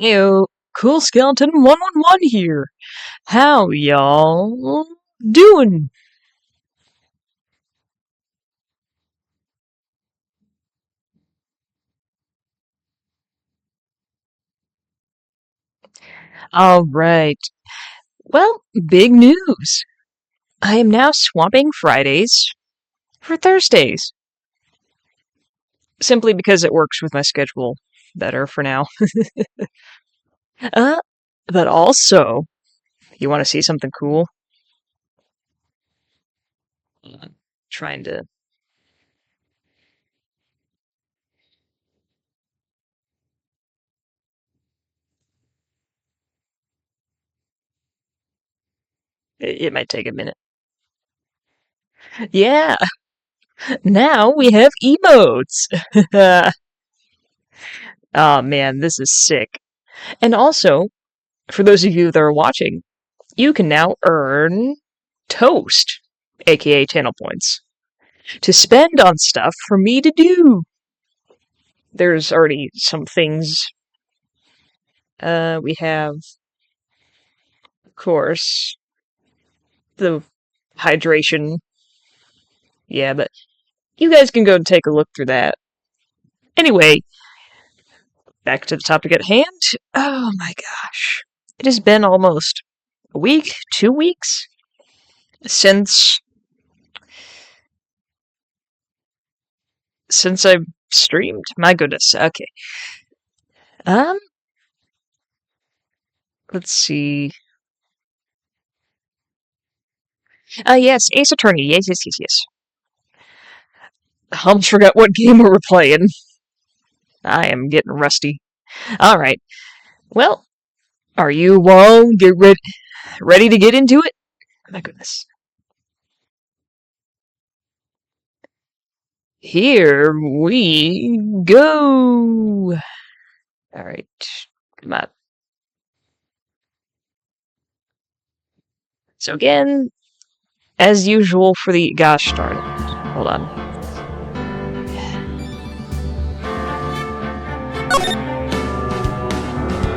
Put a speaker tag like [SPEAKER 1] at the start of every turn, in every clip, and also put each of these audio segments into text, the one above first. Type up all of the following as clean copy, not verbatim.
[SPEAKER 1] Heyo, Cool Skeleton 111 here. How y'all doing? Alright. Well, big news. I am now swapping Fridays for Thursdays. Simply because it works with my schedule better for now. But also, you want to see something cool? Trying to... It might take a minute. Yeah, now we have emotes! Oh man, this is sick. And also, for those of you that are watching, you can now earn Toast, aka channel points, to spend on stuff for me to do. There's already some things. We have, of course, the hydration. Yeah, but you guys can go and take a look through that. Anyway, back to the topic at hand. Oh my gosh. It has been almost a week, 2 weeks, since I've streamed. My goodness. Okay. Let's see. Yes, Ace Attorney. Yes. I almost forgot what game we were playing. I am getting rusty. Alright. Well, are you all ready to get into it? My goodness. Here we go! Alright. Come on. So again, as usual for the... Gosh darn it. Hold on.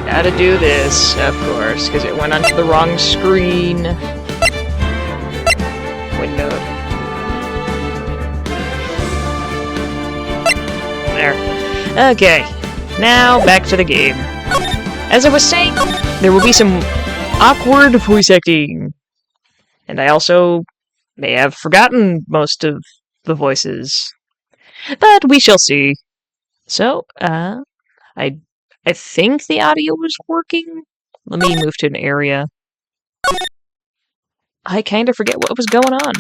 [SPEAKER 1] Gotta do this, of course, because it went onto the wrong screen. Window. There. Okay. Now, back to the game. As I was saying, there will be some awkward voice acting. And I also may have forgotten most of the voices. But we shall see. So, I think the audio is working. Let me move to an area. I kind of forget what was going on.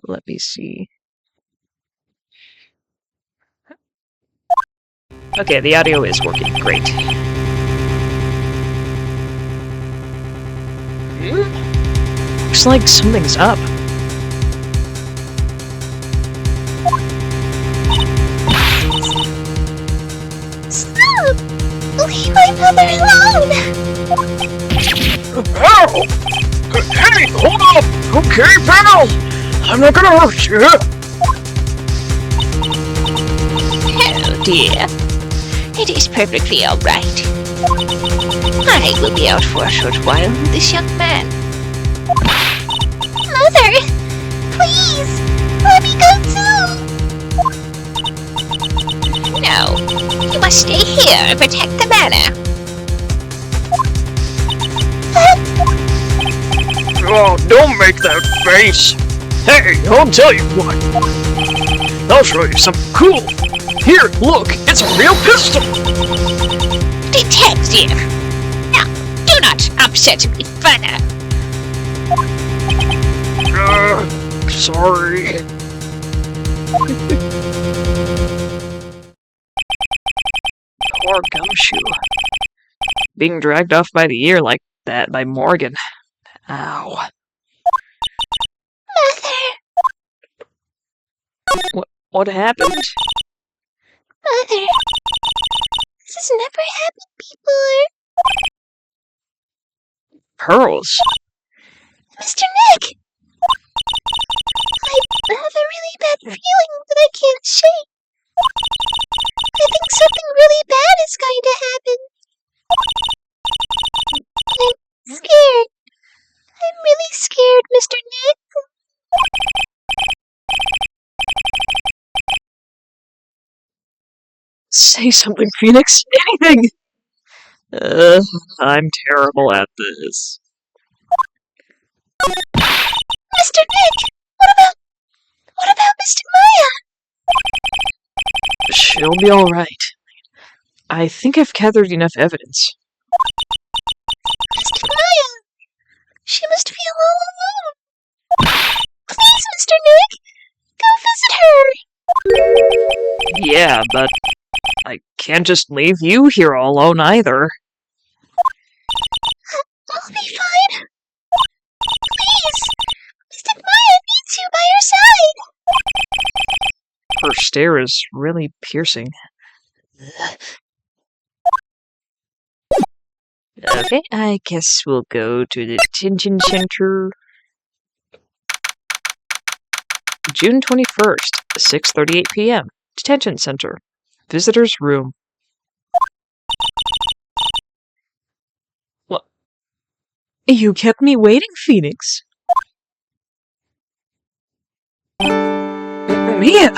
[SPEAKER 1] Let me see. Okay, the audio is working. Great. Looks like something's up.
[SPEAKER 2] Stop! Leave my mother alone!
[SPEAKER 1] Ow! Hey, hold up! Okay, pal! I'm not gonna hurt you!
[SPEAKER 2] Oh dear. It is perfectly alright. I will be out for a short while with this young man. Mother! Please! Let me go too! No. You must stay here and protect the manor.
[SPEAKER 1] Oh, don't make that face! Hey, I'll tell you what! I'll show you something cool! Here, look! It's a real pistol!
[SPEAKER 2] Detective! Now, do not upset me further!
[SPEAKER 1] Sorry. Poor Gumshoe. Being dragged off by the ear like that by Morgan. Ow.
[SPEAKER 2] Mother!
[SPEAKER 1] What happened?
[SPEAKER 2] Mother! This has never happened before!
[SPEAKER 1] Pearls?
[SPEAKER 2] Mr. Nick! I have a really bad feeling that I can't shake. I think something really bad is going to happen. I'm scared. I'm really scared, Mr. Nick.
[SPEAKER 1] Say something, Phoenix. Anything! I'm terrible at this.
[SPEAKER 2] Mr. Nick! What about Mr. Maya?
[SPEAKER 1] She'll be alright. I think I've gathered enough evidence.
[SPEAKER 2] Mr. Maya! She must feel all alone. Please, Mr. Nick! Go visit her!
[SPEAKER 1] Yeah, but I can't just leave you here all alone either.
[SPEAKER 2] I'll be fine. Please! Mr. Maya needs you by your side!
[SPEAKER 1] Her stare is really piercing. Okay, I guess we'll go to the detention center. June 21st, 6:38 p.m. Detention center. Visitor's room. What? You kept me waiting, Phoenix. Mia!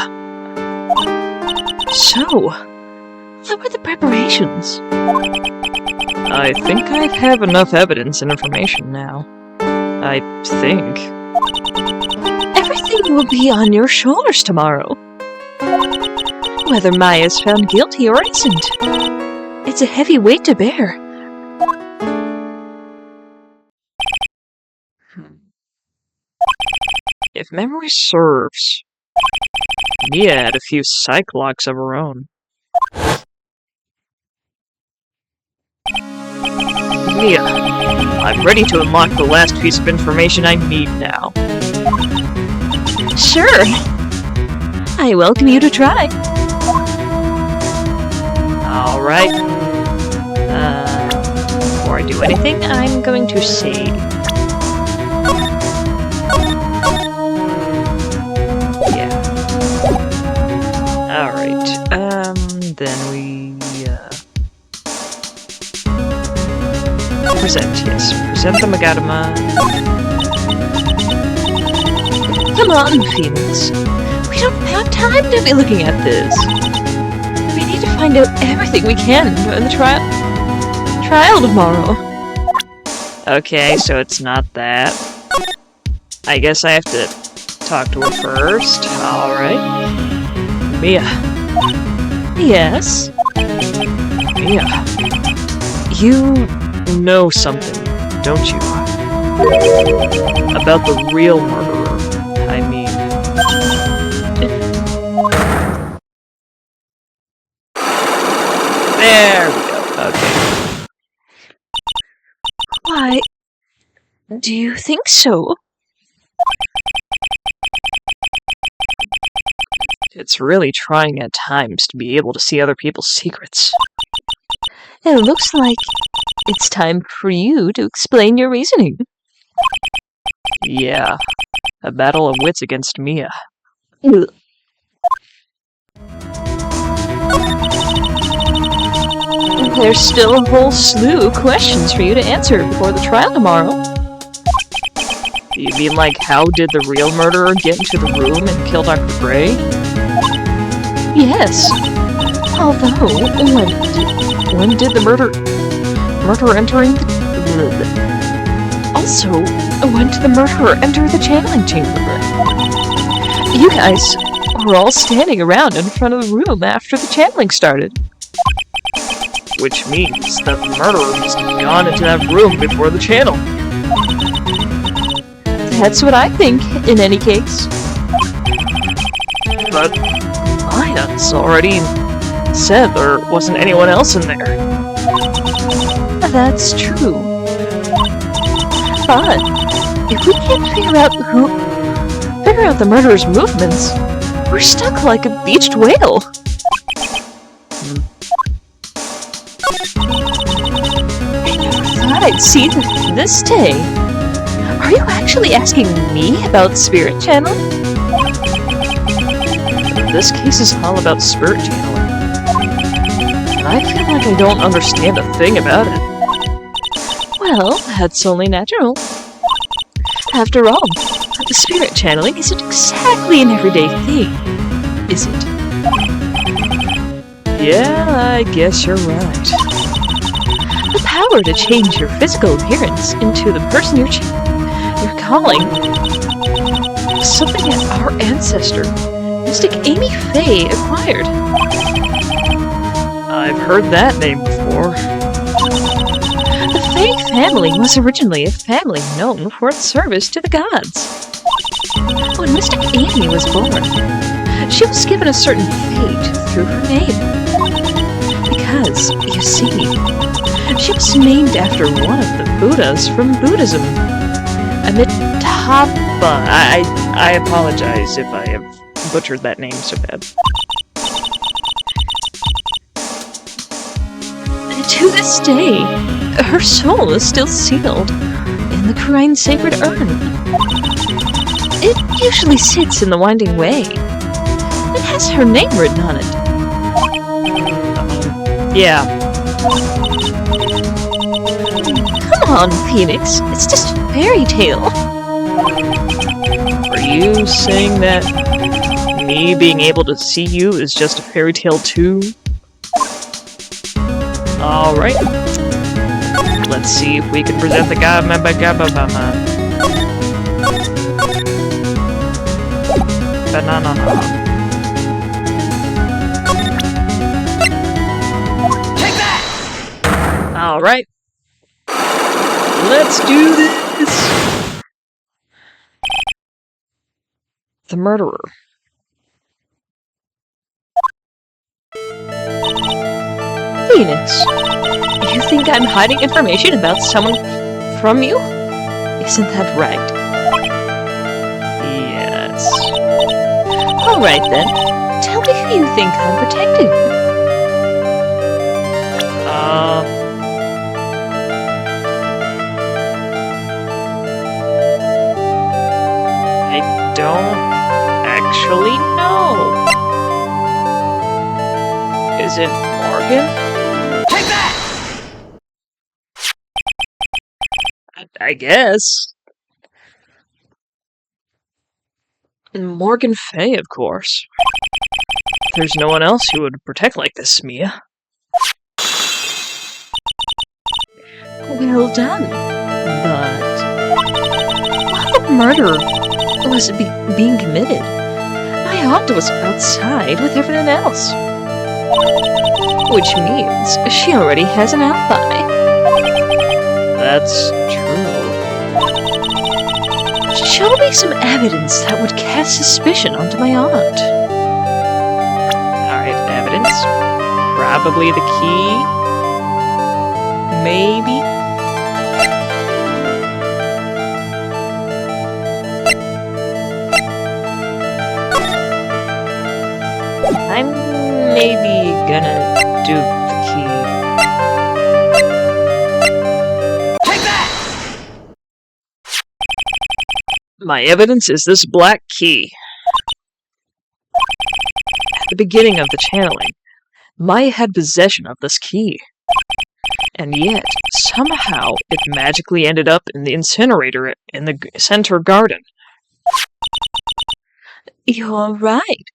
[SPEAKER 1] So, what were the preparations? I think I have enough evidence and information now. I think. Everything will be on your shoulders tomorrow. Whether Maya's found guilty or innocent. It's a heavy weight to bear. If memory serves, Mia had a few psych locks of her own. Mia, I'm ready to unlock the last piece of information I need now. Sure. I welcome you to try. Alright. Before I do anything, I'm going to save. Yeah. Alright, then we, present, yes. Present the Magadama. Come on, Phoenix. We don't have time to be looking at this. We need to find out everything we can in the trial tomorrow. Okay, so it's not that. I guess I have to talk to her first. Alright. Mia. Yes? Mia. You know something, don't you? About the real murderer. I mean... There we go. Okay. Why? Do you think so? It's really trying at times to be able to see other people's secrets. It looks like it's time for you to explain your reasoning. Yeah. A battle of wits against Mia. Ugh. There's still a whole slew of questions for you to answer before the trial tomorrow. You mean like, how did the real murderer get into the room and kill Dr. Gray? Yes. Although, when did the murderer entering the... Also, when did the murderer enter the channeling chamber? You guys were all standing around in front of the room after the channeling started. Which means that the murderer must have gone into that room before the channel. That's what I think, in any case. But Maya's already said there wasn't anyone else in there. That's true. But if we can't figure out the murderer's movements, we're stuck like a beached whale. I'd see this day. Are you actually asking me about spirit channeling? This case is all about spirit channeling. I feel like I don't understand a thing about it. Well, that's only natural. After all, the spirit channeling isn't exactly an everyday thing, is it? Yeah, I guess you're right. The power to change your physical appearance into the person you're calling. Something that our ancestor, Mystic Amy Faye, acquired. I've heard that name before. The Faye family was originally a family known for its service to the gods. When Mystic Amy was born, she was given a certain fate through her name. Because, you see, she was named after one of the Buddhas from Buddhism. Amitabha. I apologize if I have butchered that name so bad. To this day, her soul is still sealed in the Quran sacred urn. It usually sits in the winding way. It has her name written on it. Yeah. Come on, Phoenix. It's just a fairy tale. Are you saying that me being able to see you is just a fairy tale too? Alright. Let's see if we can present the banana. Take that! Alright. Let's do this! The murderer. Phoenix, you think I'm hiding information about someone from you? Isn't that right? Yes. Alright then, tell me who you think I'm protecting. I don't actually know. Is it Morgan? Take that! I guess. Morgan Fay, of course. There's no one else who would protect like this, Mia. Well done. But while the murder was being committed, my aunt was outside with everyone else. Which means she already has an alibi. That's true. Show me some evidence that would cast suspicion onto my aunt. Alright, evidence. Probably the key. Maybe. I'm maybe gonna do the key. Take that! My evidence is this black key. At the beginning of the channeling, Maya had possession of this key. And yet, somehow, it magically ended up in the incinerator in the center garden. You're right.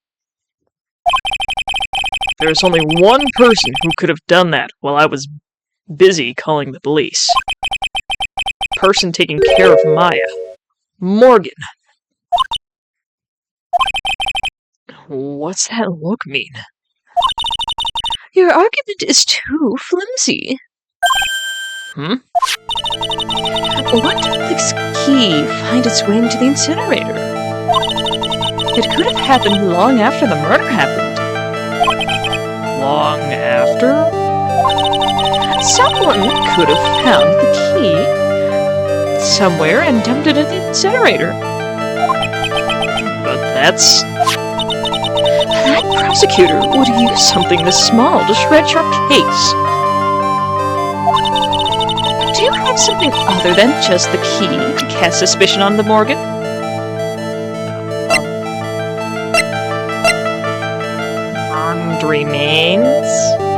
[SPEAKER 1] There's only one person who could have done that while I was busy calling the police. Person taking care of Maya. Morgan. What's that look mean? Your argument is too flimsy. Hmm? What did this key find its way into the incinerator? It could have happened long after the murder happened. Long after? Someone could have found the key somewhere and dumped it in the incinerator. But that's... That prosecutor would use something this small to shred your case. Do you have something other than just the key to cast suspicion on the Morgan? Remains.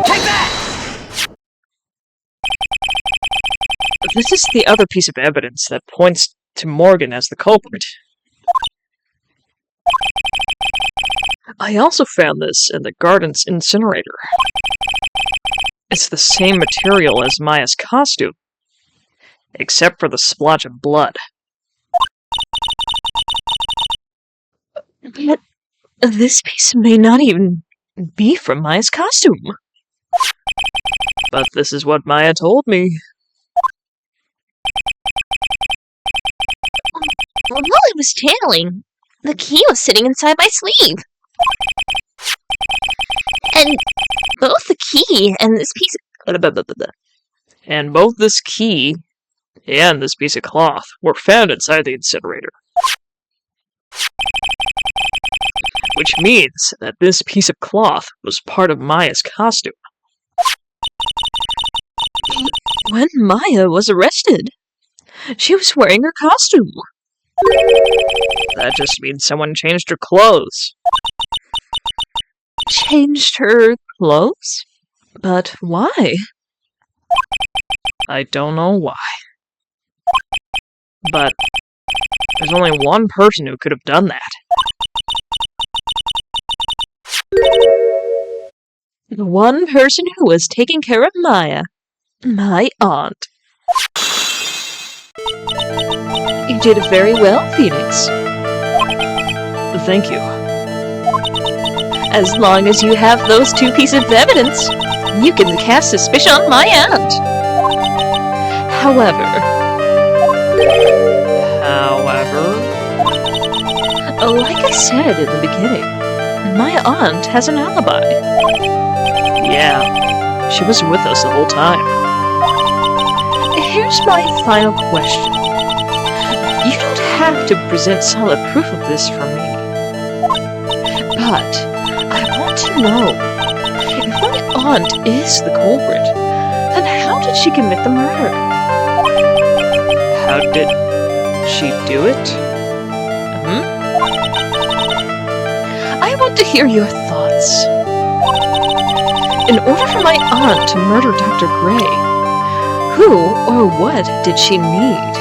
[SPEAKER 1] Take that! this is the other piece of evidence that points to Morgan as the culprit. I also found this in the garden's incinerator. It's the same material as Maya's costume, except for the splotch of blood. But this piece may not even be from Maya's costume. But this is what Maya told me.
[SPEAKER 2] While I was channeling, the key was sitting inside my sleeve. And both the key and this piece
[SPEAKER 1] And both this key and this piece of cloth were found inside the incinerator. Which means that this piece of cloth was part of Maya's costume. When Maya was arrested, she was wearing her costume. That just means someone changed her clothes. Changed her clothes? But why? I don't know why. But there's only one person who could have done that. The one person who was taking care of Maya. My aunt. You did very well, Phoenix. Thank you. As long as you have those two pieces of evidence, you can cast suspicion on my aunt. However, like I said in the beginning, my aunt has an alibi. Yeah, she was with us the whole time. Here's my final question. You don't have to present solid proof of this for me. But I want to know, if my aunt is the culprit, then how did she commit the murder? How did she do it? I want to hear your thoughts. In order for my aunt to murder Dr. Gray, who or what did she need?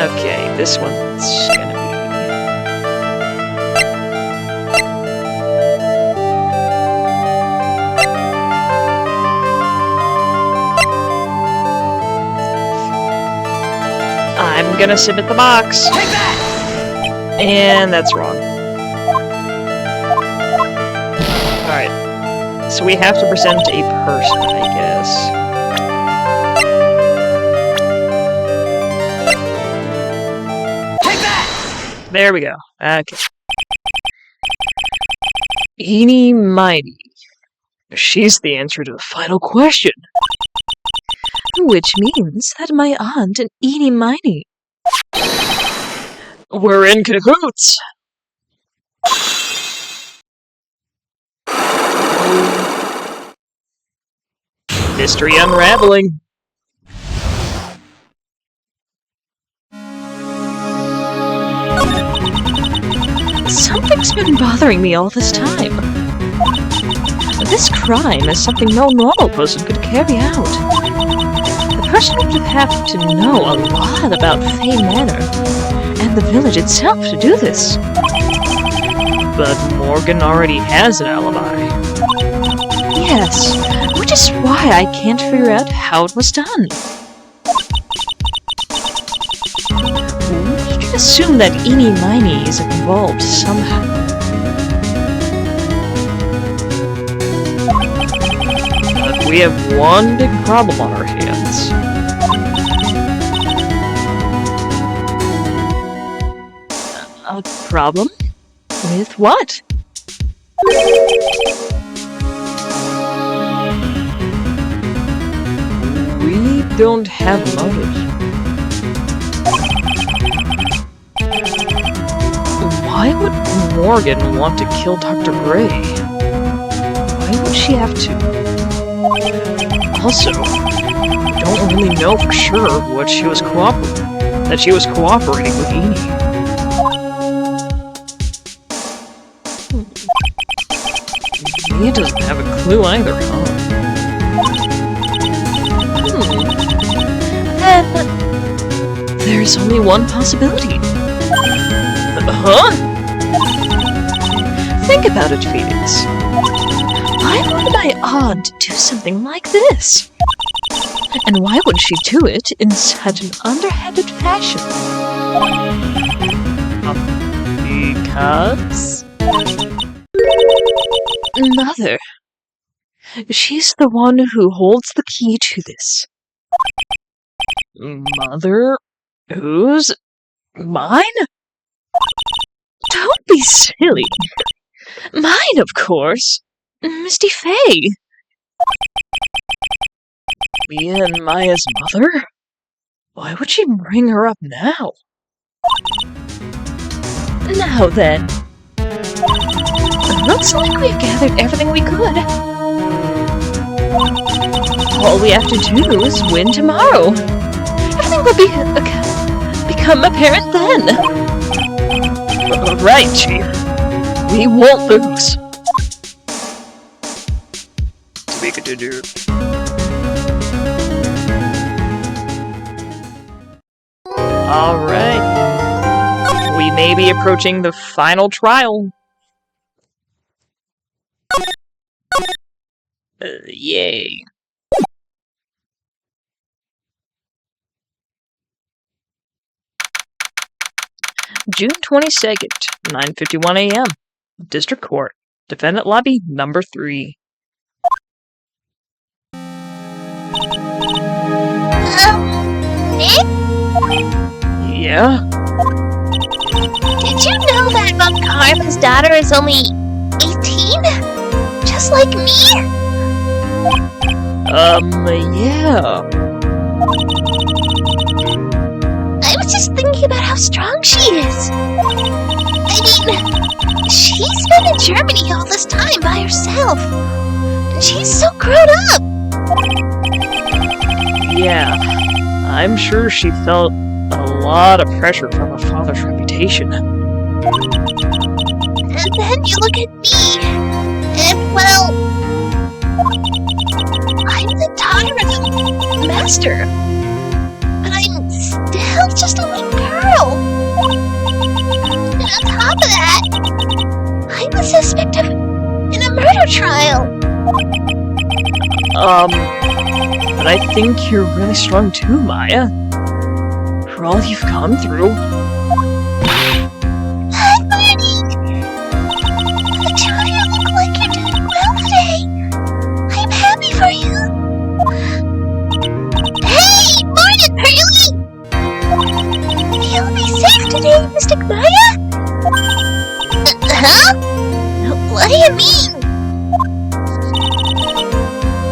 [SPEAKER 1] Okay, this one's gonna be... I'm gonna submit the box. Take that! And that's wrong. Alright. So we have to present a person, I guess. Take that! There we go. Okay. Eeny Mighty. She's the answer to the final question. Which means that my aunt and Eeny Mighty. We're in cahoots! Mystery unraveling. Something's been bothering me all this time. This crime is something no normal person could carry out. The person would have to know a lot about Fay Manor and the village itself to do this. But Morgan already has an alibi. Yes, which is why I can't figure out how it was done. We can assume that Eeny Mighty is involved somehow. But we have one big problem on our hands. A problem? With what? We don't have motive. Why would Morgan want to kill Dr. Gray? Why would she have to? Also, we don't really know for sure what she was cooperating with Edie. Mia doesn't have a clue either, huh? Then there's only one possibility. Huh? Think about it, Phoenix. Why would my aunt do something like this? And why would she do it in such an underhanded fashion? Because? Mother. She's the one who holds the key to this. Mother? Whose? Mine? Don't be silly. Mine, of course. Misty Faye. Mia and Maya's mother? Why would she bring her up now? Now then. Looks like we've gathered everything we could. All we have to do is win tomorrow. Everything will become apparent then. Right, Chief. We won't lose. Alright. We may be approaching the final trial. Yay. June 22nd, 9:51 a.m. District Court. Defendant Lobby number 3.
[SPEAKER 2] Nick?
[SPEAKER 1] Yeah?
[SPEAKER 2] Did you know that Bob Karma's daughter is only 18? Just like me?
[SPEAKER 1] Yeah.
[SPEAKER 2] I was just thinking about how strong she is. I mean, she's been in Germany all this time by herself. And she's so grown up.
[SPEAKER 1] Yeah. I'm sure she felt a lot of pressure from her father's reputation.
[SPEAKER 2] And then you look at me, and well, I'm the daughter of the master, but I'm still just a little girl. And on top of that, I'm the suspect in a murder trial.
[SPEAKER 1] But I think you're really strong too, Maya. For all you've gone through.
[SPEAKER 2] Hi, Marty! The two of you look like you're doing well today. I'm happy for you. Hey, morning, Pearly! You'll be safe today, Mystic Maya? Huh? What do you mean?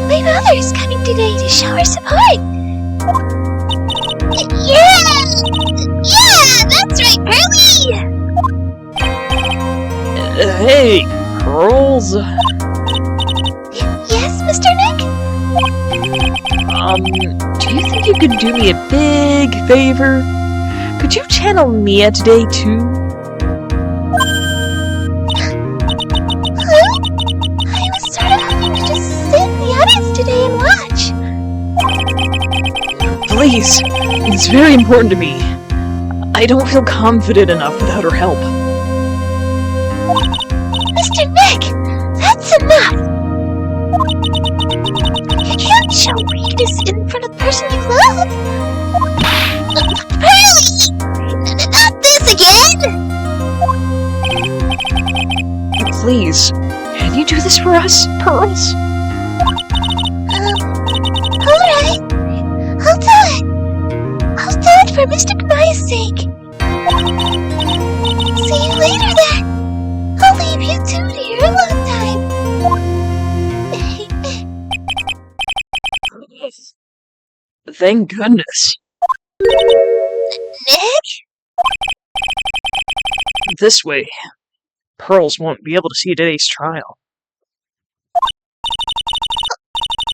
[SPEAKER 2] My mother's coming today to show her support. Yeah, that's right, Pearly!
[SPEAKER 1] Hey, Pearls.
[SPEAKER 2] Yes, Mr. Nick?
[SPEAKER 1] Do you think you could do me a big favor? Could you channel Mia today, too?
[SPEAKER 2] Huh? I was sort of hoping to just sit in the audience today and watch.
[SPEAKER 1] Please, it's very important to me. I don't feel confident enough without her help.
[SPEAKER 2] Mr. Nick, that's enough! You can't show weakness in front of the person you love! Pearly! Not this again!
[SPEAKER 1] Please, can you do this for us, Pearls?
[SPEAKER 2] Alright. I'll do it. I'll do it for Mystic Maya's sake. See you later then. I'll leave you two to your alone time.
[SPEAKER 1] Thank goodness.
[SPEAKER 2] Nick?
[SPEAKER 1] This way, Pearls won't be able to see today's trial.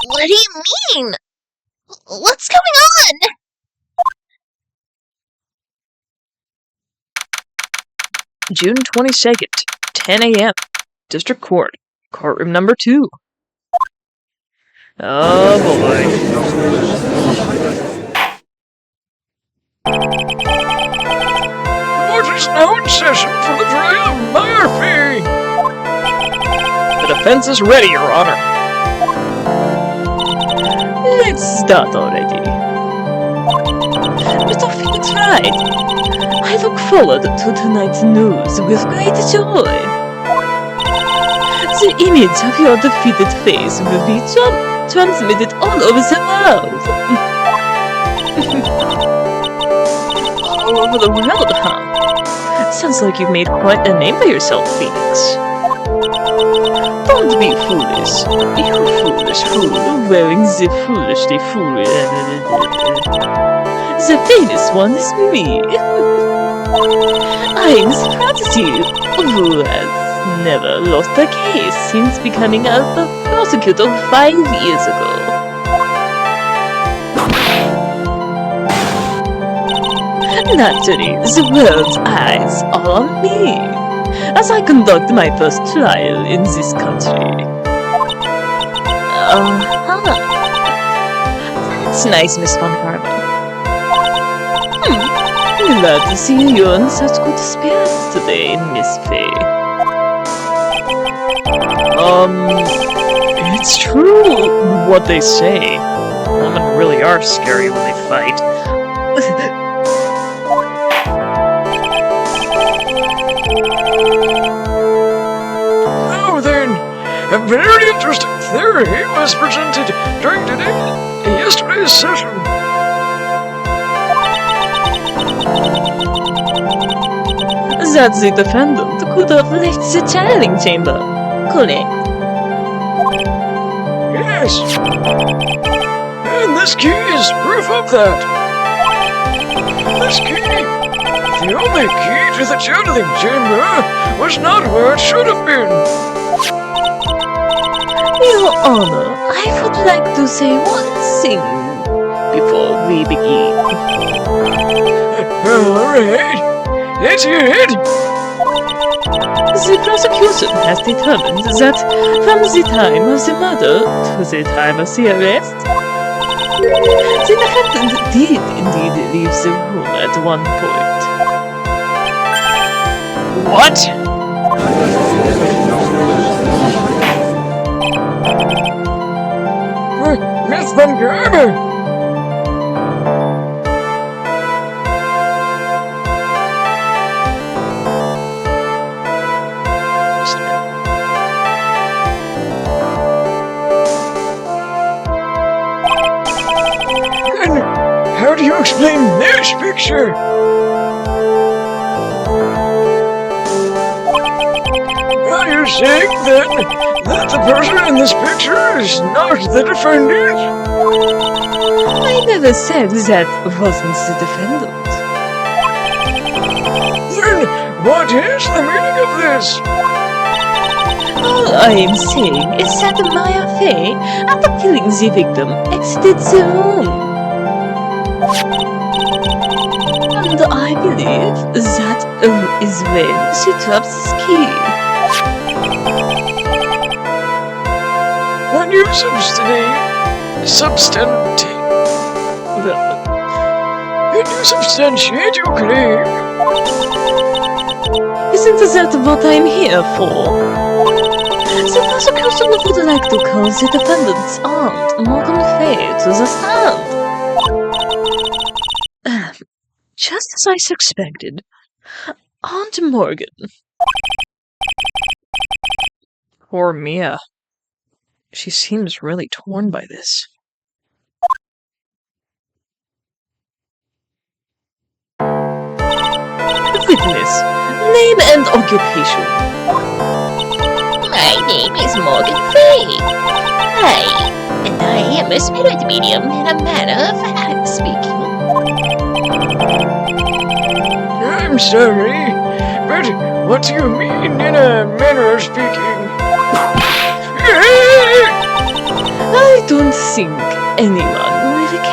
[SPEAKER 2] What do you mean? What's going on?
[SPEAKER 1] June 22nd, 10 a.m. District Court, courtroom number 2. Oh boy.
[SPEAKER 3] Court is now in session for the trial of Murphy.
[SPEAKER 1] The defense is ready, Your Honor. Let's start already. Mr. Phoenix Wright, I look forward to tonight's news with great joy. The image of your defeated face will be transmitted all over the world. All over the world, huh? Sounds like you've made quite a name for yourself, Phoenix. Don't be foolish, you foolish fool, wearing the foolishly fool. The famous one is me. I'm the prodigy who has never lost a case since becoming a prosecutor 5 years ago. Naturally, the world's eyes are on me as I conduct my first trial in this country. That's nice, Miss Von Carver. Glad to see you're in such good spirits today, Miss Fay. It's true what they say. Women really are scary when they fight.
[SPEAKER 3] Now then, a very interesting theory was presented during yesterday's session.
[SPEAKER 1] That the defendant could have left the channeling chamber, correct?
[SPEAKER 3] Yes. And this key is proof of that. This key, the only key to the channeling chamber, was not where it should have been.
[SPEAKER 1] Your Honor, I would like to say one thing before we begin.
[SPEAKER 3] Alright, let's hear it.
[SPEAKER 1] The prosecution has determined that from the time of the murder to the time of the arrest, the defendant did indeed leave the room at one point.
[SPEAKER 3] What? Miss Von Gerber! How do you explain this picture? Are you saying then that the person in this picture is not the defendant?
[SPEAKER 1] I never said that wasn't the defendant.
[SPEAKER 3] Then what is the meaning of this?
[SPEAKER 1] All I am saying is that Maya Fey, after killing the victim, exited the room. And I believe that is when she dropped this key.
[SPEAKER 3] When you substantiate your claim?
[SPEAKER 1] Isn't that what I'm here for? The prosecution would like to call the defendant's aunt, Morgan Fay, to the stand. Just as I suspected. Aunt Morgan. Poor Mia. She seems really torn by this. Witness, name and occupation.
[SPEAKER 2] My name is Morgan Fay. And I am a spirit medium in a manner of fact speaking.
[SPEAKER 3] I'm sorry, but what do you mean in a manner of speaking?
[SPEAKER 1] I don't think anyone will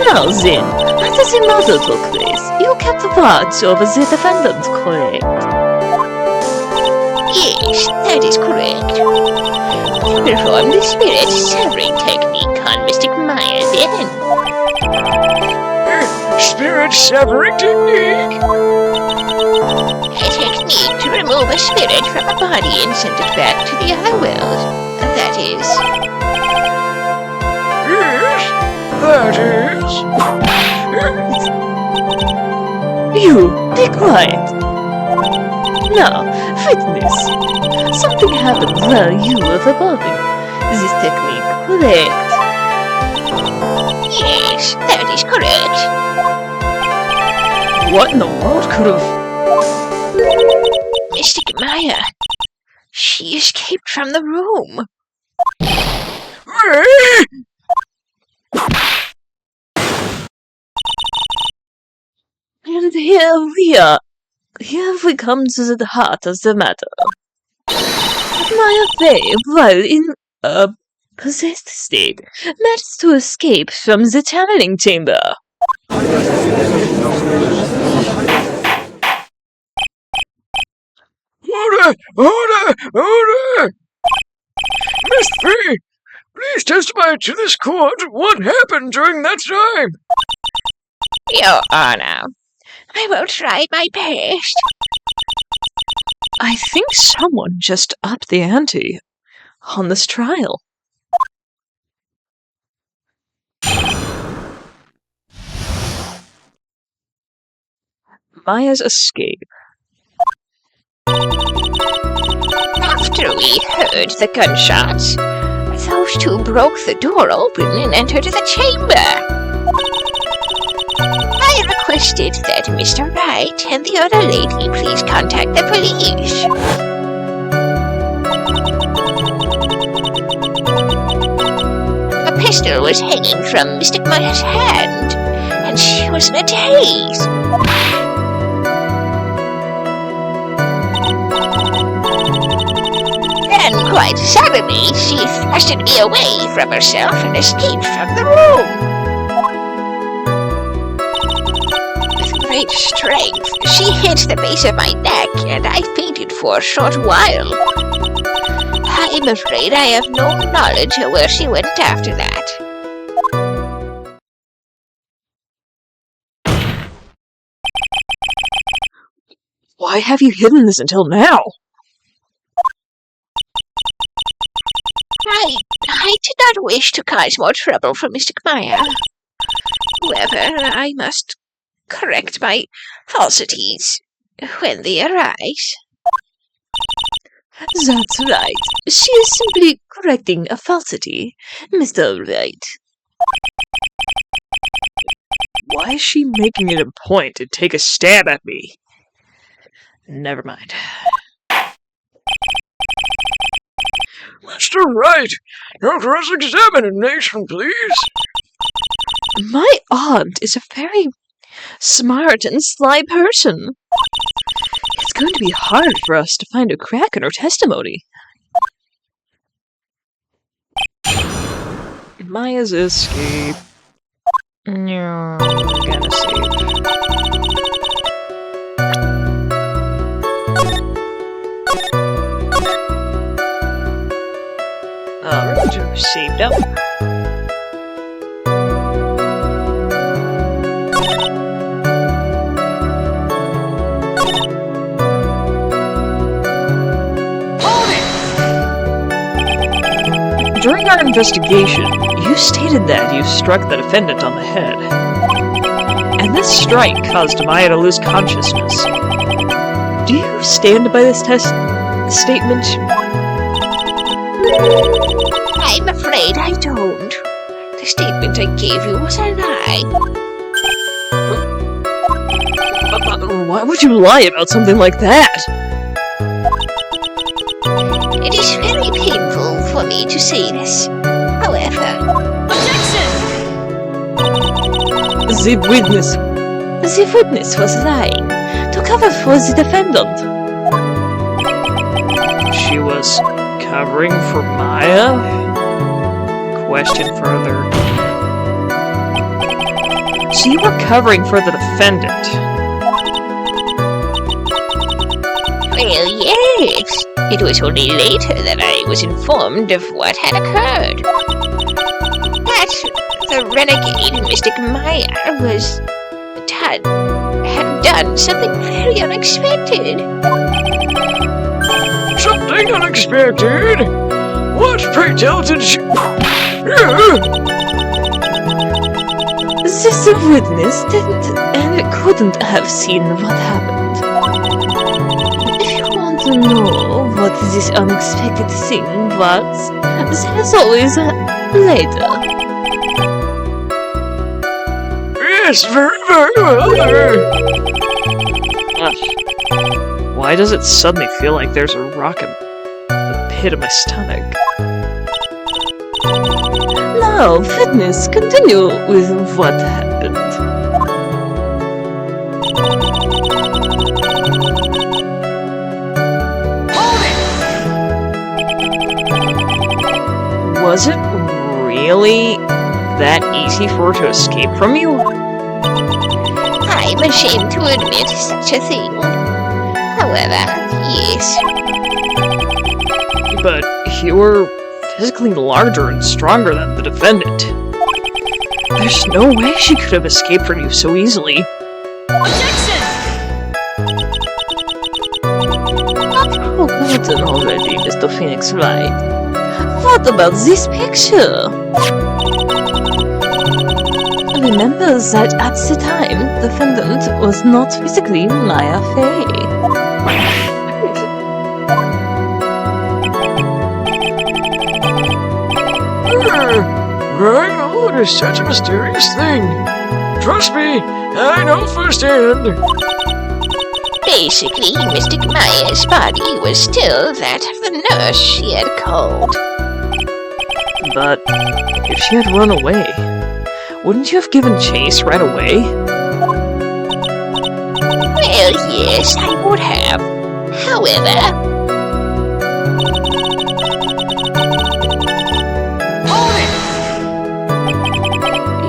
[SPEAKER 4] Now then, after the murder took place, you kept watch over the defendant, correct?
[SPEAKER 2] Yes, that is correct. I performed the spirit severing technique on Mystic Maya then.
[SPEAKER 3] Spirit severing technique?
[SPEAKER 2] A technique to remove a spirit from a body and send it back to the other world. That is...
[SPEAKER 3] Yes, that is.
[SPEAKER 4] You, be quiet. Now, witness. Something happened while you were performing this technique, correct?
[SPEAKER 2] Yes, that is correct.
[SPEAKER 1] What in the world could have...
[SPEAKER 2] Mystic Maya. She escaped from the room.
[SPEAKER 4] And here we are. Here we come to the heart of the matter. Maya Fey, while in a possessed state, managed to escape from the channeling chamber.
[SPEAKER 3] Order! Miss Fee, please testify to this court what happened during that time.
[SPEAKER 2] Your Honor, I will try my best.
[SPEAKER 1] I think someone just upped the ante on this trial. Maya's escape.
[SPEAKER 2] After we heard the gunshots, those two broke the door open and entered the chamber. I requested that Mr. Wright and the other lady please contact the police. A pistol was hanging from Mystic Maya's hand, and she was in a daze. Then, quite suddenly, she thrusted me away from herself and escaped from the room. Great strength, she hit the base of my neck, and I fainted for a short while. I'm afraid I have no knowledge of where she went after that.
[SPEAKER 1] Why have you hidden this until now?
[SPEAKER 2] I did not wish to cause more trouble for Mystic Maya. However, I must correct my falsities when they arise.
[SPEAKER 4] That's right. She is simply correcting a falsity, Mr. Wright.
[SPEAKER 1] Why is she making it a point to take a stab at me? Never mind.
[SPEAKER 3] Mr. Wright, your cross-examination, please.
[SPEAKER 1] My aunt is a very smart and sly person. It's going to be hard for us to find a crack in her testimony. Maya's escape. No, I gotta save. Alright, we're saved up. During our investigation, you stated that you struck the defendant on the head. And this strike caused Maya to lose consciousness. Do you stand by this statement?
[SPEAKER 2] I'm afraid I don't. The statement I gave you was a lie.
[SPEAKER 1] Why would you lie about something like that?
[SPEAKER 2] It is very painful for me to say this. However... Objection!
[SPEAKER 4] The witness was lying to cover for the defendant.
[SPEAKER 1] She was covering for Maya? Question further. So you were covering for the defendant.
[SPEAKER 2] Well, yes. It was only later that I was informed of what had occurred. That the renegade Mystic Maya had done something very unexpected.
[SPEAKER 3] Something unexpected? What, pray tell, did she...
[SPEAKER 4] This witness didn't and couldn't have seen what happened. If you want to know what this unexpected thing was, there's always a later.
[SPEAKER 3] Yes, very, very well there.
[SPEAKER 1] Why does it suddenly feel like there's a rock in the pit of my stomach?
[SPEAKER 4] Now, fitness, continue with what happened.
[SPEAKER 1] Was it really that easy for her to escape from you?
[SPEAKER 2] I'm ashamed to admit such a thing. However, yes.
[SPEAKER 1] But you were physically larger and stronger than the defendant. There's no way she could have escaped from you so easily.
[SPEAKER 4] Objection! I've forgotten already, Mr. Phoenix Wright. What about this picture? Remember that at the time, the defendant was not physically Maya Fey.
[SPEAKER 3] Right, oh, it is such a mysterious thing. Trust me, I know firsthand.
[SPEAKER 2] Basically, Mystic Maya's body was still that of the nurse she had called.
[SPEAKER 1] But if she had run away, wouldn't you have given chase right away?
[SPEAKER 2] Well, yes, I would have. However...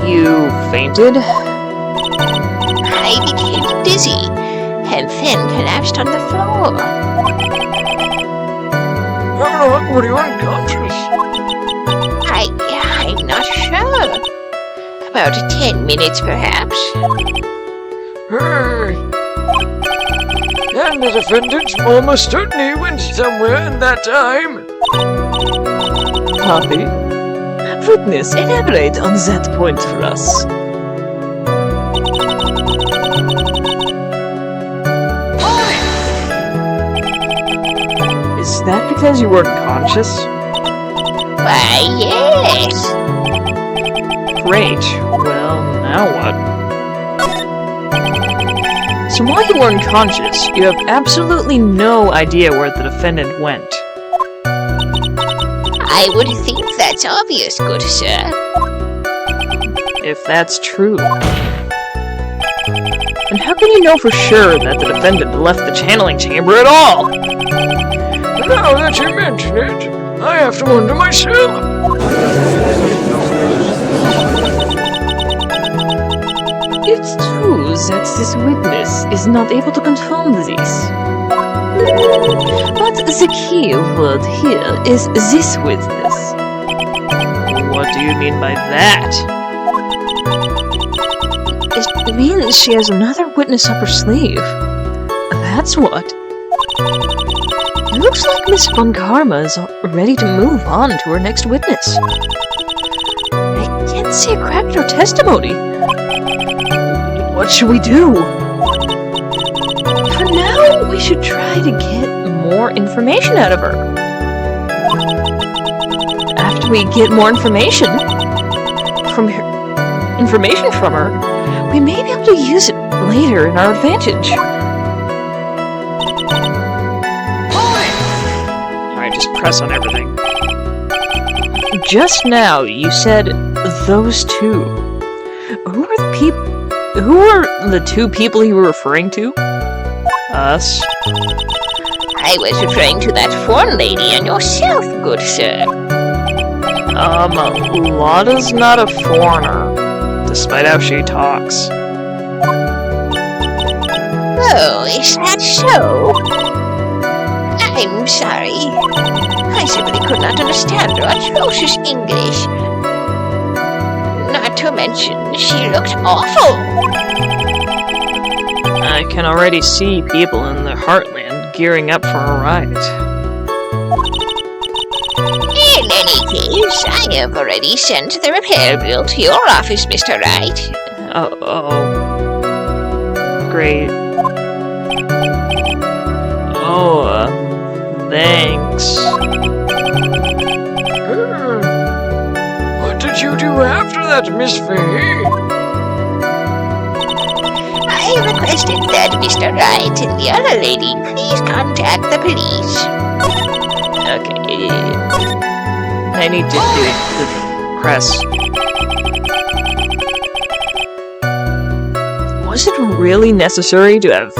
[SPEAKER 1] You fainted?
[SPEAKER 2] I became dizzy, and then collapsed on the floor.
[SPEAKER 3] Oh, were you unconscious?
[SPEAKER 2] I'm not sure. About 10 minutes, perhaps.
[SPEAKER 3] Hey. And the defendant's mama certainly went somewhere in that time.
[SPEAKER 4] Poppy? Witness, elaborate on that point for us.
[SPEAKER 1] Is that because you weren't conscious?
[SPEAKER 2] Why, yes.
[SPEAKER 1] Great. Well, now what? So while you were unconscious, you have absolutely no idea where the defendant went.
[SPEAKER 2] I would think that's obvious, good sir.
[SPEAKER 1] If that's true. And how can you know for sure that the defendant left the channeling chamber at all?
[SPEAKER 3] Now that you mention it, I have to wonder myself.
[SPEAKER 4] It's true that this witness is not able to confirm this. But the key word here is this witness.
[SPEAKER 1] What do you mean by that?
[SPEAKER 4] It means she has another witness up her sleeve. That's what. It looks like Miss Von Karma is ready to move on to her next witness. I can't see a crack in her testimony.
[SPEAKER 1] What should we do?
[SPEAKER 4] For now, we should try to get more information out of her. After we get more information from her, we may be able to use it later in our advantage.
[SPEAKER 1] Alright, just press on everything. Just now, you said those two. Who are the two people you were referring to? Us?
[SPEAKER 2] I was referring to that foreign lady and yourself, good sir.
[SPEAKER 1] Lada's not a foreigner, to despite how she talks.
[SPEAKER 2] Oh, is that so? I'm sorry. I simply could not understand her atrocious English. Not to mention, she looked awful.
[SPEAKER 1] I can already see people in the Heartland gearing up for a riot.
[SPEAKER 2] In any case, I have already sent the repair bill to your office, Mr. Wright.
[SPEAKER 1] Great. Thanks.
[SPEAKER 3] What did you do after that, Miss Fay?
[SPEAKER 2] I requested that Mr. Wright and the other lady please contact the police.
[SPEAKER 1] Okay. I need to do the press. Was it really necessary to have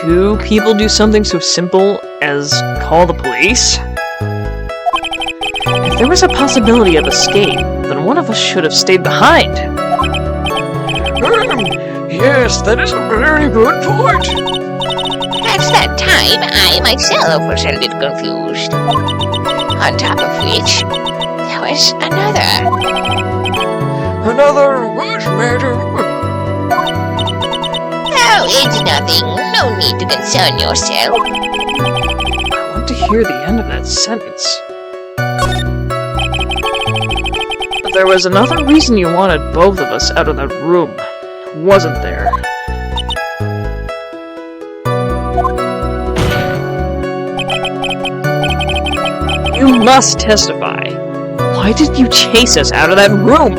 [SPEAKER 1] two people do something so simple as call the police? If there was a possibility of escape, then one of us should have stayed behind.
[SPEAKER 3] Yes, that is a very good point.
[SPEAKER 2] At that time, I myself was a little confused. On top of which, there was another.
[SPEAKER 3] Another what, madam?
[SPEAKER 2] Oh, it's nothing. No need to concern yourself.
[SPEAKER 1] I want to hear the end of that sentence. But there was another reason you wanted both of us out of that room, wasn't there? You must testify. Why did you chase us out of that room?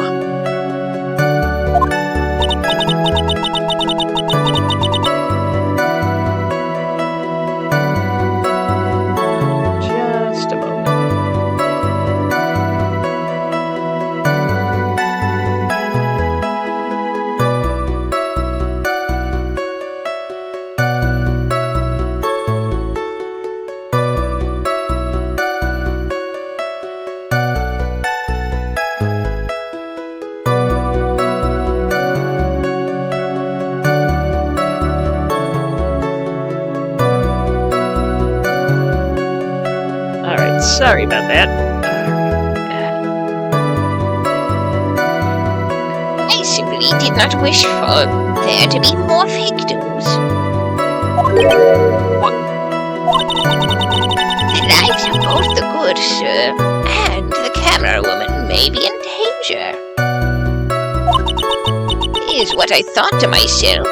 [SPEAKER 1] Just a moment. Alright, sorry about that.
[SPEAKER 2] I simply did not wish for there to be more victims. The lives of both the good sir and the camera woman may be in danger. Is what I thought to myself.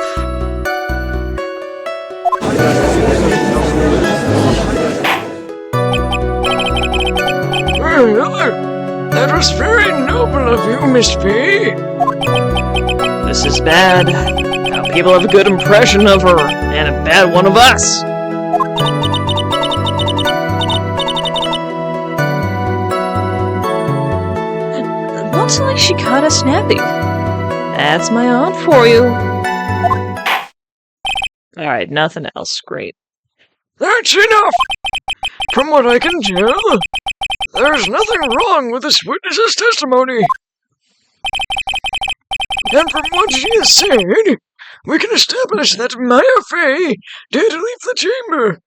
[SPEAKER 3] That was very noble of you, Miss Fay.
[SPEAKER 1] This is bad. Now people have a good impression of her, and a bad one of us. Looks like she caught us napping. That's my aunt for you. Alright, nothing else. Great.
[SPEAKER 3] That's enough! From what I can tell, there's nothing wrong with this witness's testimony. And from what she has said, we can establish that Maya Fay did leave the chamber.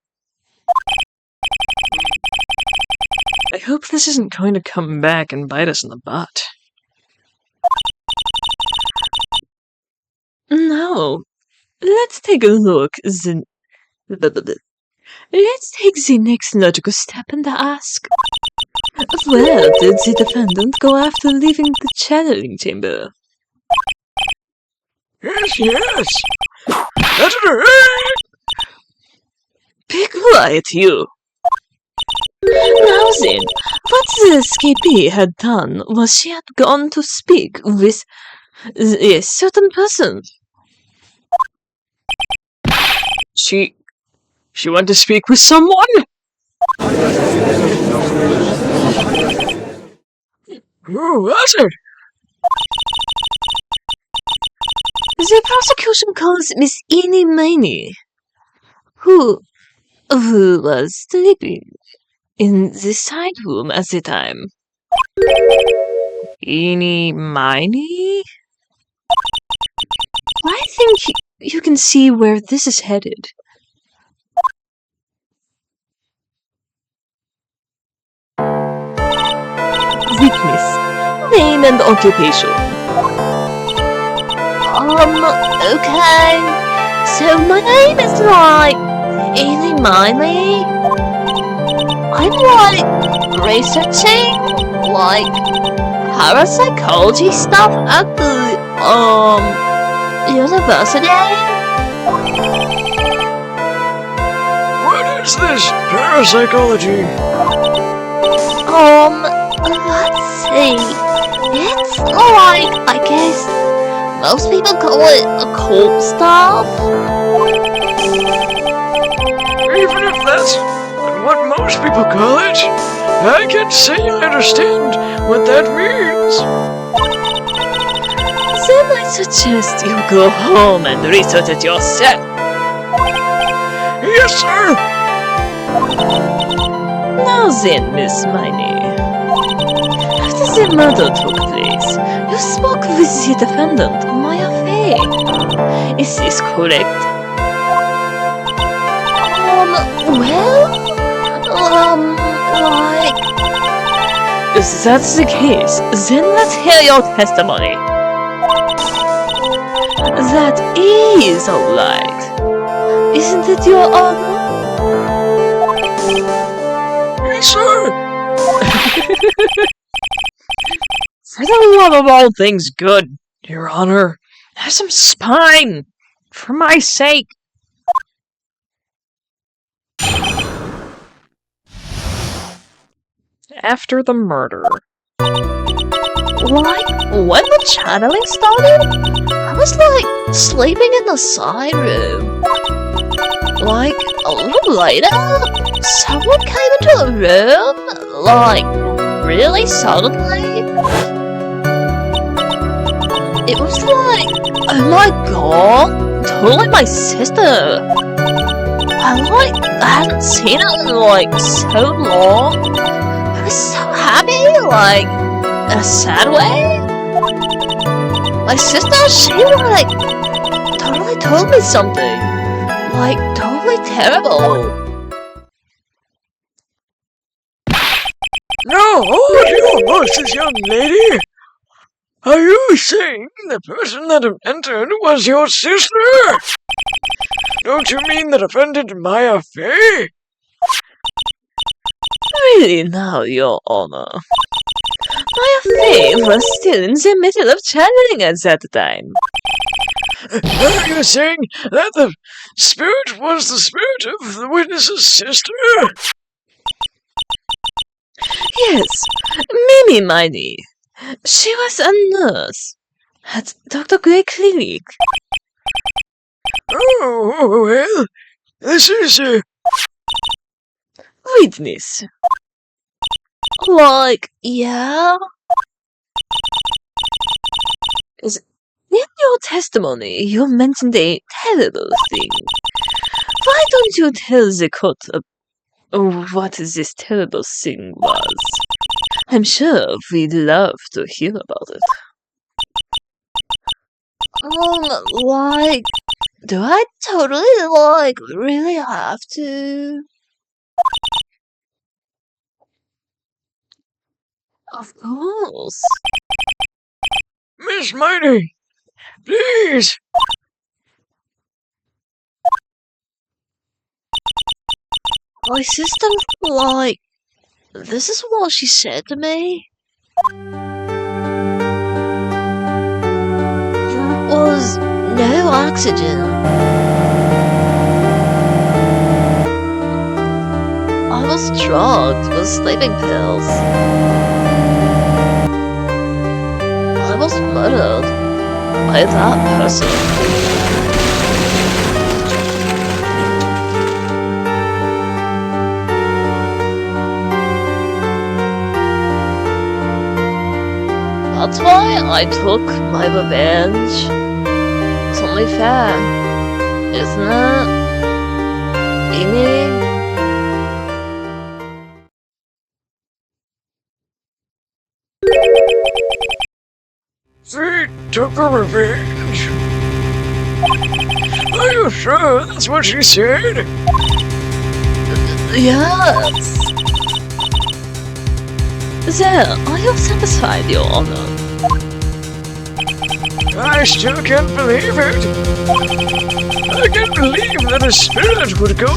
[SPEAKER 1] I hope this isn't going to come back and bite us in the butt. No. Let's take a look. Let's take the next logical step and ask, where did the defendant go after leaving the channeling chamber?
[SPEAKER 3] Yes. That's right.
[SPEAKER 1] Be quiet, you! Now then, what the escapee had done was she had gone to speak with a certain person. She went to speak with someone?
[SPEAKER 3] Who was it?
[SPEAKER 4] The prosecution calls Miss Eenie Miney, who was sleeping in the side room at the time.
[SPEAKER 1] Eenie Miney?
[SPEAKER 4] I think you can see where this is headed. Weakness. Name and occupation.
[SPEAKER 2] Okay. So my name is like Easy Miley. I'm like researching like parapsychology stuff at the university.
[SPEAKER 3] What is this parapsychology?
[SPEAKER 2] Let's see. It's like, I guess most people call it occult stuff.
[SPEAKER 3] Even if that's what most people call it, I can't say I understand what that means.
[SPEAKER 4] Then I suggest you go home and research it yourself.
[SPEAKER 3] Yes, sir.
[SPEAKER 4] Now then, Miss Miney. After the murder took place, you spoke with the defendant, Maya Fey. Is this correct?
[SPEAKER 2] Like...
[SPEAKER 4] If that's the case, then let's hear your testimony. That is alright. Isn't it, Your Honor?
[SPEAKER 3] Yes, sir.
[SPEAKER 1] For the love of all things good, Your Honor, have some spine! For my sake! After the murder.
[SPEAKER 2] Like, when the channeling started, I was like sleeping in the side room. Like, a little later, someone came into the room, like, really suddenly. It was like, oh my god, totally my sister. I hadn't seen her in like so long. I was so happy, like, in a sad way. My sister, she like, totally told me something. Like, totally terrible.
[SPEAKER 3] Now hold your horses, young lady. Are you saying the person that entered was your sister? Don't you mean the defendant Maya Fey?
[SPEAKER 4] Really now, Your Honor. Maya Fey was still in the middle of channeling at that time.
[SPEAKER 3] Are you saying that the spirit was the spirit of the witness's sister?
[SPEAKER 4] Yes, Mimi Miney. She was a nurse at Dr. Gray Clinic.
[SPEAKER 3] Oh, well, this is,
[SPEAKER 4] Witness.
[SPEAKER 2] Like, yeah?
[SPEAKER 4] In your testimony, you mentioned a terrible thing. Why don't you tell the court what this terrible thing was? I'm sure we'd love to hear about it.
[SPEAKER 2] Like, do I totally, like, really have to?
[SPEAKER 4] Of course.
[SPEAKER 3] Miss Miney, please.
[SPEAKER 2] My sister, like, this is what she said to me. There was no oxygen. I was drugged with sleeping pills. I was murdered by that person. That's why I took my revenge. It's only fair, isn't it? Amy?
[SPEAKER 3] They took a revenge. Are you sure that's what she said?
[SPEAKER 4] Yes. There, are you satisfied, Your Honor?
[SPEAKER 3] I still can't believe it. I can't believe that a spirit would go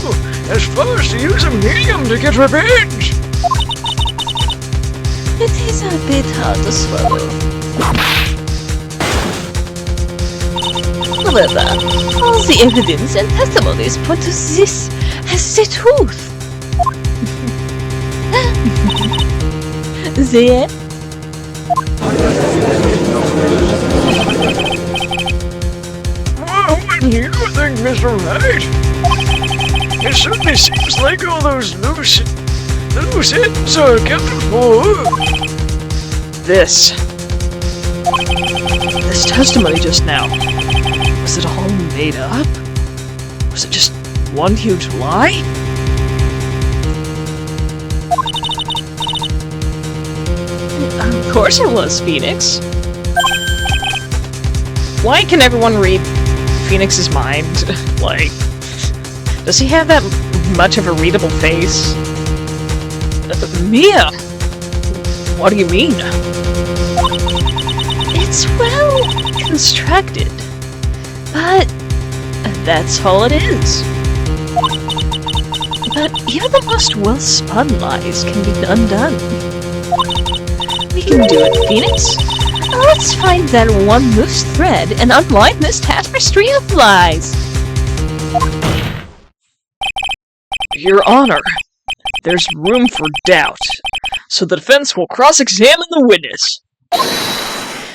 [SPEAKER 3] as far as to use a medium to get revenge.
[SPEAKER 4] It is a bit hard to swallow. However, all the evidence and testimonies point to this as the truth. The end.
[SPEAKER 3] What do you think, Mr. Wright? It certainly seems like all those loose ends are accounted for.
[SPEAKER 1] This testimony just now, was it all made up? Was it just one huge lie? Of course it was, Phoenix. Why can everyone read Phoenix's mind? Like, does he have that much of a readable face? Mia! What do you mean?
[SPEAKER 4] It's well constructed, but that's all it is. But even the most well-spun lies can be undone. We can do it, Phoenix. Let's find that one loose thread and unwind this tapestry of lies.
[SPEAKER 1] Your Honor, there's room for doubt, so the defense will cross-examine the witness.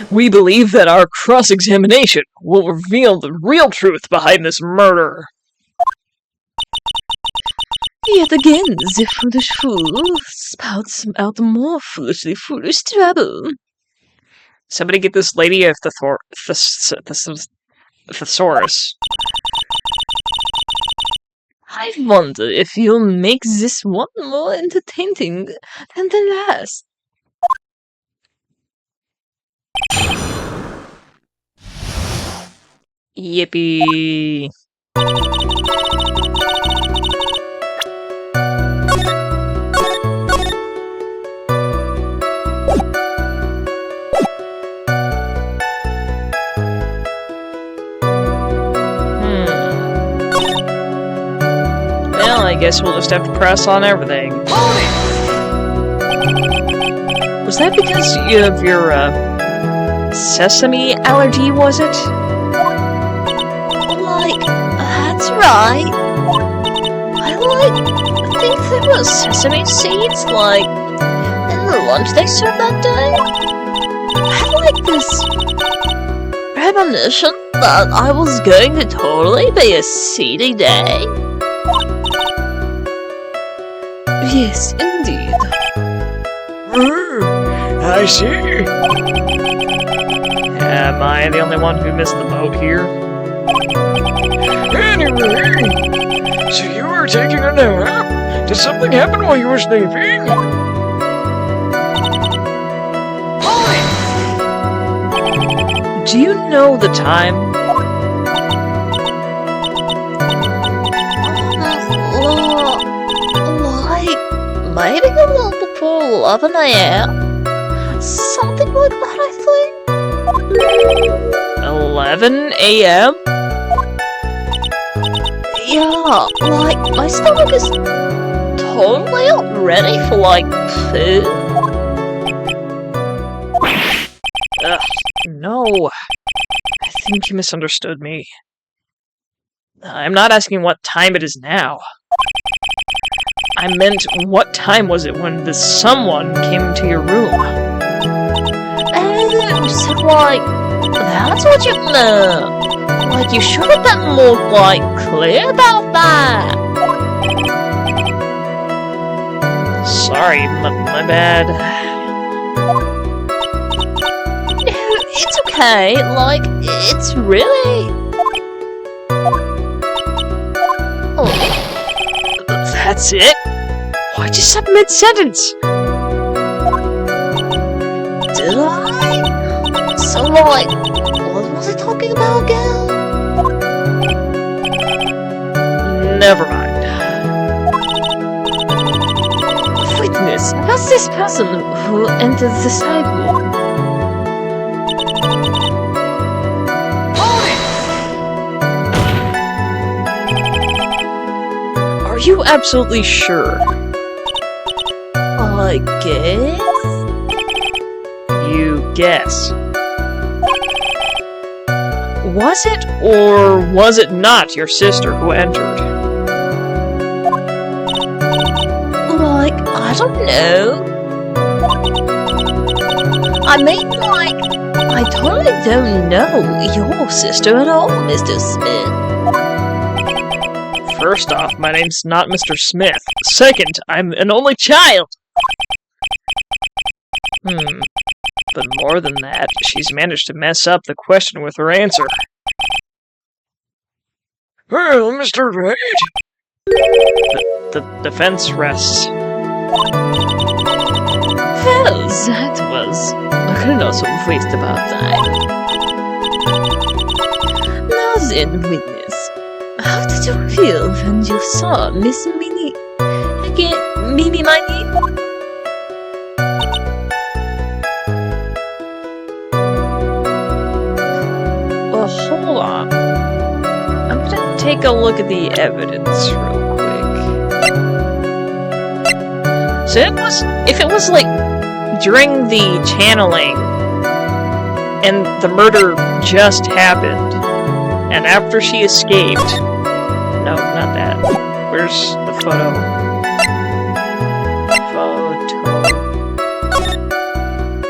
[SPEAKER 1] We believe that our cross-examination will reveal the real truth behind this murder.
[SPEAKER 4] Yet again, the foolish fool spouts out more foolishly foolish trouble.
[SPEAKER 1] Somebody get this lady a thesaurus.
[SPEAKER 4] I wonder if you'll make this one more entertaining than the last.
[SPEAKER 1] Yippee. Well, I guess we'll just have to press on everything. Was that because of your, sesame allergy, was it?
[SPEAKER 2] That's right. I think there was sesame seeds, in the lunch they served that day. I had, this premonition that I was going to totally be a seedy day.
[SPEAKER 4] Yes, indeed.
[SPEAKER 3] I see.
[SPEAKER 1] Am I the only one who missed the boat here?
[SPEAKER 3] Anyway, so you were taking a nap? Did something happen while you were sleeping?
[SPEAKER 1] Do you know the time?
[SPEAKER 2] Maybe a little before 11 a.m. Something like that, I think.
[SPEAKER 1] 11 a.m.?
[SPEAKER 2] Yeah, my stomach is totally not ready for, food.
[SPEAKER 1] No. I think you misunderstood me. I'm not asking what time it is now. I meant, what time was it when this someone came into your room?
[SPEAKER 2] Oh, so, that's what you meant. You should have been more, clear about that.
[SPEAKER 1] Sorry, my bad.
[SPEAKER 2] It's okay, it's really...
[SPEAKER 1] That's it? Why'd you stop mid-sentence?
[SPEAKER 2] Did I? So, what was I talking about again?
[SPEAKER 1] Never mind.
[SPEAKER 4] Witness, that's this person who entered the sidewalk.
[SPEAKER 1] Are you absolutely sure?
[SPEAKER 4] I guess?
[SPEAKER 1] You guess. Was it or was it not your sister who entered?
[SPEAKER 4] Like, I don't know. I mean, like, I totally don't know your sister at all, Mr. Smith.
[SPEAKER 1] First off, my name's not Mr. Smith. Second, I'm an only child! But more than that, she's managed to mess up the question with her answer.
[SPEAKER 3] Well, Mr. Wright?
[SPEAKER 1] The defense rests.
[SPEAKER 4] Well, that was a lot of waste of our time. Now then, witness, how did you feel when you saw Miss Minnie? Again, Mimi Minnie?
[SPEAKER 1] Well, hold on. I'm gonna take a look at the evidence real quick. So if it was like during the channeling and the murder just happened, and after she escaped. No, not that. Where's the photo?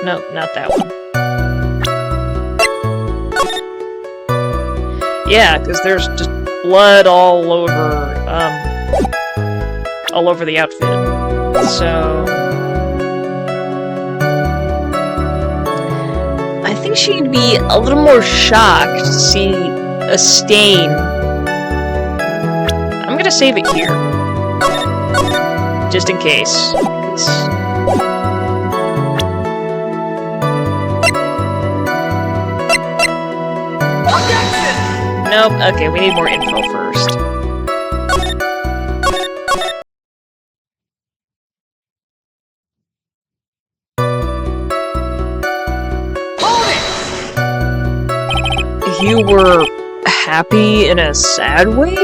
[SPEAKER 1] No, not that one. Yeah, because there's just blood all over the outfit. So I think she'd be a little more shocked to see a stain. I'm gonna save it here. Just in case. Nope, okay, we need more info first. You were happy in a sad way?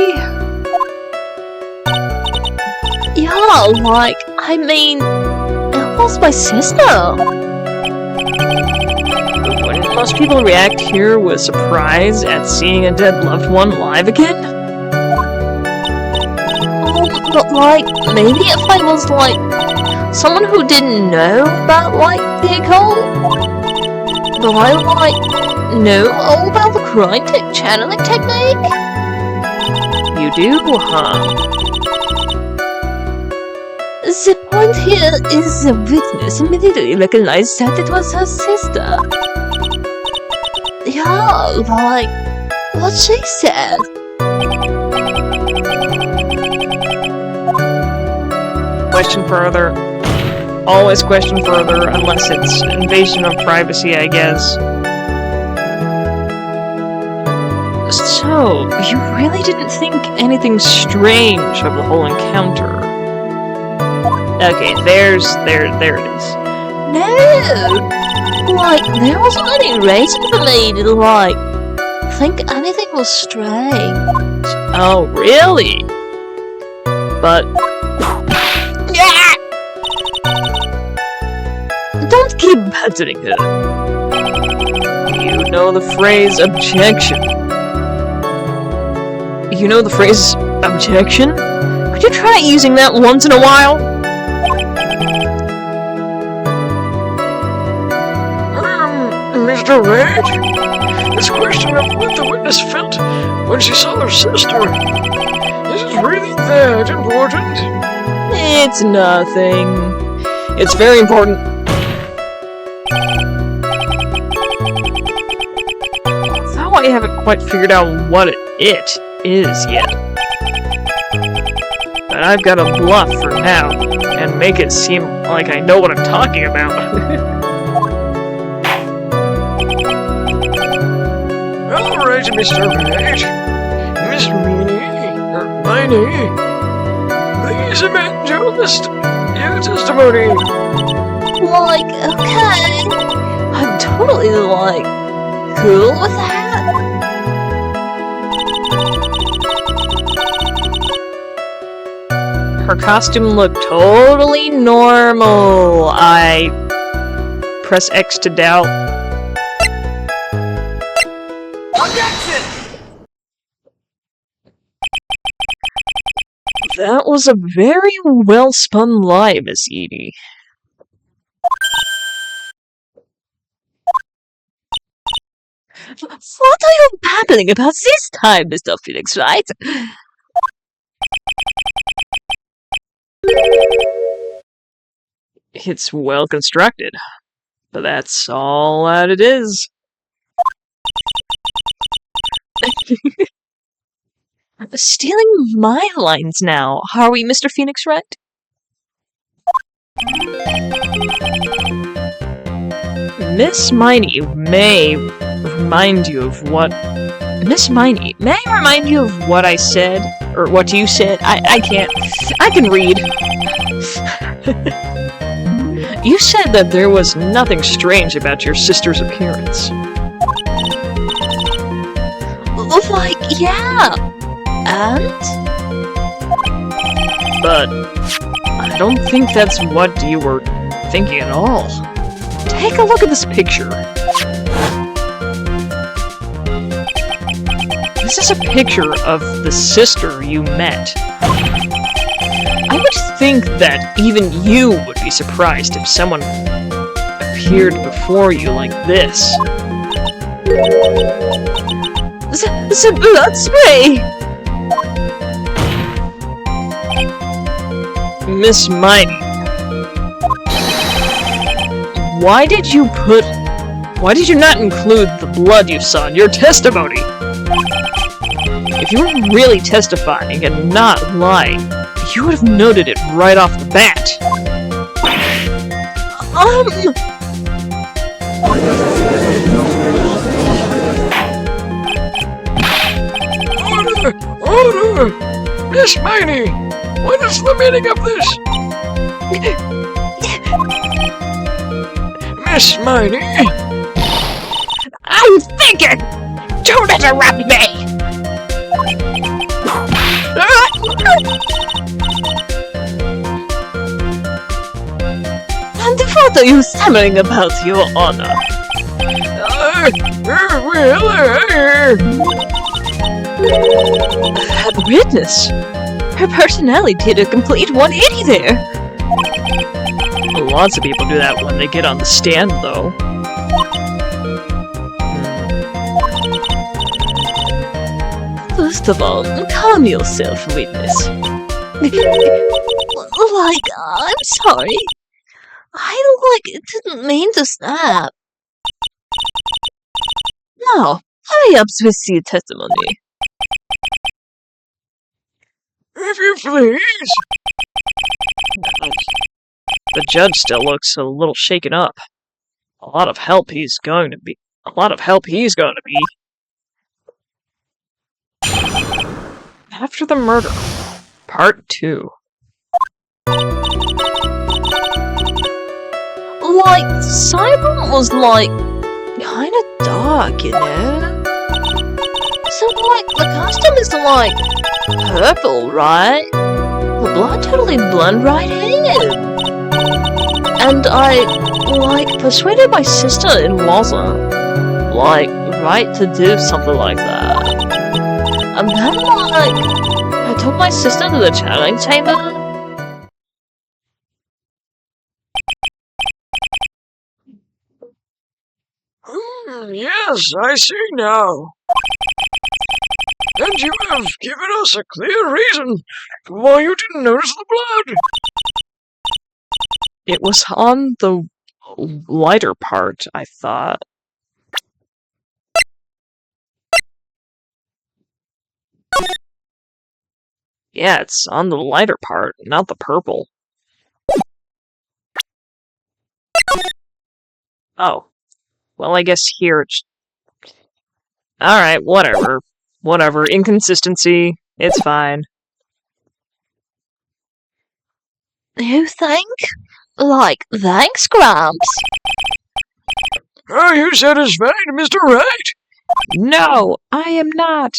[SPEAKER 4] Yeah, like, I mean, it was my sister.
[SPEAKER 1] Wouldn't most people react here with surprise at seeing a dead loved one alive again?
[SPEAKER 4] But like, maybe if I was like, someone who didn't know about like the occult, but I like, know all about the crying channeling technique?
[SPEAKER 1] You do, huh?
[SPEAKER 4] The point here is the witness immediately recognized that it was her sister. Yeah, like, what she said.
[SPEAKER 1] Question further. Always question further, unless it's invasion of privacy, I guess. So, you really didn't think anything strange of the whole encounter? Okay, there it is.
[SPEAKER 4] No! Like, there wasn't any reason for me to, like, think anything was strange.
[SPEAKER 1] Oh, really? But...
[SPEAKER 4] Don't keep battering her.
[SPEAKER 1] You know the phrase objection. You know the phrase objection? Could you try using that once in a while?
[SPEAKER 3] Mr. Wright? This question of what the witness felt when she saw her sister. Is it really that important?
[SPEAKER 1] It's nothing. It's very important. Though I haven't quite figured out what it is yet. But I've got to bluff for now, and make it seem like I know what I'm talking about.
[SPEAKER 3] Alright, Mr. Wright. Miss Minnie, Miney, please amend your testimony.
[SPEAKER 2] Like, okay. I'm totally, like, cool with that.
[SPEAKER 1] Her costume looked totally normal. I press X to doubt. That was a very well spun lie, Miss Edie.
[SPEAKER 4] What are you babbling about this time, Mr. Phoenix, Wright?
[SPEAKER 1] It's well constructed, but that's all that it is.
[SPEAKER 4] Stealing my lines now, are we, Mr. Phoenix, Wright?
[SPEAKER 1] Miss Miney may remind you of what... Miss Miney, may I remind you of what I said? Or what you said? I can't... I can read. You said that there was nothing strange about your sister's appearance.
[SPEAKER 4] Like, yeah. And?
[SPEAKER 1] But I don't think that's what you were thinking at all. Take a look at this picture. This is a picture of the sister you met. I would think that even you would be surprised if someone appeared before you like this.
[SPEAKER 4] The blood spray!
[SPEAKER 1] Miss Miney, why did you not include the blood you saw in your testimony? If you were really testifying and not lying, you would have noted it right off the bat.
[SPEAKER 3] Order! Miss Miney, what is the meaning of this? Miss Miney?
[SPEAKER 1] I'm thinking! Don't interrupt me!
[SPEAKER 4] And what are you stammering about, Your Honor? A witness? Her personality did a complete 180 there.
[SPEAKER 1] Lots of people do that when they get on the stand, though.
[SPEAKER 4] First of all, calm yourself, witness. Like, I'm sorry. Didn't mean to snap. Now, hurry up with your testimony.
[SPEAKER 3] If you please.
[SPEAKER 1] The judge still looks a little shaken up. A lot of help he's going to be. After the murder, part 2.
[SPEAKER 4] Like, Simon was like, kinda dark, you know? So, like, the costume is like, purple, right? The blood totally blend right in. And I, like, persuaded my sister it wasn't, like, right to do something like that. And then, like, I took my sister to the channeling chamber.
[SPEAKER 3] Yes, I see now. And you have given us a clear reason why you didn't notice the blood.
[SPEAKER 1] It was on the lighter part, I thought. Yeah, it's on the lighter part, not the purple. Oh. Well, I guess here it's... Alright, whatever. Whatever. Inconsistency. It's fine.
[SPEAKER 2] You think? Like, thanks, Gramps.
[SPEAKER 3] Are you satisfied, Mr. Wright?
[SPEAKER 1] No, I am not.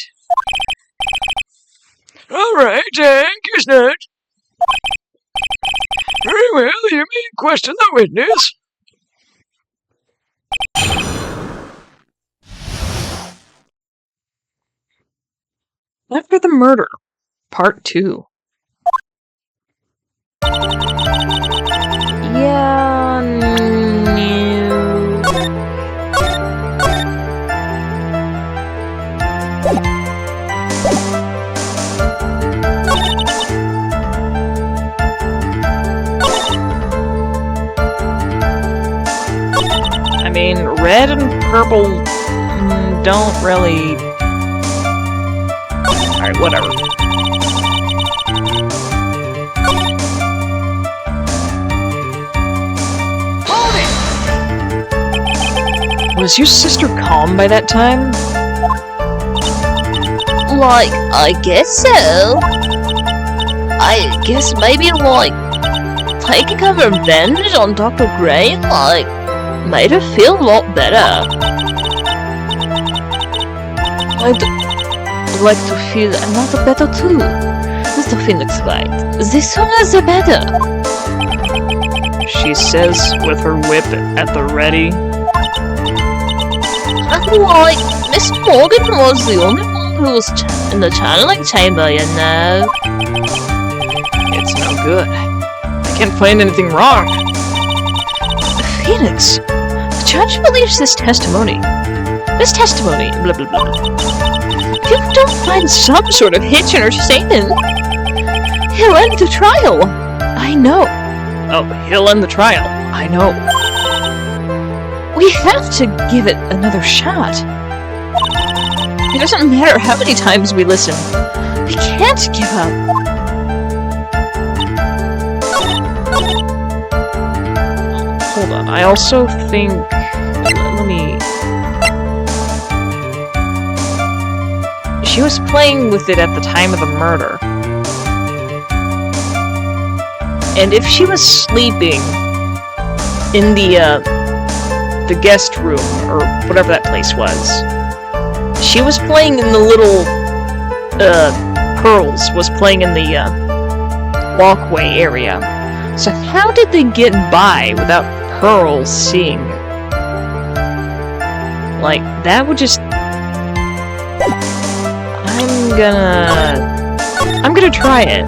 [SPEAKER 3] All right, I guess not. Very well, you may question the witness.
[SPEAKER 1] After the murder, part 2. Yeah, no. I mean, red and purple don't really... Alright, whatever. Was your sister calm by that time?
[SPEAKER 2] Like, I guess so. I guess maybe, like, taking her revenge on Dr. Gray, like, made her feel a lot better.
[SPEAKER 4] I'd like to feel a lot better too, Mr. Phoenix Wright. The sooner the better.
[SPEAKER 1] She says with her whip at the ready.
[SPEAKER 2] And like, Miss Morgan was the only one who was in the channeling chamber, you know.
[SPEAKER 1] It's no good. I can't find anything wrong.
[SPEAKER 4] Phoenix, the judge believes this testimony. This testimony, blah blah blah. If you don't find some sort of hitch in her statement, he'll end the trial. I know.
[SPEAKER 1] Oh, he'll end the trial. I know.
[SPEAKER 4] We have to give it another shot. It doesn't matter how many times we listen. We can't give up.
[SPEAKER 1] Hold on. I also think... Let me... She was playing with it at the time of the murder. And if she was sleeping in the guest room, or whatever that place was, she was playing in the little, Pearls was playing in the, walkway area. So how did they get by without Pearl seeing? Like, that would just... I'm gonna try it.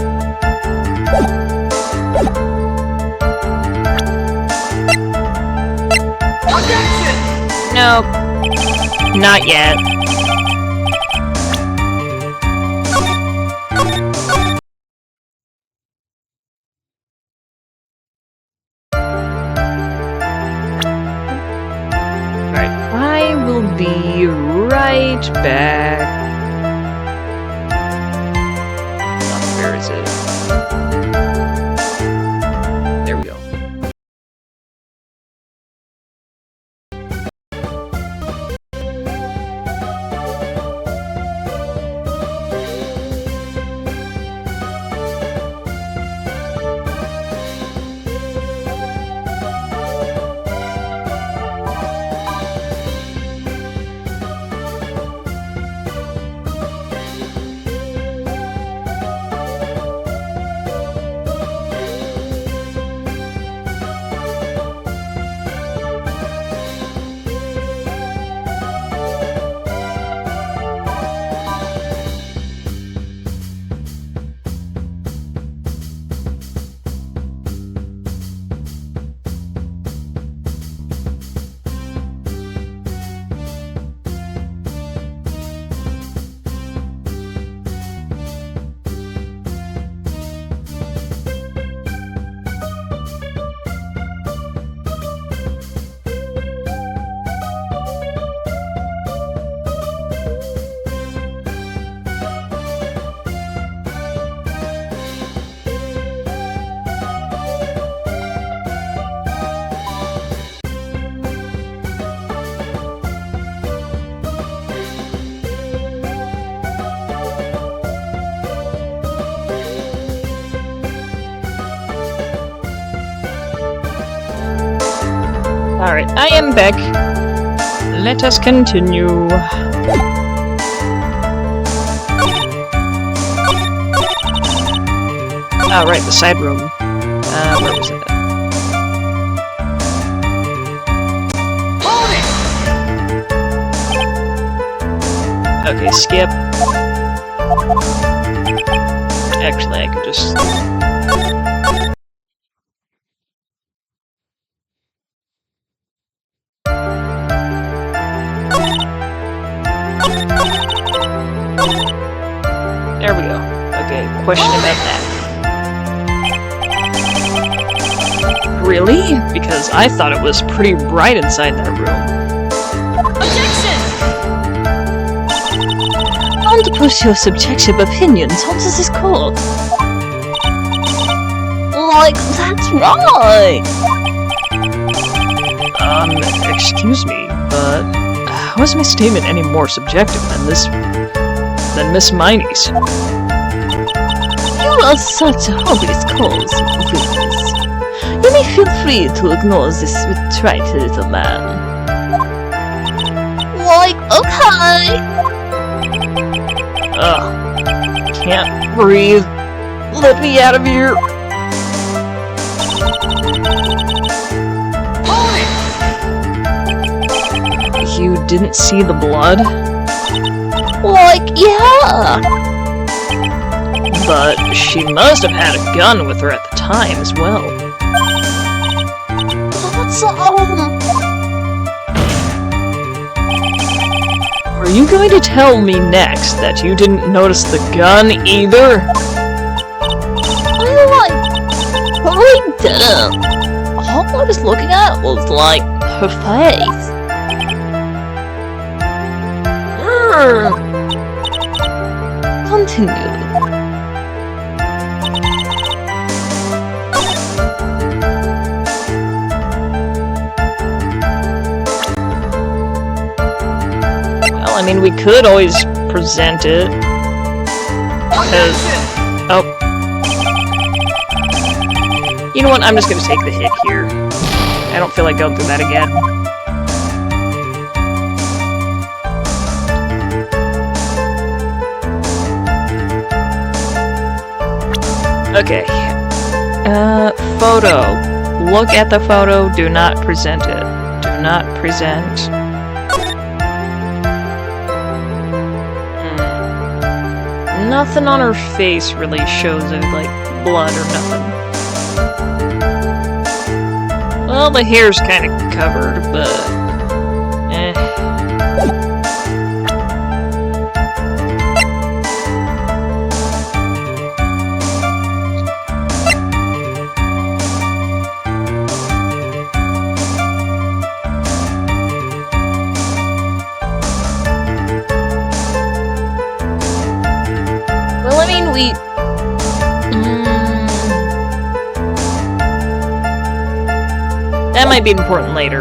[SPEAKER 1] Nope. Not yet. Alright, I will be right back. Where is it? There we go. Alright, I am back. Let us continue. Oh, right, the side room. Where was it? Okay, skip. Actually, I could just... There we go. Okay, question about that. Really? Because I thought it was pretty bright inside that room.
[SPEAKER 4] Objection! Don't push your subjective opinions onto this court. Like, that's right!
[SPEAKER 1] Excuse me, but how is my statement any more subjective than Miss Miney's?
[SPEAKER 4] You are such a hobbyist cause of weakness. You may feel free to ignore this trite little man. Like, okay!
[SPEAKER 1] Ugh. Can't breathe. Let me out of here. You didn't see the blood?
[SPEAKER 4] Like, yeah!
[SPEAKER 1] But she must have had a gun with her at the time as well.
[SPEAKER 4] That's,
[SPEAKER 1] Are you going to tell me next that you didn't notice the gun either?
[SPEAKER 4] I really didn't. All I was looking at was, like, her face. Continue.
[SPEAKER 1] Well, I mean, we could always present it. Because... Oh. You know what? I'm just gonna take the hit here. I don't feel like going through that again. Okay. Photo. Look at the photo, do not present it. Do not present. Nothing on her face really shows it, like, blood or nothing. Well, the hair's kinda covered, but... Well, I mean, we... That might be important later.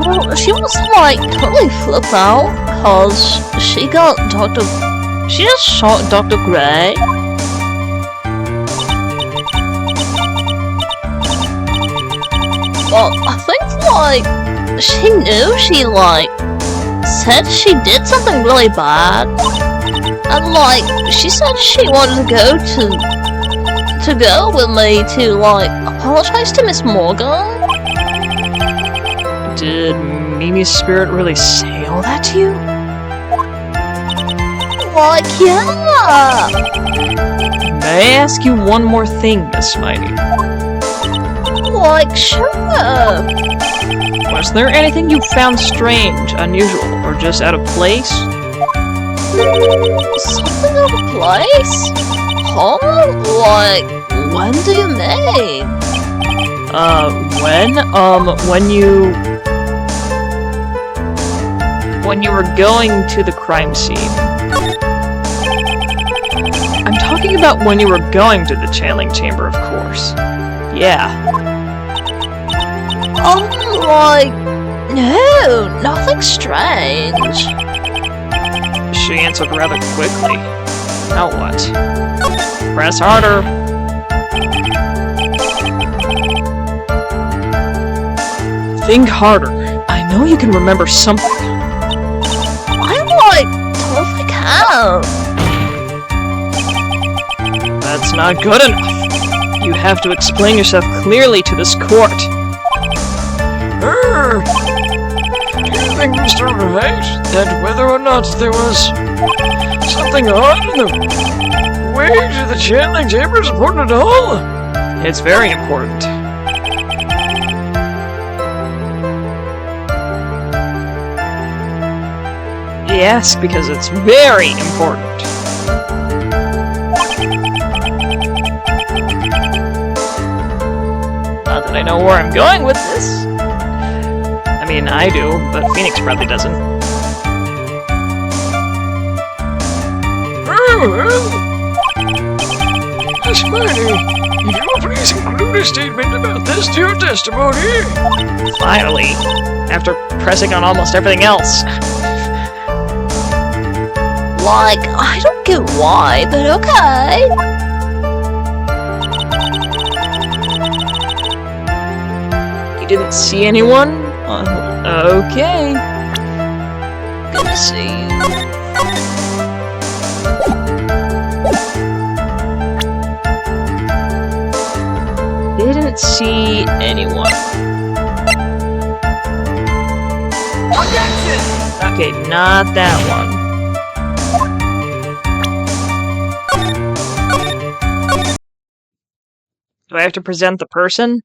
[SPEAKER 4] Well, she was, like, totally flipped out, cause she got She just shot Dr. Gray. Well, I think, like, she knew she, like, said she did something really bad. And, like, she said she wanted to go with me to, like, apologize to Miss Morgan.
[SPEAKER 1] Did Mimi's spirit really say all that to you?
[SPEAKER 4] Like, yeah!
[SPEAKER 1] May I ask you one more thing, Miss Mighty?
[SPEAKER 4] Like, sure!
[SPEAKER 1] Was there anything you found strange, unusual, or just out of place?
[SPEAKER 4] Something out of place? Huh? Like, when do you mean?
[SPEAKER 1] When you were going to the crime scene. I'm talking about when you were going to the channeling chamber, of course. Yeah.
[SPEAKER 2] Like, no, nothing strange.
[SPEAKER 1] She answered rather quickly. Now what? Press harder. Think harder. I know you can remember something.
[SPEAKER 2] I'm like, totally can't.
[SPEAKER 1] That's not good enough. You have to explain yourself clearly to this court.
[SPEAKER 3] Do you think, Mr. Wright, that whether or not there was something odd in the way to the channeling chamber is important at all?
[SPEAKER 1] It's very important. Yes, because it's very important. Not that I know where I'm going with this. I mean, I do, but Phoenix probably doesn't.
[SPEAKER 3] Oh, well. Miss Miney, if you will please include a statement about this to your testimony.
[SPEAKER 1] Finally, after pressing on almost everything else.
[SPEAKER 2] Like, I don't get why, but okay.
[SPEAKER 1] You didn't see anyone? Okay.
[SPEAKER 2] Gonna see you.
[SPEAKER 1] Didn't see anyone. Okay, not that one. Do I have to present the person?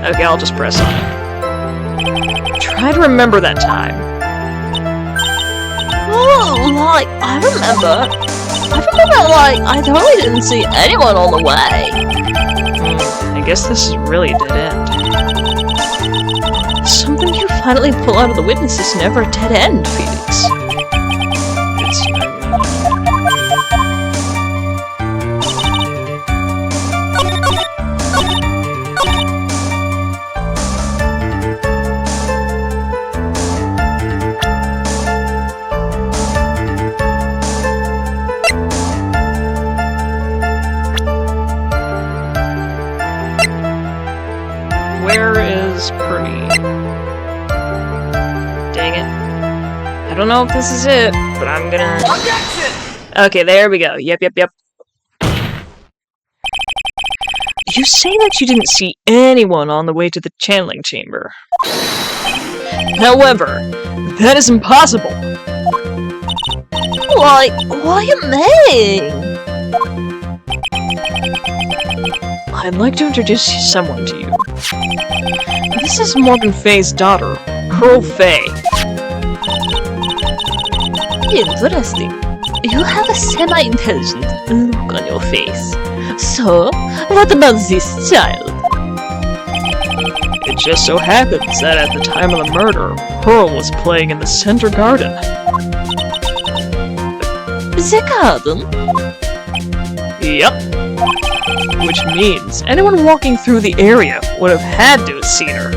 [SPEAKER 1] Okay, I'll just press on it. Try to remember that time.
[SPEAKER 2] Oh, like, I remember, like, I totally didn't see anyone on the way.
[SPEAKER 1] I guess this is really a dead end.
[SPEAKER 4] Something you finally pull out of the witness is never a dead end, Felix.
[SPEAKER 1] It's... Where is Purdy? Dang it. I don't know if this is it, but I'm gonna... Okay, there we go. Yep. You say that you didn't see anyone on the way to the channeling chamber. However, that is impossible.
[SPEAKER 2] Like, what do you mean?
[SPEAKER 1] I'd like to introduce someone to you. This is Morgan Fay's daughter, Pearl Fay.
[SPEAKER 4] Interesting. You have a semi-intelligent look on your face. So, what about this child?
[SPEAKER 1] It just so happens that at the time of the murder, Pearl was playing in the center garden.
[SPEAKER 4] The garden?
[SPEAKER 1] Yep. Which means anyone walking through the area would have had to have seen her.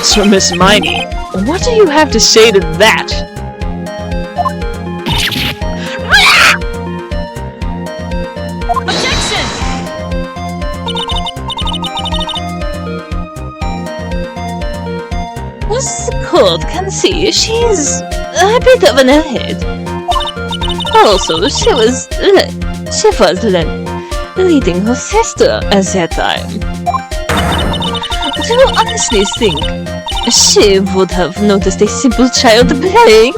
[SPEAKER 1] So, Miss Miney, what do you have to say to that?
[SPEAKER 4] As the court can see, she's a bit of an airhead. Also, she was leading her sister at that time. Do you honestly think she would have noticed a simple child playing?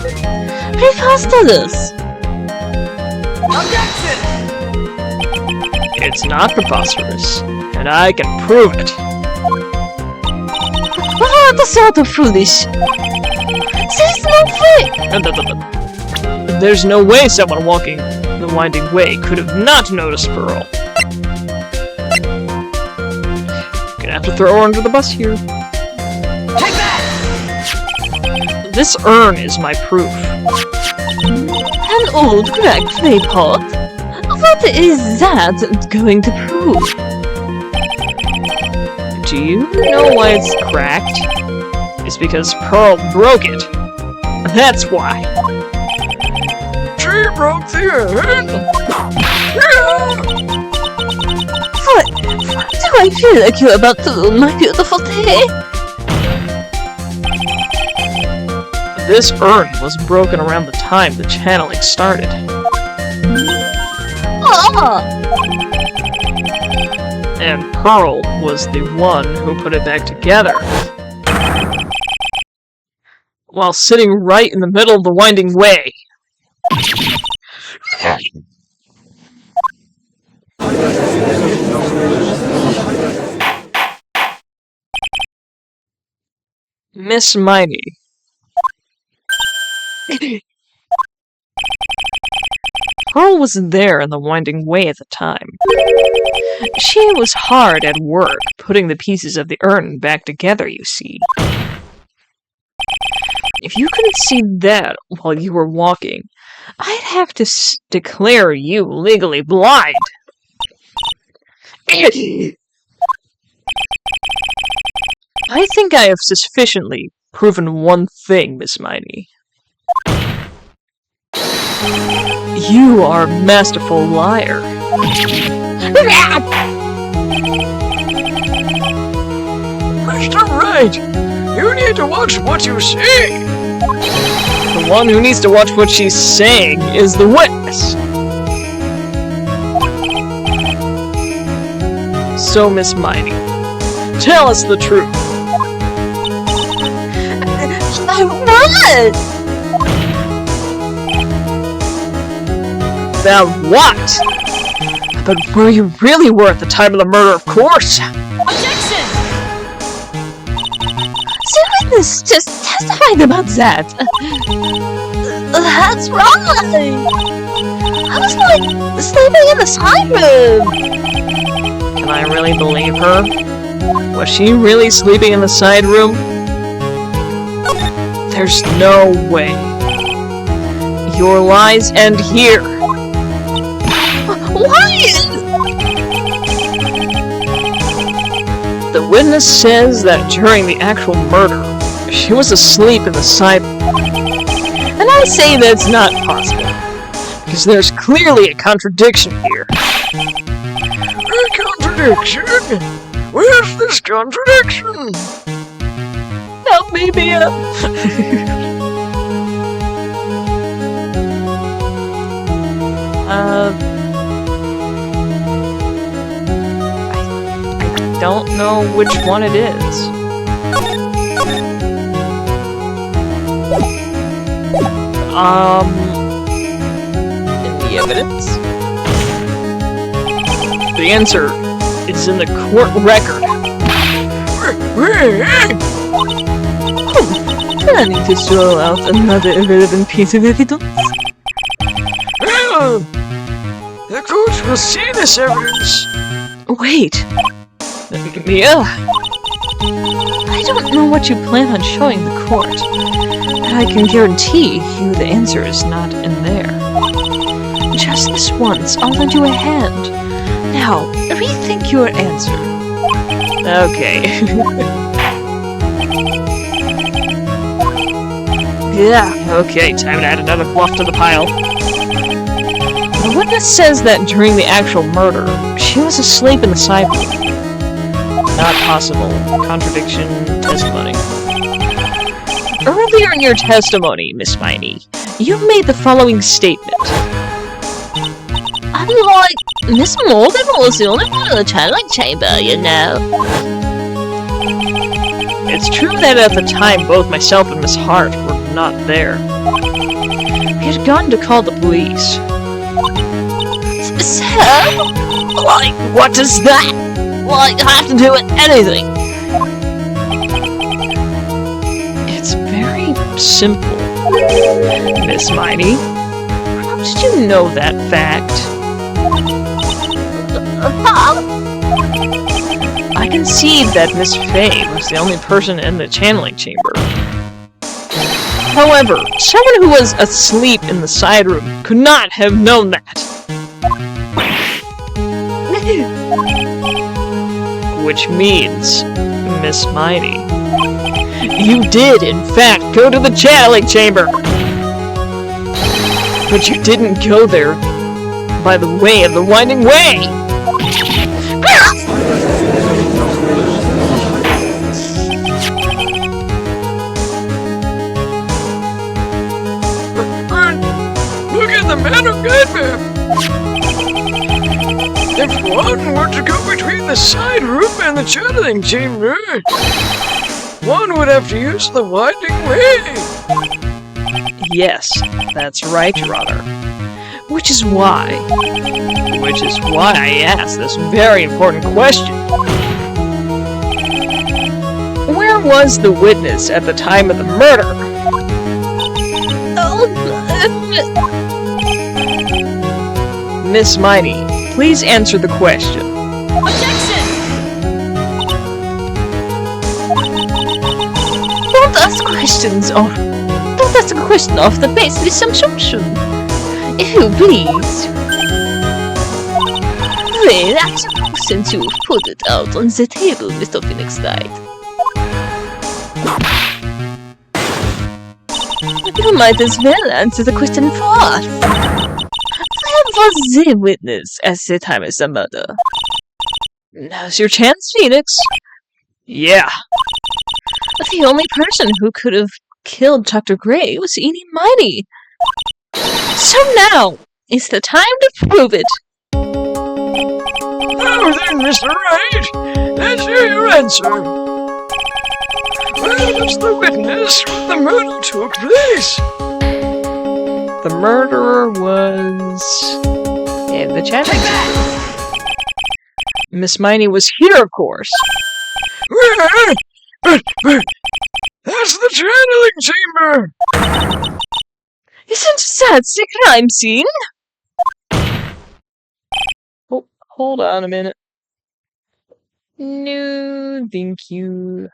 [SPEAKER 4] Preposterous!
[SPEAKER 1] It's not preposterous, and I can prove it.
[SPEAKER 4] What sort of foolish? There's no way!
[SPEAKER 1] There's no way someone walking the winding way could have not noticed Pearl. Gonna have to throw her under the bus here. Take that! This urn is my proof.
[SPEAKER 4] An old cracked clay pot? What What is that going to prove?
[SPEAKER 1] Do you know why it's cracked? It's because Pearl broke it. That's why.
[SPEAKER 3] She broke the end.
[SPEAKER 4] What do I feel like you're about to ruin my beautiful day?
[SPEAKER 1] This urn was broken around the time the channeling started.
[SPEAKER 2] Oh,
[SPEAKER 1] And Pearl was the one who put it back together. While sitting right in the middle of the winding way. Miss Miney. Pearl was there in the winding way at the time. She was hard at work putting the pieces of the urn back together, you see. If you couldn't see that while you were walking, I'd have to declare you legally blind. I think I have sufficiently proven one thing, Miss Miney. You are a masterful liar.
[SPEAKER 3] Mr. Wright, you need to watch what you say.
[SPEAKER 1] The one who needs to watch what she's saying is the witness. So, Miss Miney, tell us the truth.
[SPEAKER 2] I won!
[SPEAKER 1] About what? But where you really were at the time of the murder, of course.
[SPEAKER 4] Objection! The witness just testified about that.
[SPEAKER 2] That's right! I was like sleeping in the side room!
[SPEAKER 1] Can I really believe her? Was she really sleeping in the side room? There's no way. Your lies end here.
[SPEAKER 2] What?
[SPEAKER 1] The witness says that during the actual murder, she was asleep in the side room. And I say that's not possible, because there's clearly a contradiction here.
[SPEAKER 3] A contradiction? Where's this contradiction?
[SPEAKER 1] Help me, Mia! I don't know which one it is. In the evidence? The answer is in the court record.
[SPEAKER 4] Planning to throw out another irrelevant piece of evidence?
[SPEAKER 3] Well, the court will see this evidence.
[SPEAKER 1] Wait! Mia?
[SPEAKER 4] I don't know what you plan on showing the court, but I can guarantee you the answer is not in there. Just this once, I'll lend you a hand. Now, rethink your answer.
[SPEAKER 1] Okay.
[SPEAKER 4] Yeah.
[SPEAKER 1] Okay, time to add another fluff to the pile. The witness says that during the actual murder, she was asleep in the side room. Not possible. Contradiction testimony. Earlier in your testimony, Miss Miney, you made the following statement.
[SPEAKER 2] I mean, like, Miss Morgan was the only one in the channeling chamber, you know.
[SPEAKER 1] It's true that at the time both myself and Miss Hart were not there. We had gone to call the police.
[SPEAKER 2] So? Like, what does that, like, have to do with anything?
[SPEAKER 1] It's very simple, Miss Miney. How did you know that fact? I concede that Miss Fay was the only person in the channeling chamber. However, someone who was asleep in the side room could not have known that. which means Miss Miney. You did, in fact, go to the channeling chamber! But you didn't go there by the way of the winding way!
[SPEAKER 3] Look at the man who got me! If one were to go between the side room and the channeling chamber, one would have to use the winding way!
[SPEAKER 1] Yes, that's right, Your Honor. Which is why I asked this very important question. Where was the witness at the time of the murder?
[SPEAKER 2] Oh,
[SPEAKER 1] Miss Miney, please answer the question.
[SPEAKER 2] objection!
[SPEAKER 4] Don't ask a question off the basis of assumption. If you please. Well, I suppose since you've put it out on the table, Mr. Phoenix Wright, you might as well answer the question for us. Where was the witness at the time of the murder?
[SPEAKER 1] Now's your chance, Phoenix. Yeah.
[SPEAKER 4] The only person who could have killed Dr. Gray was Eenie Miney. So now is the time to prove it.
[SPEAKER 3] Now then, Mr. Wright, let's hear your answer. Where was the witness when the murder took place?
[SPEAKER 1] The murderer was in the channeling chamber. Miss Miney was here, of course.
[SPEAKER 3] Where? But, that's the channeling chamber!
[SPEAKER 4] Isn't that the crime scene?
[SPEAKER 1] Oh, hold on a minute. No, thank you.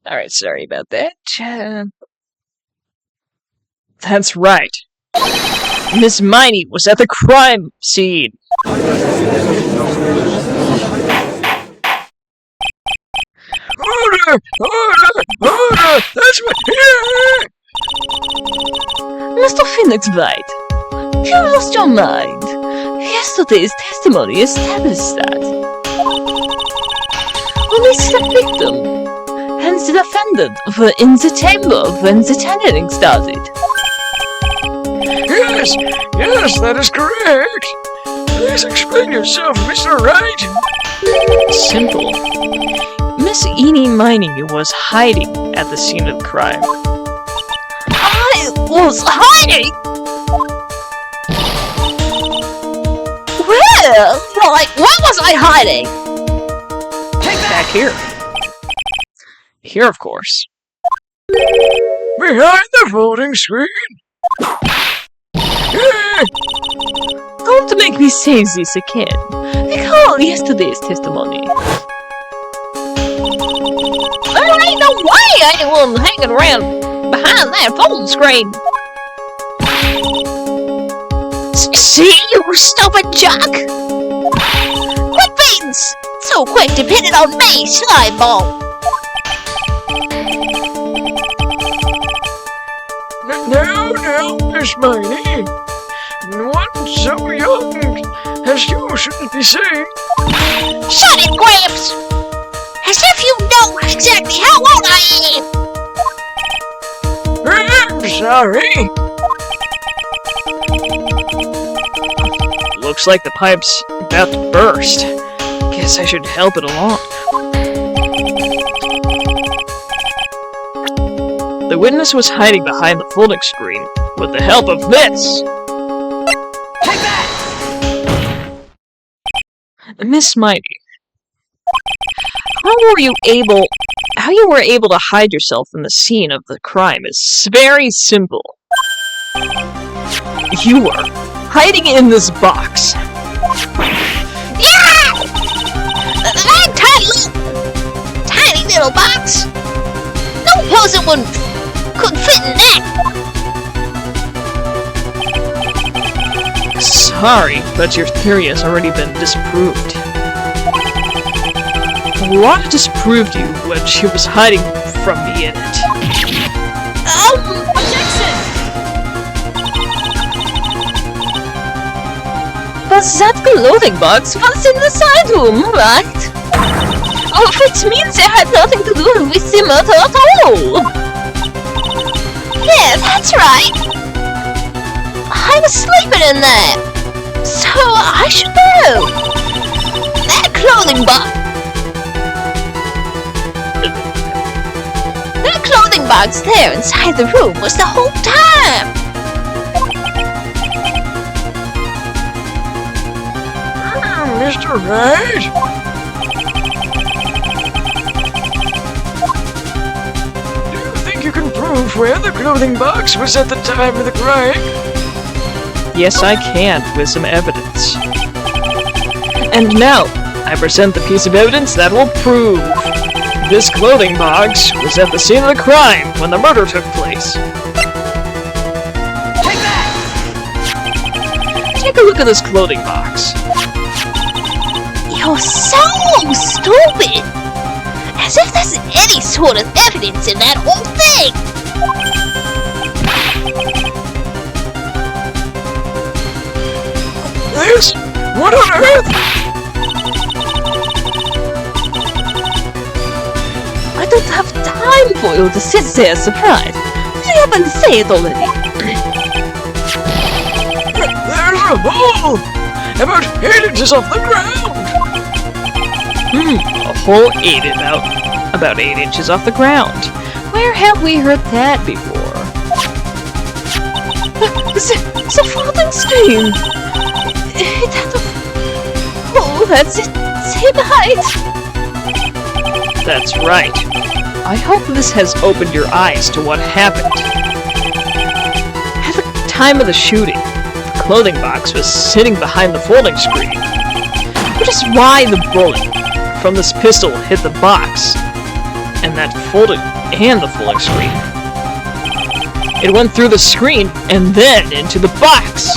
[SPEAKER 1] Alright, sorry about that. That's right. Miss Miney was at the crime scene.
[SPEAKER 3] Order! That's what...
[SPEAKER 4] Mr. Phoenix Wright, you lost your mind. Yesterday's testimony established that. Only the victim and the defendant were in the chamber when the channeling started.
[SPEAKER 3] Yes, that is correct. Please explain yourself, Mr. Wright.
[SPEAKER 1] Simple. Miss Eenie Miney was hiding at the scene of the crime.
[SPEAKER 2] I was hiding! Where? Like, where was I hiding?
[SPEAKER 1] Back here. Here, of course.
[SPEAKER 3] Behind the folding screen.
[SPEAKER 4] Don't make me say this again. Recall yesterday's testimony.
[SPEAKER 2] There ain't no way anyone hanging around behind that phone screen. See, you stupid jock! Quit being so quick to pin it on me, slime ball!
[SPEAKER 3] Now, Miss Miney. One so young as you shouldn't be saying.
[SPEAKER 2] Shut it, Gramps! As if you know exactly how old I am!
[SPEAKER 3] I'm sorry.
[SPEAKER 1] Looks like the pipe's about to burst. Guess I should help it along. The witness was hiding behind the folding screen with the help of this. Take that! Miss Miney, how you were able to hide yourself from the scene of the crime is very simple. You were hiding in this box.
[SPEAKER 2] Yeah! chosen one couldn't fit in that.
[SPEAKER 1] Sorry, but your theory has already been disproved. What disproved you when she was hiding from me in it?
[SPEAKER 4] Objection! But that clothing box was in the side room, right? Oh, which means it had nothing to do with the murder at all!
[SPEAKER 2] Yeah, that's right. I was sleeping in there, so I should know. That clothing box there inside the room was the whole time.
[SPEAKER 3] Mr. Wright? Do you think you can prove where the clothing box was at the time of the crime?
[SPEAKER 1] Yes, I can, with some evidence. And now, I present the piece of evidence that will prove this clothing box was at the scene of the crime when the murder took place.
[SPEAKER 3] Take that!
[SPEAKER 1] Take a look at this clothing box.
[SPEAKER 2] You're so stupid! As if there's any sort of evidence in that whole thing!
[SPEAKER 3] This? What on earth?
[SPEAKER 4] I don't have time for you to sit there surprised. Hurry up and say it already.
[SPEAKER 3] There's a hole! About 8 inches off the ground!
[SPEAKER 1] A hole about 8 inches off the ground. Where have we heard that before?
[SPEAKER 4] The floating screen! It had a... Oh, that's it! Same height!
[SPEAKER 1] That's right. I hope this has opened your eyes to what happened. At the time of the shooting, the clothing box was sitting behind the folding screen, which is why the bullet from this pistol hit the box and the folding screen. It went through the screen and then into the box.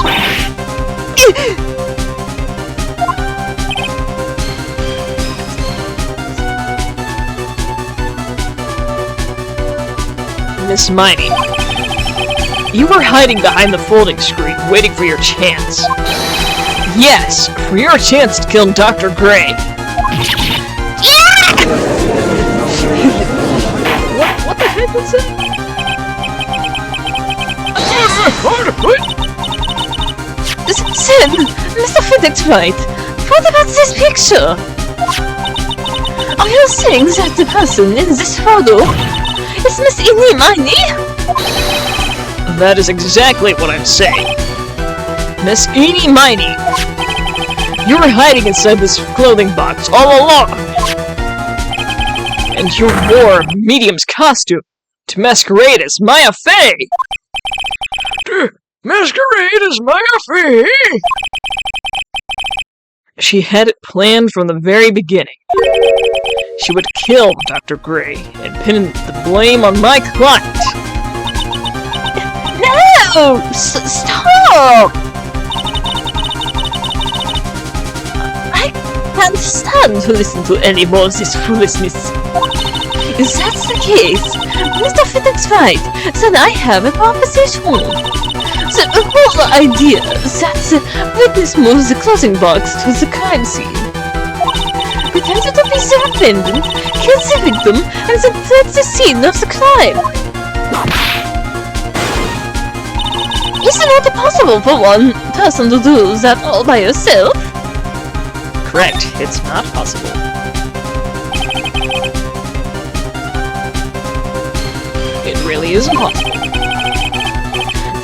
[SPEAKER 1] Miss Miney, you were hiding behind the folding screen, waiting for your chance. Yes, for your chance to kill Dr. Gray. What the heck was that?
[SPEAKER 4] Sim! Mr. Physics Wright! What about this picture? Are you saying that the person in this photo is Miss Eenie Miney?
[SPEAKER 1] That is exactly what I'm saying. Miss Eenie Miney, you were hiding inside this clothing box all along. And you wore a medium's costume to masquerade as Maya Fey.
[SPEAKER 3] Masquerade as Maya Fey?
[SPEAKER 1] She had it planned from the very beginning. She would kill Dr. Gray and pin the blame on my client.
[SPEAKER 2] No! Stop!
[SPEAKER 4] I can't stand to listen to any more of this foolishness. If that's the case, Mr. Physics Wright, then I have a proposition. The whole idea that the witness moves the clothing box to the crime scene, pretended to be their pendant, kills the victim, and then fled the scene of the crime. Isn't it possible for one person to do that all by herself?
[SPEAKER 1] Correct, it's not possible. It really isn't possible.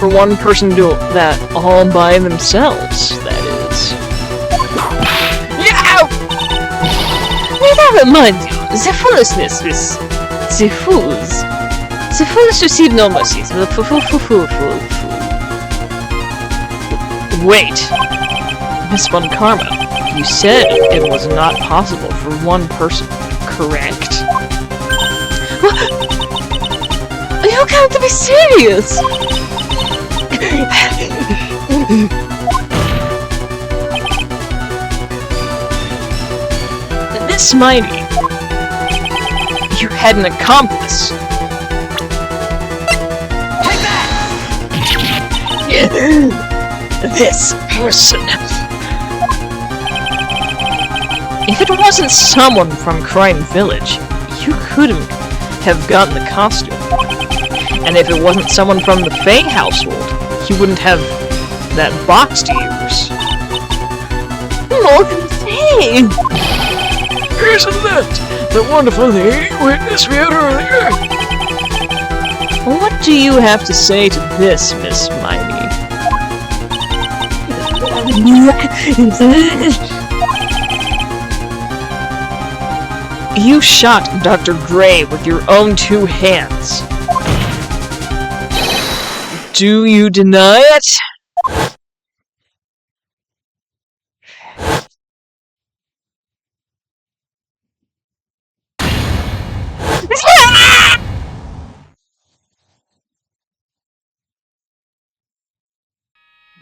[SPEAKER 1] For one person to do that all by themselves, that is.
[SPEAKER 4] Yeah! Need I remind you, the foolishness is... the fools. The foolish receive no mercy. The fool.
[SPEAKER 1] Wait. Miss Von Karma, you said it was not possible for one person, correct?
[SPEAKER 4] You can't be serious!
[SPEAKER 1] Miss Miney, you had an accomplice.
[SPEAKER 3] Take that!
[SPEAKER 1] This person. If it wasn't someone from Crime Village, you couldn't have gotten the costume. And if it wasn't someone from the Fae household, you wouldn't have that box to use.
[SPEAKER 4] Morgan Faye!
[SPEAKER 3] Isn't that the wonderful lady witness we had earlier?
[SPEAKER 1] What do you have to say to this, Miss Miney? You shot Dr. Gray with your own 2 hands. Do you deny it?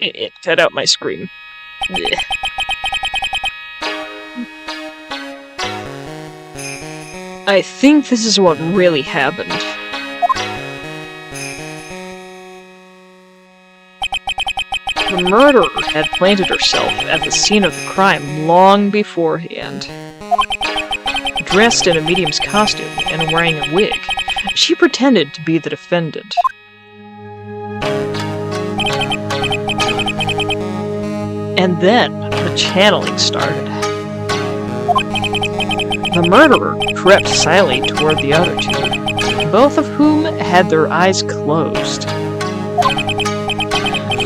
[SPEAKER 1] It cut out my scream. Blech. I think this is what really happened. The murderer had planted herself at the scene of the crime long beforehand. Dressed in a medium's costume and wearing a wig, she pretended to be the defendant. And then, the channeling started. The murderer crept silently toward the other 2, both of whom had their eyes closed.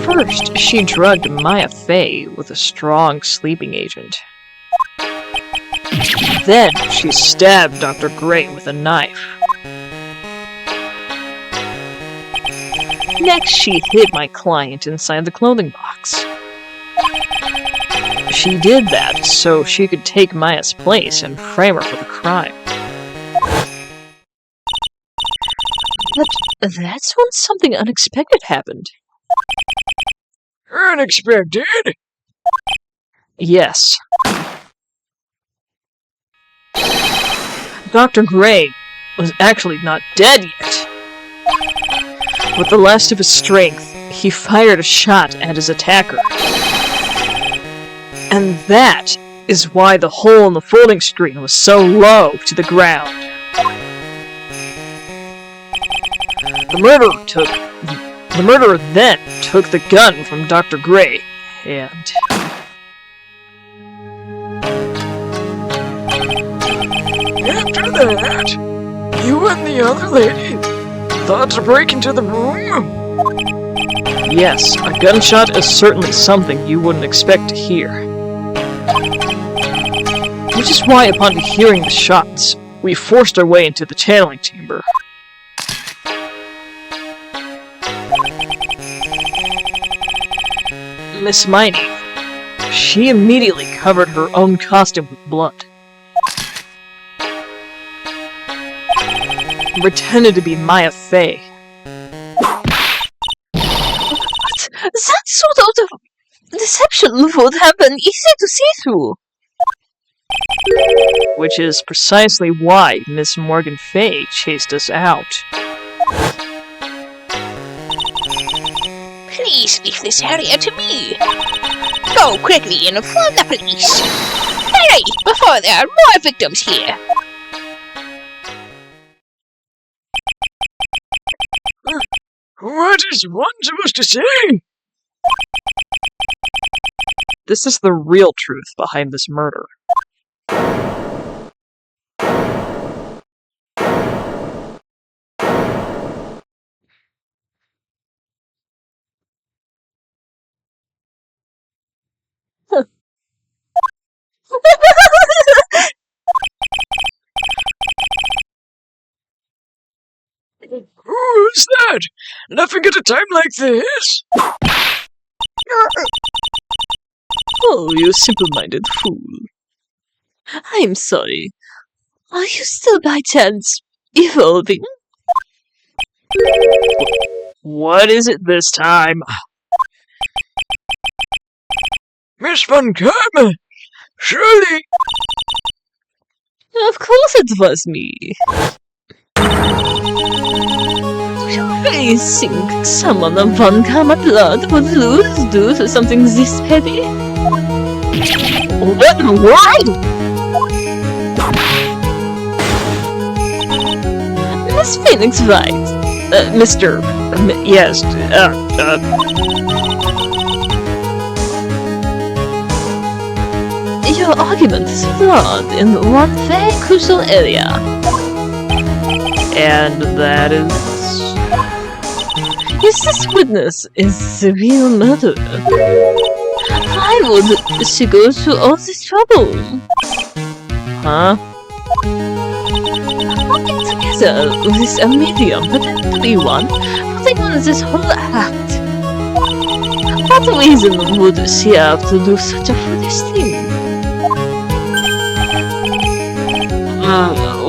[SPEAKER 1] First, she drugged Maya Fey with a strong sleeping agent. Then, she stabbed Dr. Gray with a knife. Next, she hid my client inside the clothing box. She did that so she could take Maya's place and frame her for the crime. But that's when something unexpected happened.
[SPEAKER 3] Unexpected?
[SPEAKER 1] Yes. Dr. Gray was actually not dead yet. With the last of his strength, he fired a shot at his attacker. And that is why the hole in the folding screen was so low to the ground. The murderer then took the gun from Dr. Gray, and...
[SPEAKER 3] After that, you and the other lady thought to break into the room?
[SPEAKER 1] yes, a gunshot is certainly something you wouldn't expect to hear. Which is why, upon hearing the shots, we forced our way into the channeling chamber. Miss Miney, she immediately covered her own costume with blood. And pretended to be Maya Fey.
[SPEAKER 4] What? That sort of deception would have been easy to see through.
[SPEAKER 1] Which is precisely why Miss Morgan Fay chased us out.
[SPEAKER 2] Please leave this area to me. Go quickly and inform the police. Hurry, before there are more victims here.
[SPEAKER 3] What is one supposed to say?
[SPEAKER 1] This is the real truth behind this murder.
[SPEAKER 3] Who's that? Laughing at a time like this?
[SPEAKER 4] Oh, you simple-minded fool. I'm sorry. Are you still by chance evolving?
[SPEAKER 1] What is it this time?
[SPEAKER 3] Miss Van Kamen! Surely!
[SPEAKER 4] Of course it was me. Do you really think someone of Von Karma blood would lose due to something this petty?
[SPEAKER 1] What in the world?
[SPEAKER 4] Miss Phoenix Wright.
[SPEAKER 1] Mr. Yes,
[SPEAKER 4] Your argument is flawed in one very crucial area.
[SPEAKER 1] and that is...
[SPEAKER 4] If this witness is the real murderer, why would she go through all this trouble?
[SPEAKER 1] Huh?
[SPEAKER 4] Working together with a medium pretending to be one, putting on this whole act. What reason would she have to do such a foolish thing?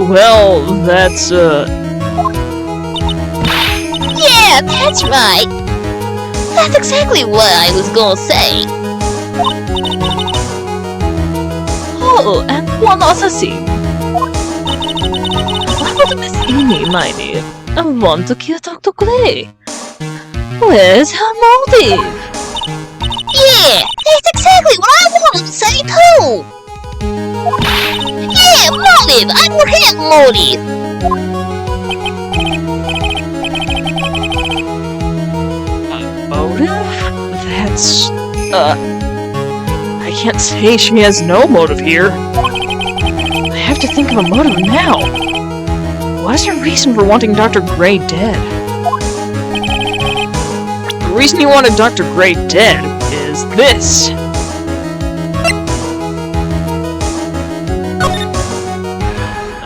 [SPEAKER 1] Well, that's,
[SPEAKER 2] Yeah, that's right. That's exactly what I was gonna say.
[SPEAKER 4] Oh, and one other thing. Why would Miss Amy Miney want to kill Dr. Gray? Where's her motive?
[SPEAKER 2] Yeah, that's exactly what I wanted to say too. Yeah, motive. I would have motive.
[SPEAKER 1] motive? That's... I can't say she has no motive here. I have to think of a motive now. What is her reason for wanting Dr. Gray dead? The reason you wanted Dr. Gray dead is this.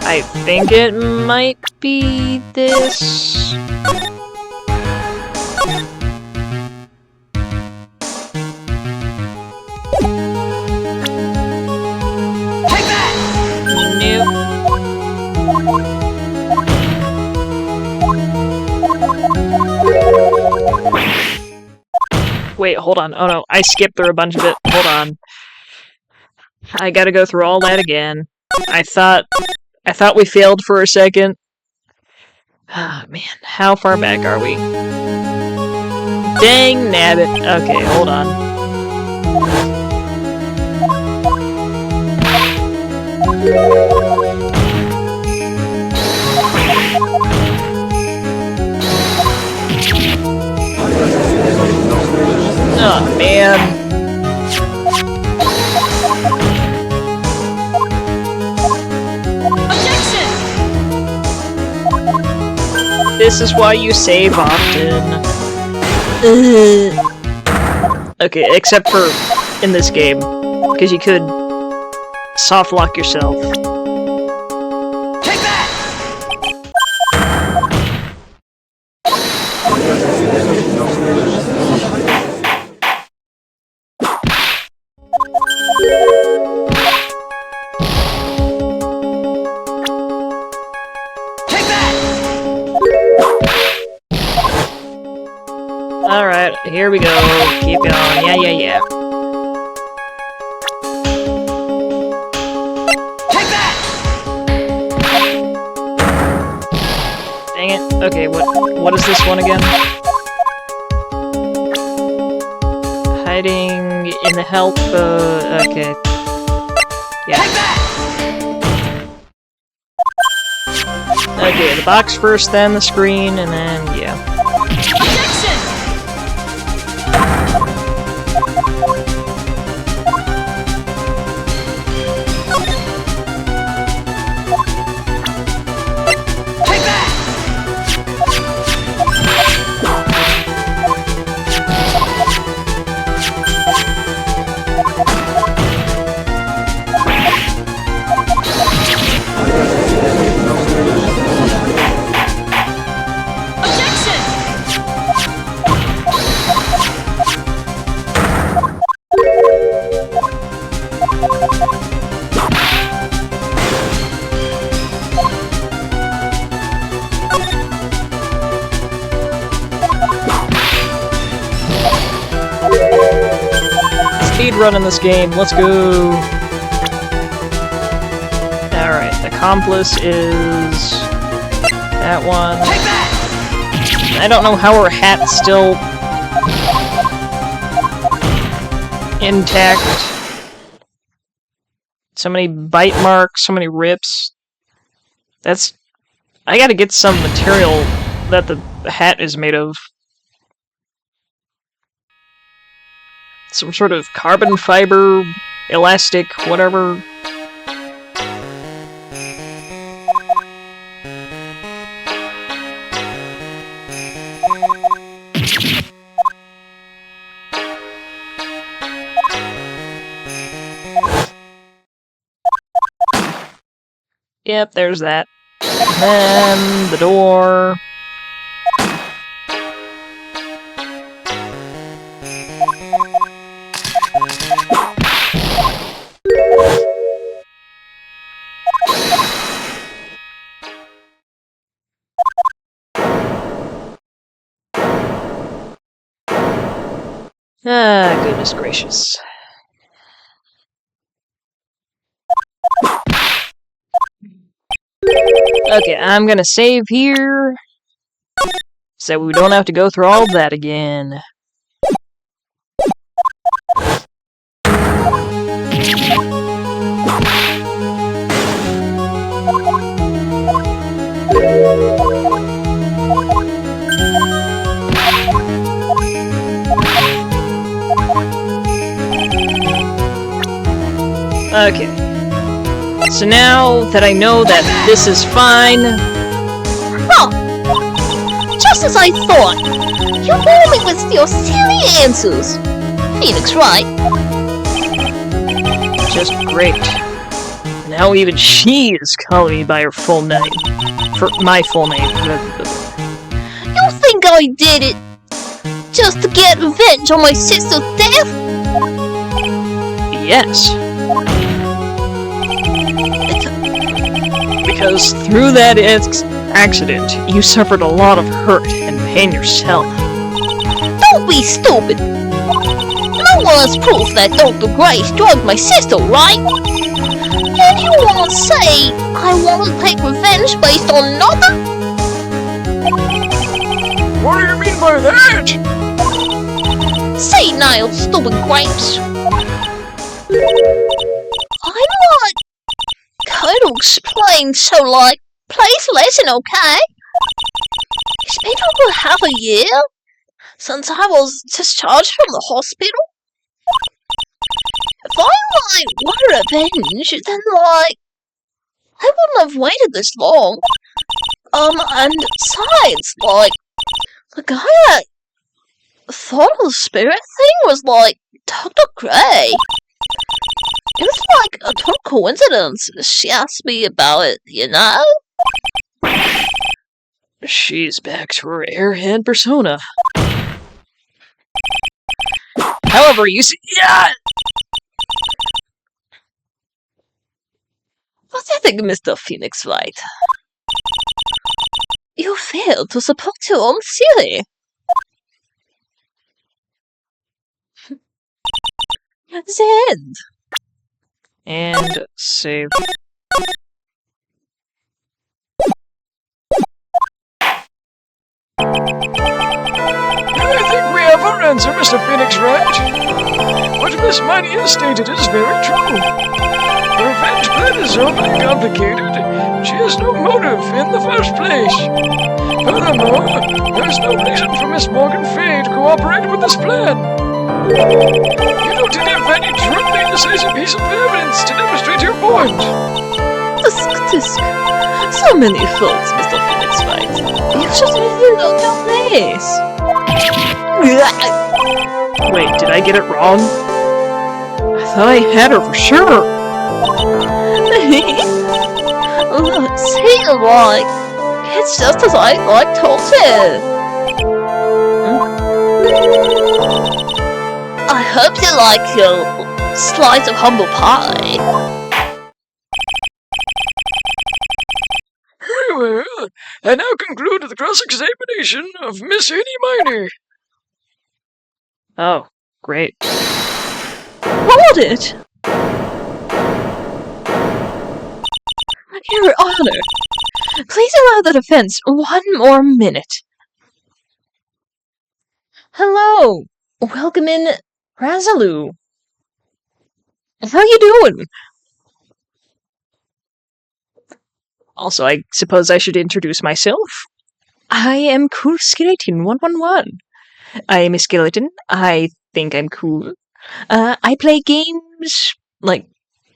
[SPEAKER 1] I think it might be this. Wait, hold on. Oh no, I skipped through a bunch of it. Hold on. I gotta go through all that again. I thought we failed for a second. Ah, man. How far back are we? Dang nabbit. Okay, hold on. Oh, man. This is why you save often. Okay, except for in this game. Because you could soft lock yourself. Alright, here we go. Keep going. Yeah. Dang it. Okay, what is this one again? Hiding in the help, okay. Yeah. Okay, the box first, then the screen, and then, yeah. running this game. Let's go. Alright, accomplice is that one. I don't know how her hat's still intact. So many bite marks, so many rips. That's... I gotta get some material that the hat is made of. Some sort of carbon fiber, elastic, whatever. Yep, there's that. And then the door. Ah, goodness gracious. Okay, I'm gonna save here, so we don't have to go through all of that again. Okay. So now that I know that this is fine...
[SPEAKER 2] Oh! Just as I thought! You bore me with your silly answers! Phoenix, right?
[SPEAKER 1] Just great. Now even she is calling me by her full name. For my full name.
[SPEAKER 2] You think I did it just to get revenge on my sister's death?
[SPEAKER 1] Yes. Because through that accident, you suffered a lot of hurt and pain yourself.
[SPEAKER 2] Don't be stupid! No one has proof that Dr. Grace drugged my sister, right? And you want to say I want to take revenge based on nothing?
[SPEAKER 3] What do you mean by that?
[SPEAKER 2] Say now, stupid grapes! I'm not going to explain so, like, please listen, okay? It's been over half a year since I was discharged from the hospital. If I, like, want revenge, then, like, I wouldn't have waited this long. And besides, like, the guy that thought of the spirit thing was, like, Dr. Gray. It was like a total coincidence. She asked me about it, you know?
[SPEAKER 1] She's back to her airhead persona. However, you see... Yeah!
[SPEAKER 4] Pathetic, Mr. Phoenix Wright. You failed to support your own theory. The end.
[SPEAKER 1] And save.
[SPEAKER 3] I think we have our answer, Mr. Phoenix, Wright. What Miss Mighty has stated is very true. The revenge plan is overly complicated. She has no motive in the first place. Furthermore, there is no reason for Miss Morgan Fay to cooperate with this plan. You don't have any truly decisive piece of evidence to demonstrate your point.
[SPEAKER 4] Tisk. So many faults, Mr. Phoenix Wright. You just revealed on your face.
[SPEAKER 1] Wait, did I get it wrong? I thought I had her for sure.
[SPEAKER 4] Look, see, like, it's just as I told you. I hope you like your slice of humble pie.
[SPEAKER 3] Very well. I now conclude the cross-examination of Miss Eddie Miney.
[SPEAKER 1] Oh, great.
[SPEAKER 2] What
[SPEAKER 4] hold it! Your Honor, please allow the defense 1 more minute. Hello! Welcome in, Razaloo. How you doing?
[SPEAKER 1] Also, I suppose I should introduce myself. I am Cool Skeleton 111. I am a skeleton. I think I'm cool. I play games, like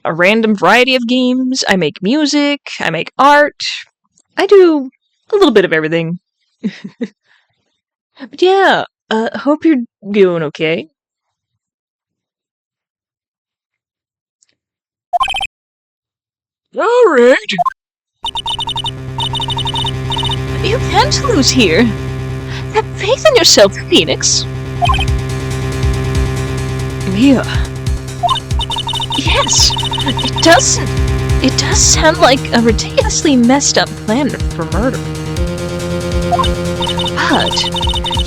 [SPEAKER 1] a random variety of games. I make music. I make art. I do a little bit of everything. But yeah, hope you're doing okay.
[SPEAKER 3] All right.
[SPEAKER 4] You can't lose here. Have faith in yourself, Phoenix.
[SPEAKER 1] Mia,
[SPEAKER 4] Yes, it does sound like a ridiculously messed up plan for murder. But,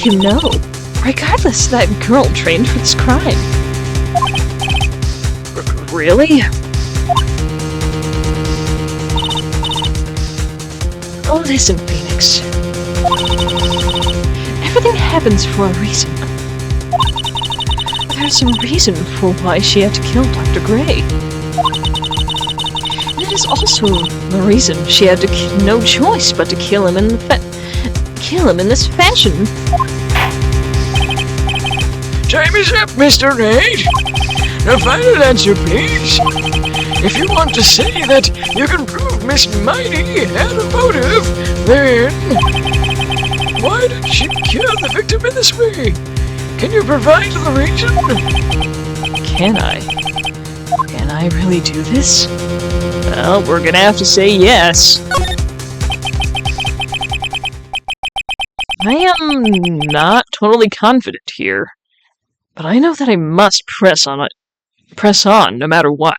[SPEAKER 4] you know, regardless, that girl trained for this crime.
[SPEAKER 1] really?
[SPEAKER 4] Oh, listen, Phoenix. Everything happens for a reason. There's a reason for why she had to kill Dr. Gray. And it is also the reason she had no choice but to kill him in this fashion.
[SPEAKER 3] Time is up, Mr. Wright. A final answer, please. If you want to say that you can prove Miss Mighty had a motive, then why did she kill the victim in this way? Can you provide the reason?
[SPEAKER 1] Can I? Can I really do this? Well, we're gonna have to say yes. I am not totally confident here, but I know that I must press on no matter what.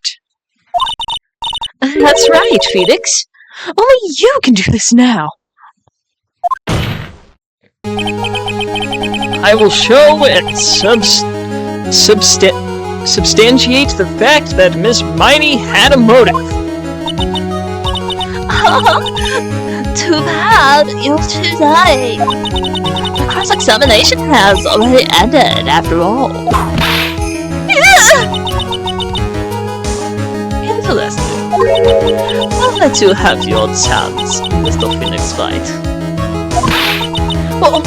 [SPEAKER 4] That's right, Phoenix. Only you can do this now.
[SPEAKER 1] I will show and substantiate the fact that Miss Mighty had a motive.
[SPEAKER 2] Too bad, you're too late. The cross-examination has already ended, after all.
[SPEAKER 4] Interesting. I'll let you have your chance, Mr. Phoenix Wright.
[SPEAKER 2] What?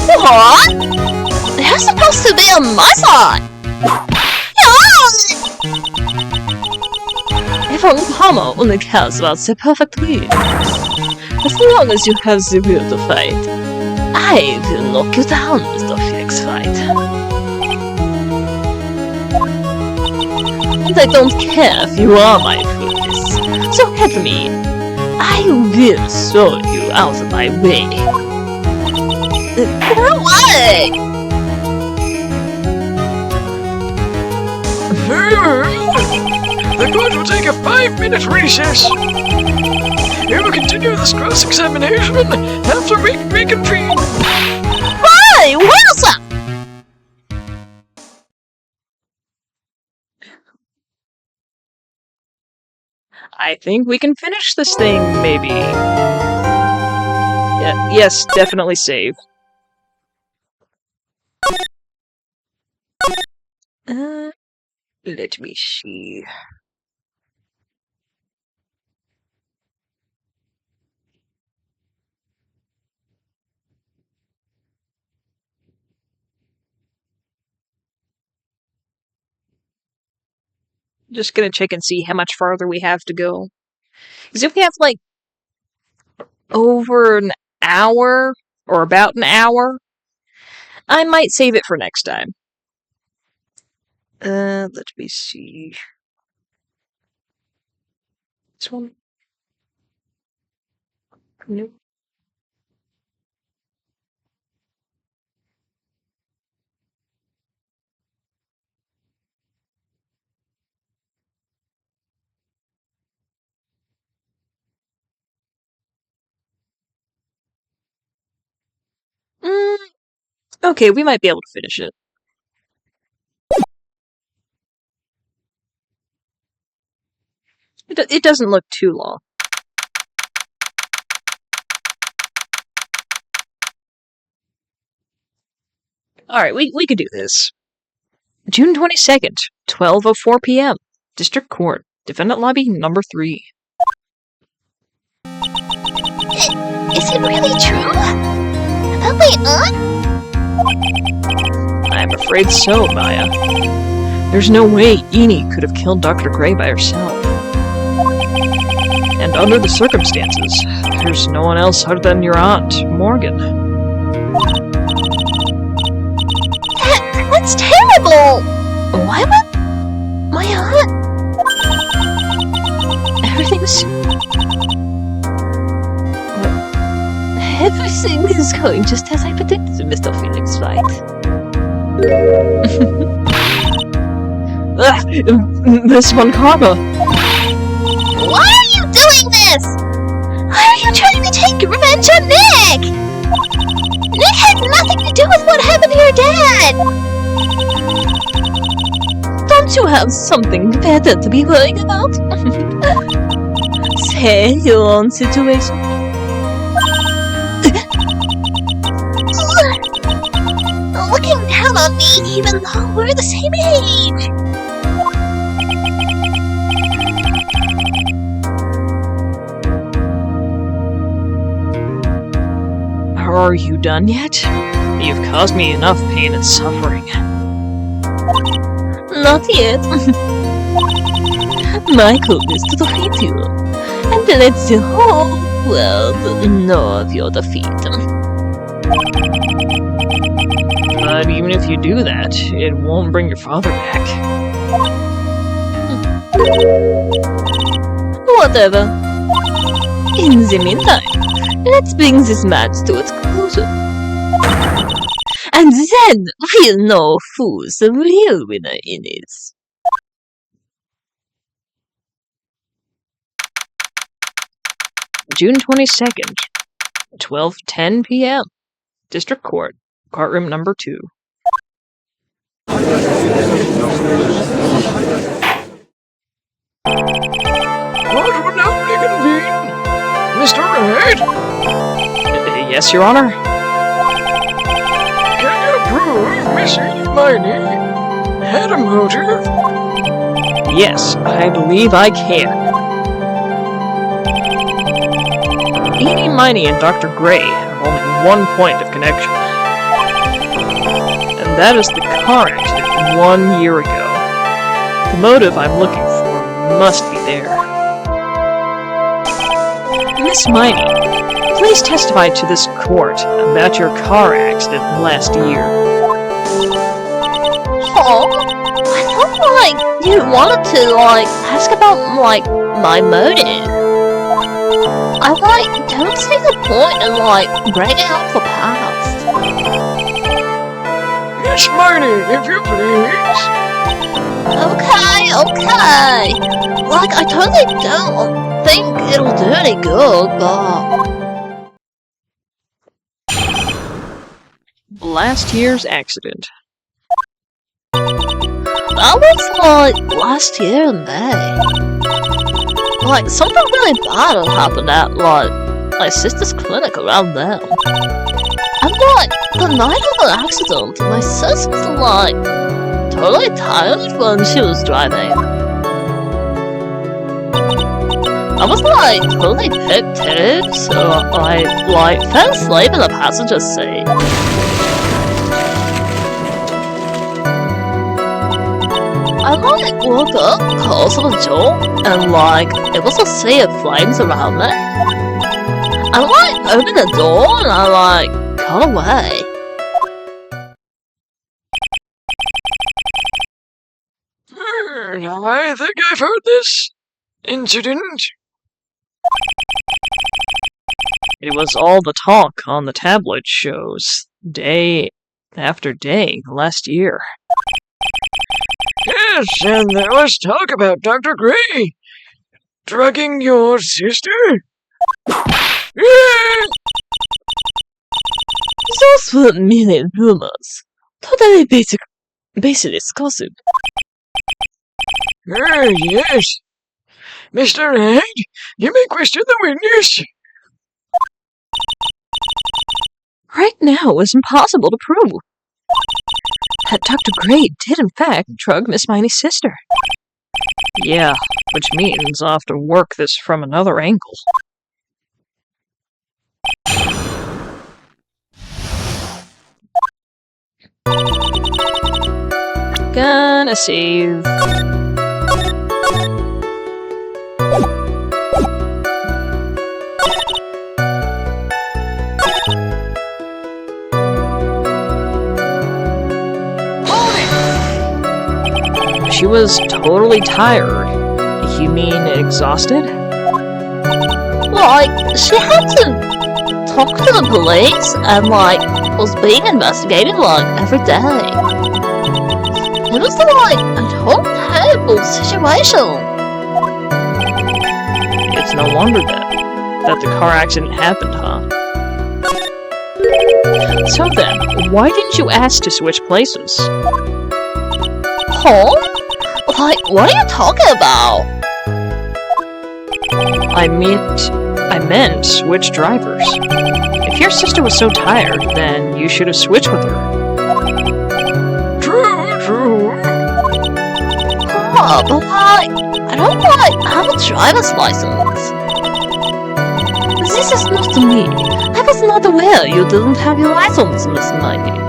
[SPEAKER 2] They're supposed to be on my side.
[SPEAKER 4] Everyone Palmer only cares about the perfect win. As long as you have the will to fight, I will knock you down, Mr. Phoenix Wright. And I don't care if you are my foolish. So help me. I will throw you out of my way.
[SPEAKER 2] No way!
[SPEAKER 3] The court will take a 5-minute recess. We will continue this cross-examination after we reconvene.
[SPEAKER 2] Hey, Wilson!
[SPEAKER 1] I think we can finish this thing, maybe. Yeah, yes, definitely save. Let me see. Just gonna check and see how much farther we have to go. Because if we have, like, over an hour, or about an hour, I might save it for next time. Let me see. This one? Nope. Okay, we might be able to finish it. It doesn't look too long. Alright, we could do this. June 22nd, 12:04 p.m. District Court. Defendant Lobby number 3.
[SPEAKER 2] Is it really true? About my aunt?
[SPEAKER 1] I'm afraid so, Maya. There's no way Eni could have killed Dr. Gray by herself. And under the circumstances, there's no one else other than your aunt, Morgan.
[SPEAKER 2] That's terrible! Why would my aunt?
[SPEAKER 4] Everything is going just as I predicted, Mr. Phoenix, right?
[SPEAKER 1] This one, Karma.
[SPEAKER 2] Why are you doing this? Why are you trying to take revenge on Nick? Nick had nothing to do with what happened to your dad!
[SPEAKER 4] Don't you have something better to be worrying about? Say your own situation.
[SPEAKER 2] Looking down on me even though we're the same age!
[SPEAKER 1] Are you done yet? You've caused me enough pain and suffering.
[SPEAKER 4] Not yet. My goal is to defeat you, and let the whole world know of your defeat.
[SPEAKER 1] But even if you do that, it won't bring your father back.
[SPEAKER 4] Whatever. In the meantime, let's bring this match to its conclusion. And then we'll know who the real winner is.
[SPEAKER 1] June 22nd, 12:10 p.m. District Court, courtroom number 2.
[SPEAKER 3] Court will now reconvene. Mr. Wright,
[SPEAKER 1] Yes, Your Honor?
[SPEAKER 3] can you prove Miss Hermione had a motive?
[SPEAKER 1] Yes, I believe I can. Eni, Miney, and Dr. Gray have only one point of connection. And that is the car accident 1 year ago. The motive I'm looking for must be there. Miss Miney, please testify to this court about your car accident last year.
[SPEAKER 4] Oh, I thought, you wanted to, ask about, my motive. I, don't see the point in, breaking up the past.
[SPEAKER 3] Miss Miney, if you please.
[SPEAKER 4] Okay. I totally don't think it'll do any good, but...
[SPEAKER 1] Last year's accident.
[SPEAKER 4] That was, last year in May. Something really bad had happened at, my sister's clinic around then. And, the night of the accident, my sis was, totally tired when she was driving. I was, totally pissed too, so I, fell asleep in the passenger seat. I, woke up, close to the door, and, it was a sea of flames around me. I, opened the door, and I, got away.
[SPEAKER 3] I think I've heard this incident.
[SPEAKER 1] It was all the talk on the tabloid shows, day after day, last year.
[SPEAKER 3] Yes, and there was talk about Dr. Gray drugging your sister. Yeah.
[SPEAKER 4] Those were merely rumors. Totally baseless gossip.
[SPEAKER 3] Yes. Mr. Wright, you may question the witness.
[SPEAKER 4] Right now it was impossible to prove that Dr. Gray did in fact drug Miss Miney's sister.
[SPEAKER 1] Yeah, which means I'll have to work this from another angle. Gonna save. She was totally tired. You mean exhausted?
[SPEAKER 2] Like, she had to talk to the police and, like, was being investigated, like, every day. It was, like, a whole terrible situation.
[SPEAKER 1] It's no wonder that the car accident happened, huh? So then, why didn't you ask to switch places?
[SPEAKER 2] Huh? Like, what are you talking about?
[SPEAKER 1] I meant switch drivers. If your sister was so tired, then you should have switched with her.
[SPEAKER 3] True.
[SPEAKER 2] Oh, but like, I don't quite have a driver's license.
[SPEAKER 4] This is not me. I was not aware you didn't have your license, Miss Miney.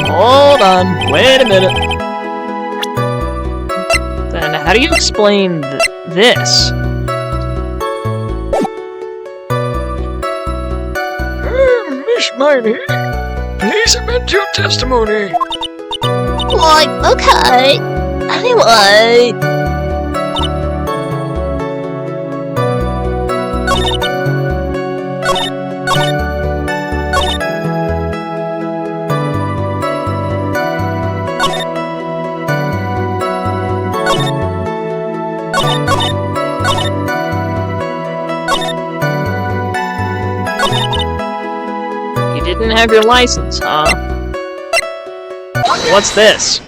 [SPEAKER 1] Hold on, wait a minute. Then how do you explain this?
[SPEAKER 3] Miss Miney, please amend your testimony.
[SPEAKER 2] Like, okay. Anyway.
[SPEAKER 1] You didn't have your license, huh? What's this?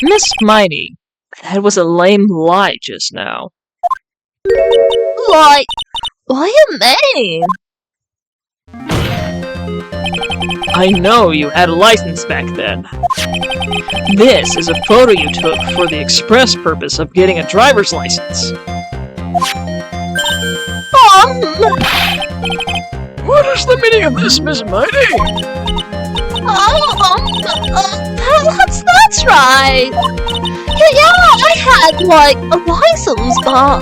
[SPEAKER 1] Miss Miney, that was a lame lie just now.
[SPEAKER 2] Like, what do you mean?
[SPEAKER 1] I know you had a license back then. This is a photo you took for the express purpose of getting a driver's license.
[SPEAKER 3] What is the meaning of this, Miss Miney?
[SPEAKER 2] That's right. Yeah, I had, like, a license, but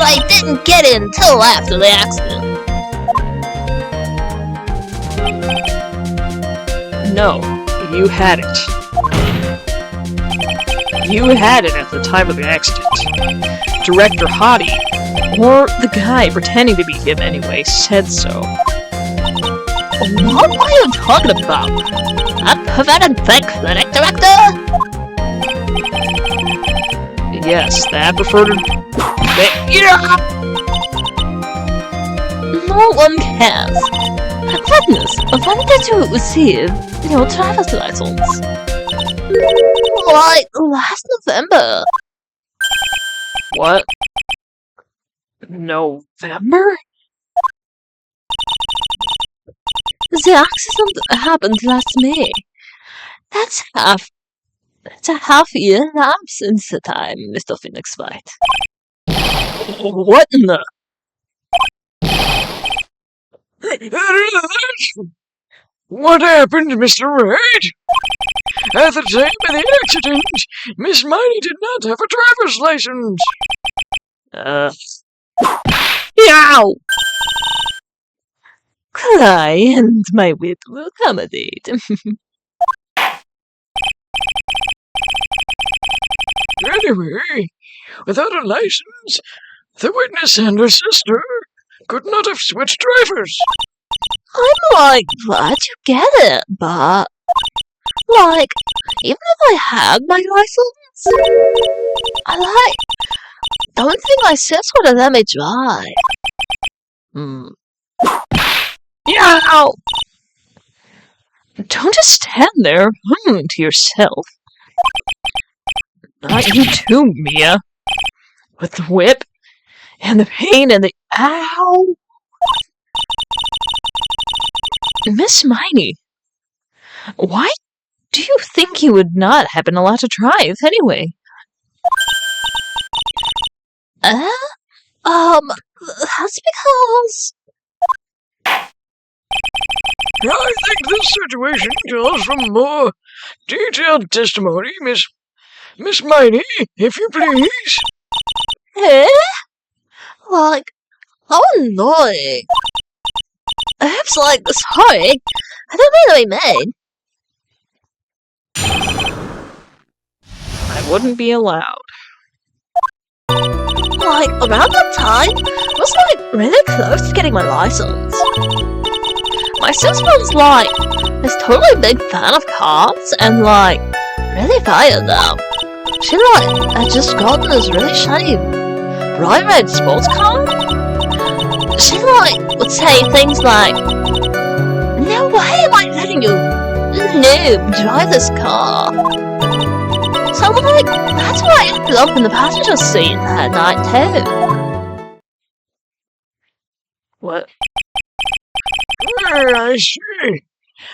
[SPEAKER 2] I didn't get it until after the accident.
[SPEAKER 1] No, you had it. You had it at the time of the accident. Director Hottie, or the guy pretending to be him anyway, said so.
[SPEAKER 2] What are you talking about? A pathetic clinic director?
[SPEAKER 1] Yes, that preferred...
[SPEAKER 4] No one cares. Goodness, when did you receive your driver's license?
[SPEAKER 2] Like, last November.
[SPEAKER 1] What? November?
[SPEAKER 4] The accident happened last May. That's a half-year lapse in the time, Mr. Phoenix Wright.
[SPEAKER 1] What in the...
[SPEAKER 3] What happened, Mr. Wright? At the time of the accident, Miss Miney did not have a driver's license.
[SPEAKER 1] Yow!
[SPEAKER 4] Cry and my wit will accommodate.
[SPEAKER 3] Anyway, without a license, the witness and her sister could not have switched drivers.
[SPEAKER 2] I'm like, glad you get it, but like, even if I had my license, I don't think my sis would have let me drive.
[SPEAKER 1] Yow!
[SPEAKER 4] Don't just stand there humming to yourself.
[SPEAKER 1] Not you too, Mia. With the whip, and the pain, and the— Ow! Miss Miney, why do you think you would not have been allowed to drive, anyway?
[SPEAKER 2] That's because...
[SPEAKER 3] I think this situation calls for more detailed testimony, Miss Miney, if you please.
[SPEAKER 2] Eh? Like, how annoying. Oops, like, sorry. I don't mean to be mean.
[SPEAKER 1] I wouldn't be allowed.
[SPEAKER 2] Like, around that time, I was, like, really close to getting my license. My sister was, like, this totally big fan of cars, and, like, really valued them. She, like, had just gotten this really shiny bright red sports car. She, like, would say things like, "No way am I letting you noob drive this car." So, like, that's why I ended up in the passenger seat that night, too.
[SPEAKER 1] What?
[SPEAKER 3] I see.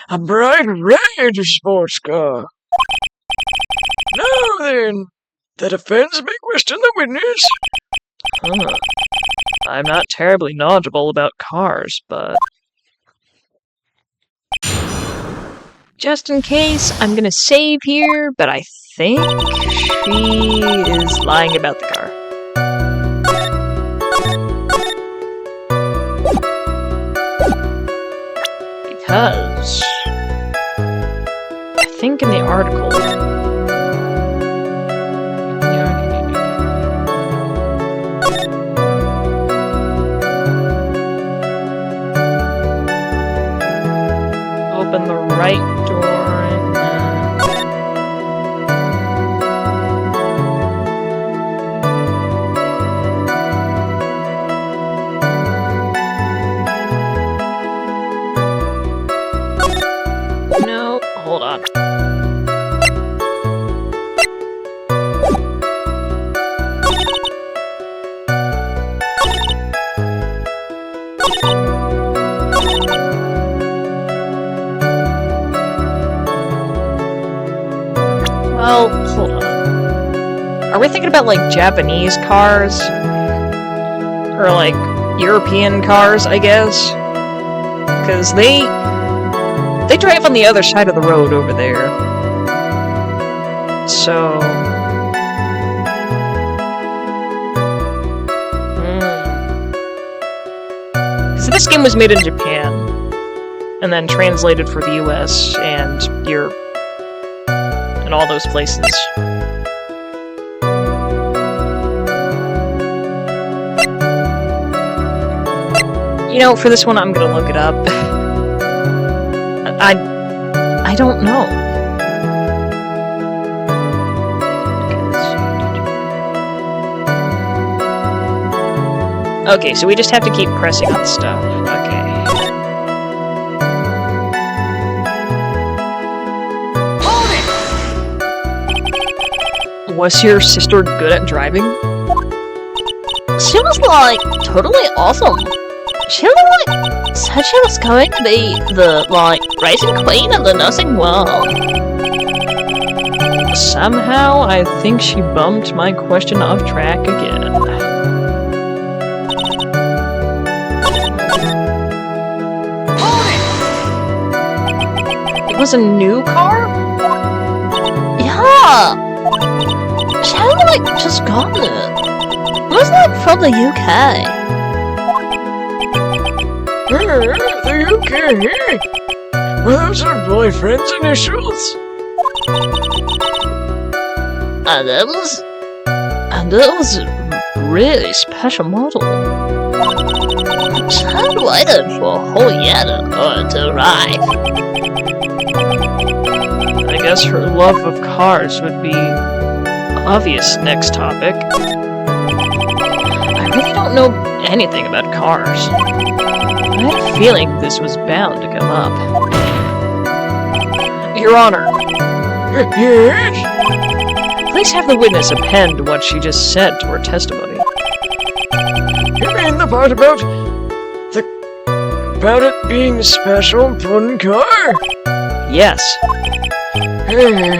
[SPEAKER 3] A bright red sports car. Now then, the defense may question the witness.
[SPEAKER 1] Huh. I'm not terribly knowledgeable about cars, but... Just in case, I'm gonna save here, but I think she is lying about the car. Because... I think in the article... Open the right door and no, hold on. Well, hold on. Are we thinking about, like, Japanese cars? Or, like, European cars, I guess? Because they drive on the other side of the road over there. So... Because this game was made in Japan. And then translated for the US and Europe. And all those places. You know, for this one, I'm gonna look it up. I don't know. Okay, so we just have to keep pressing on stuff. Okay. Was your sister good at driving?
[SPEAKER 2] She was, like, totally awesome. She, like, said she was going to be the, like, racing queen of the nursing world.
[SPEAKER 1] Somehow, I think she bumped my question off track again. It was a new car?
[SPEAKER 2] Yeah. She had, like, just gotten it. It was, like, from the UK.
[SPEAKER 3] The UK? Well, those are boyfriend's initials.
[SPEAKER 2] And it was a really special model. She had waited for a whole year to arrive.
[SPEAKER 1] I guess her love of cars would be obvious next topic. I really don't know anything about cars. I had a feeling this was bound to come up. Your Honor.
[SPEAKER 3] Yes?
[SPEAKER 1] please have the witness append what she just said to her testimony.
[SPEAKER 3] You mean the part about it being special one car?
[SPEAKER 1] Yes.
[SPEAKER 3] Well,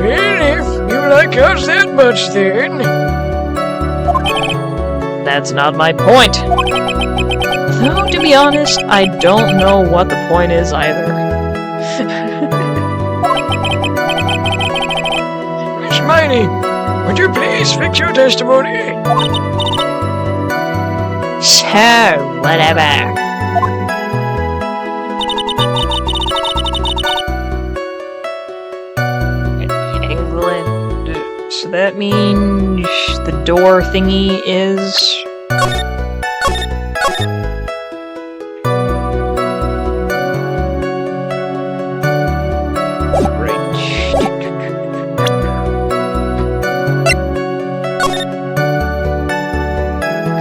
[SPEAKER 3] if you like cars that much, then.
[SPEAKER 1] That's not my point. Though, to be honest, I don't know what the point is either.
[SPEAKER 3] Miss Miney, would you please fix your testimony?
[SPEAKER 1] Sure, whatever. England. So that means the door thingy is...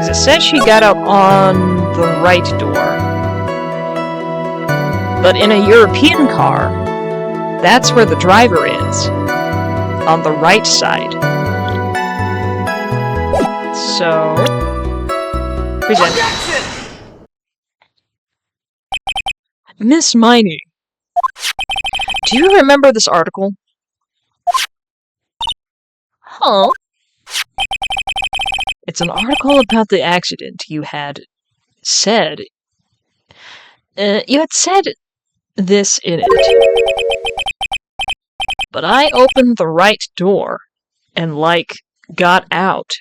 [SPEAKER 1] Because it says she got out on the right door. But in a European car, that's where the driver is. On the right side. So... present. Miss Miney, do you remember this article?
[SPEAKER 4] Huh?
[SPEAKER 1] It's an article about the accident you had said. You had said this in it. But I opened the right door and, got out.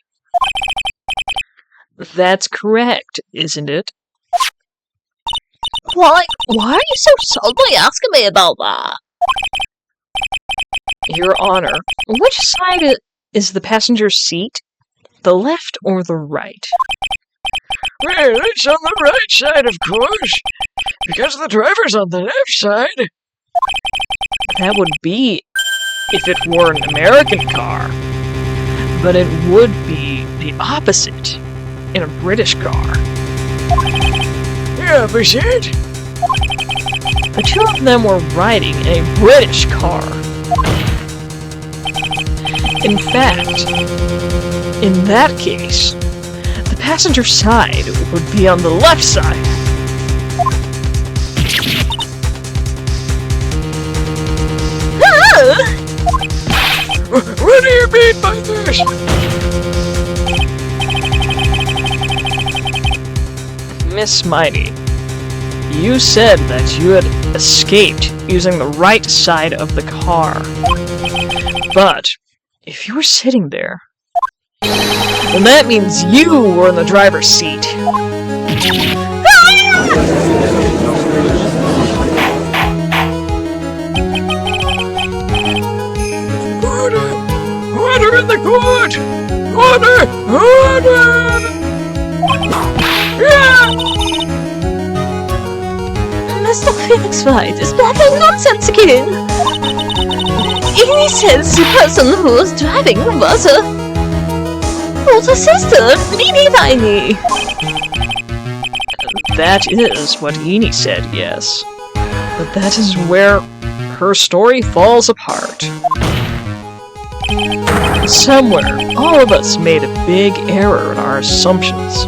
[SPEAKER 1] That's correct, isn't it?
[SPEAKER 2] Why are you so suddenly asking me about that?
[SPEAKER 1] Your Honor, which side is the passenger seat? The left or the right?
[SPEAKER 3] Well, it's on the right side, of course. Because the driver's on the left side.
[SPEAKER 1] That would be if it were an American car. But it would be the opposite in a British car.
[SPEAKER 3] Yeah, opposite?
[SPEAKER 1] The two of them were riding in a British car. In fact, in that case, the passenger side would be on the left side.
[SPEAKER 3] What do you mean by this?
[SPEAKER 1] Miss Miney, you said that you had escaped using the right side of the car. But if you were sitting there, then that means you were in the driver's seat.
[SPEAKER 3] Order in the court! Order! Order! Yeah!
[SPEAKER 4] Mr. Phoenix Wright is blabbering nonsense again. He says the person who was driving was a older sister, Minnie Miney.
[SPEAKER 1] That is what Eni said, yes. But that is where her story falls apart. Somewhere, all of us made a big error in our assumptions.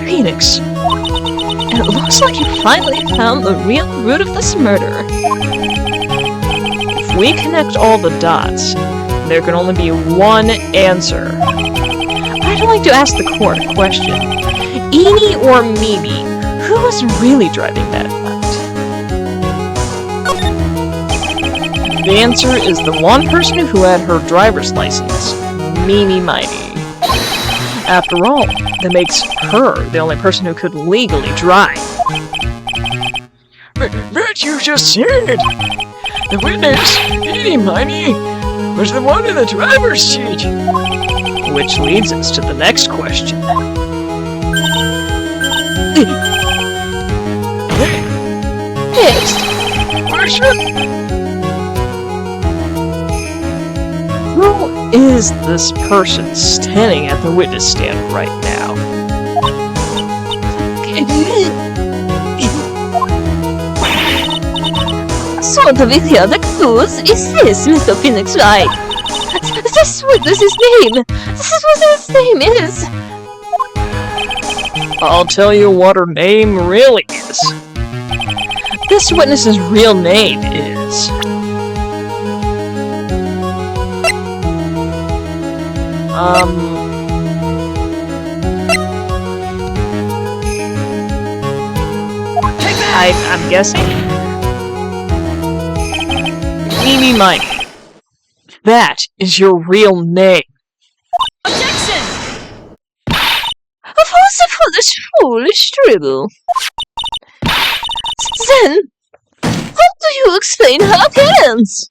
[SPEAKER 1] Phoenix, it looks like you finally found the real root of this murder. If we connect all the dots, there can only be one answer. I'd like to ask the court a question. Eni or Mimi, who was really driving that night? The answer is the one person who had her driver's license, Mimi Miney. After all, that makes her the only person who could legally drive.
[SPEAKER 3] But you just said! The witness, Minnie Miney, was the one in the driver's seat!
[SPEAKER 1] Which leads us to the next question.
[SPEAKER 4] Next,
[SPEAKER 3] Question?
[SPEAKER 1] Who is this person standing at the witness stand right now?
[SPEAKER 4] so the video that clues is this, Mr. Phoenix Wright. What is his name? This is what his name is!
[SPEAKER 1] I'll tell you what her name really is. This witness's real name is... I'm guessing? Mimi Mike. That is your real name.
[SPEAKER 4] Objection! Of course the foolish dribble. Then, how do you explain her appearance?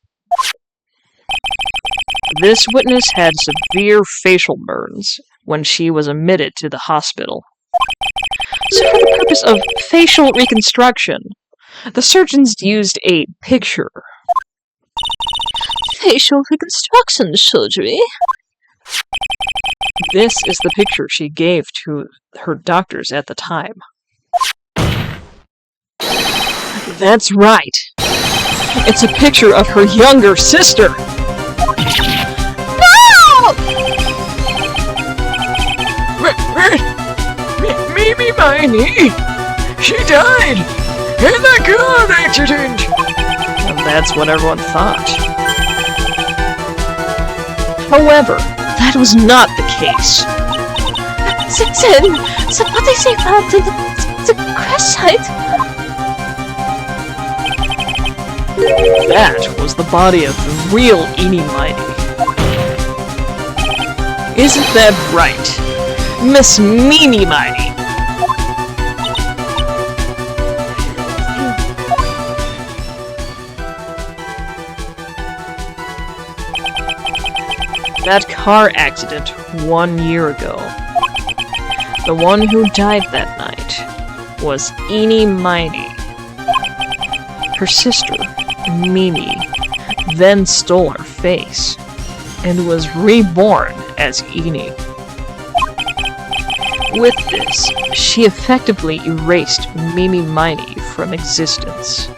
[SPEAKER 1] This witness had severe facial burns when she was admitted to the hospital. So for the purpose of facial reconstruction, the surgeons used a picture.
[SPEAKER 4] Facial reconstruction surgery?
[SPEAKER 1] This is the picture she gave to her doctors at the time. That's right. It's a picture of her younger sister.
[SPEAKER 4] No!
[SPEAKER 3] Mimi Miney! She died! In a car accident!
[SPEAKER 1] And that's what everyone thought. However, that was not the case.
[SPEAKER 4] Then, what is they found the crash site?
[SPEAKER 1] That was the body of the real Eenie Mighty. Isn't that right, Miss Mimi Mighty? That car accident 1 year ago. The one who died that night was Eenie Mighty. Her sister, Mimi, then stole her face and was reborn as Eenie. With this, she effectively erased Mimi Mighty from existence.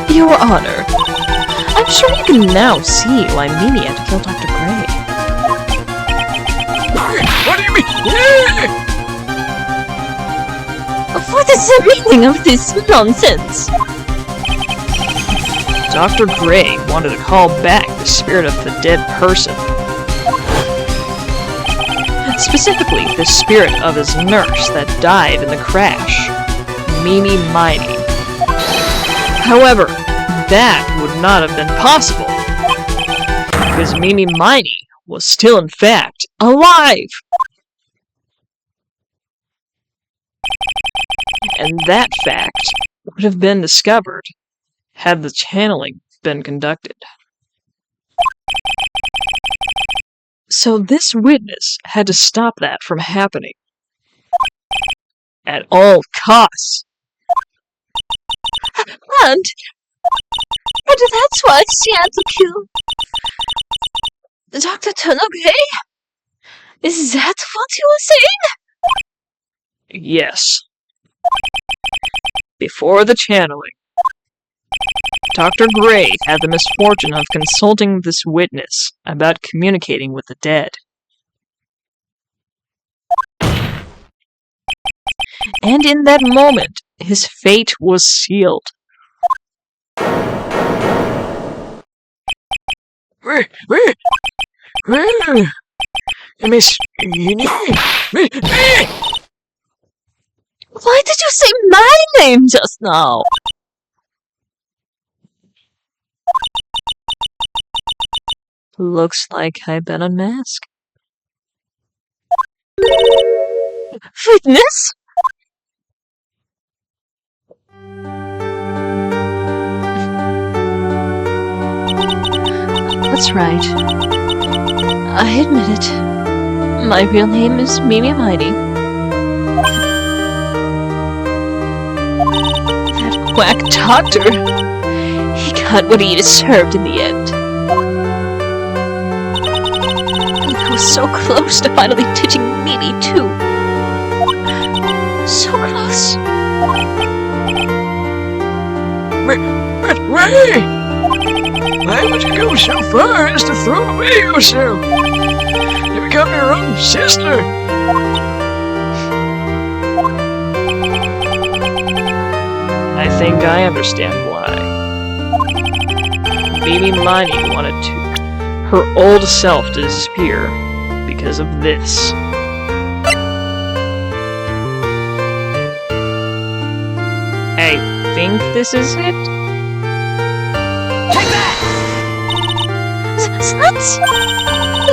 [SPEAKER 1] Your Honor, I'm sure you can now see why Mimi had to kill Dr. Gray.
[SPEAKER 3] What do you mean?
[SPEAKER 4] What is the meaning of this nonsense?
[SPEAKER 1] Dr. Gray wanted to call back the spirit of the dead person. Specifically, the spirit of his nurse that died in the crash, Mimi Mighty. However, that would not have been possible, because Mimi Mighty was still in fact alive! And that fact would have been discovered had the channeling been conducted. So this witness had to stop that from happening. At all costs.
[SPEAKER 4] And that's why she had to kill Dr. Turner Gray? Is that what you were saying?
[SPEAKER 1] Yes. Before the channeling, Dr. Gray had the misfortune of consulting this witness about communicating with the dead. And in that moment, his fate was sealed.
[SPEAKER 3] Miss Eenie?
[SPEAKER 4] Why did you say my name just now?
[SPEAKER 1] Looks like I've been unmasked.
[SPEAKER 4] Witness? That's right. I admit it. My real name is Mimi Mighty. That quack doctor, he got what he deserved in the end. I was so close to finally ditching Mimi too. So close.
[SPEAKER 3] Ray! Why would you go so far as to throw away yourself? You become your own sister.
[SPEAKER 1] I think I understand why. Mimi Miney wanted her old self to disappear because of this. I think this is it?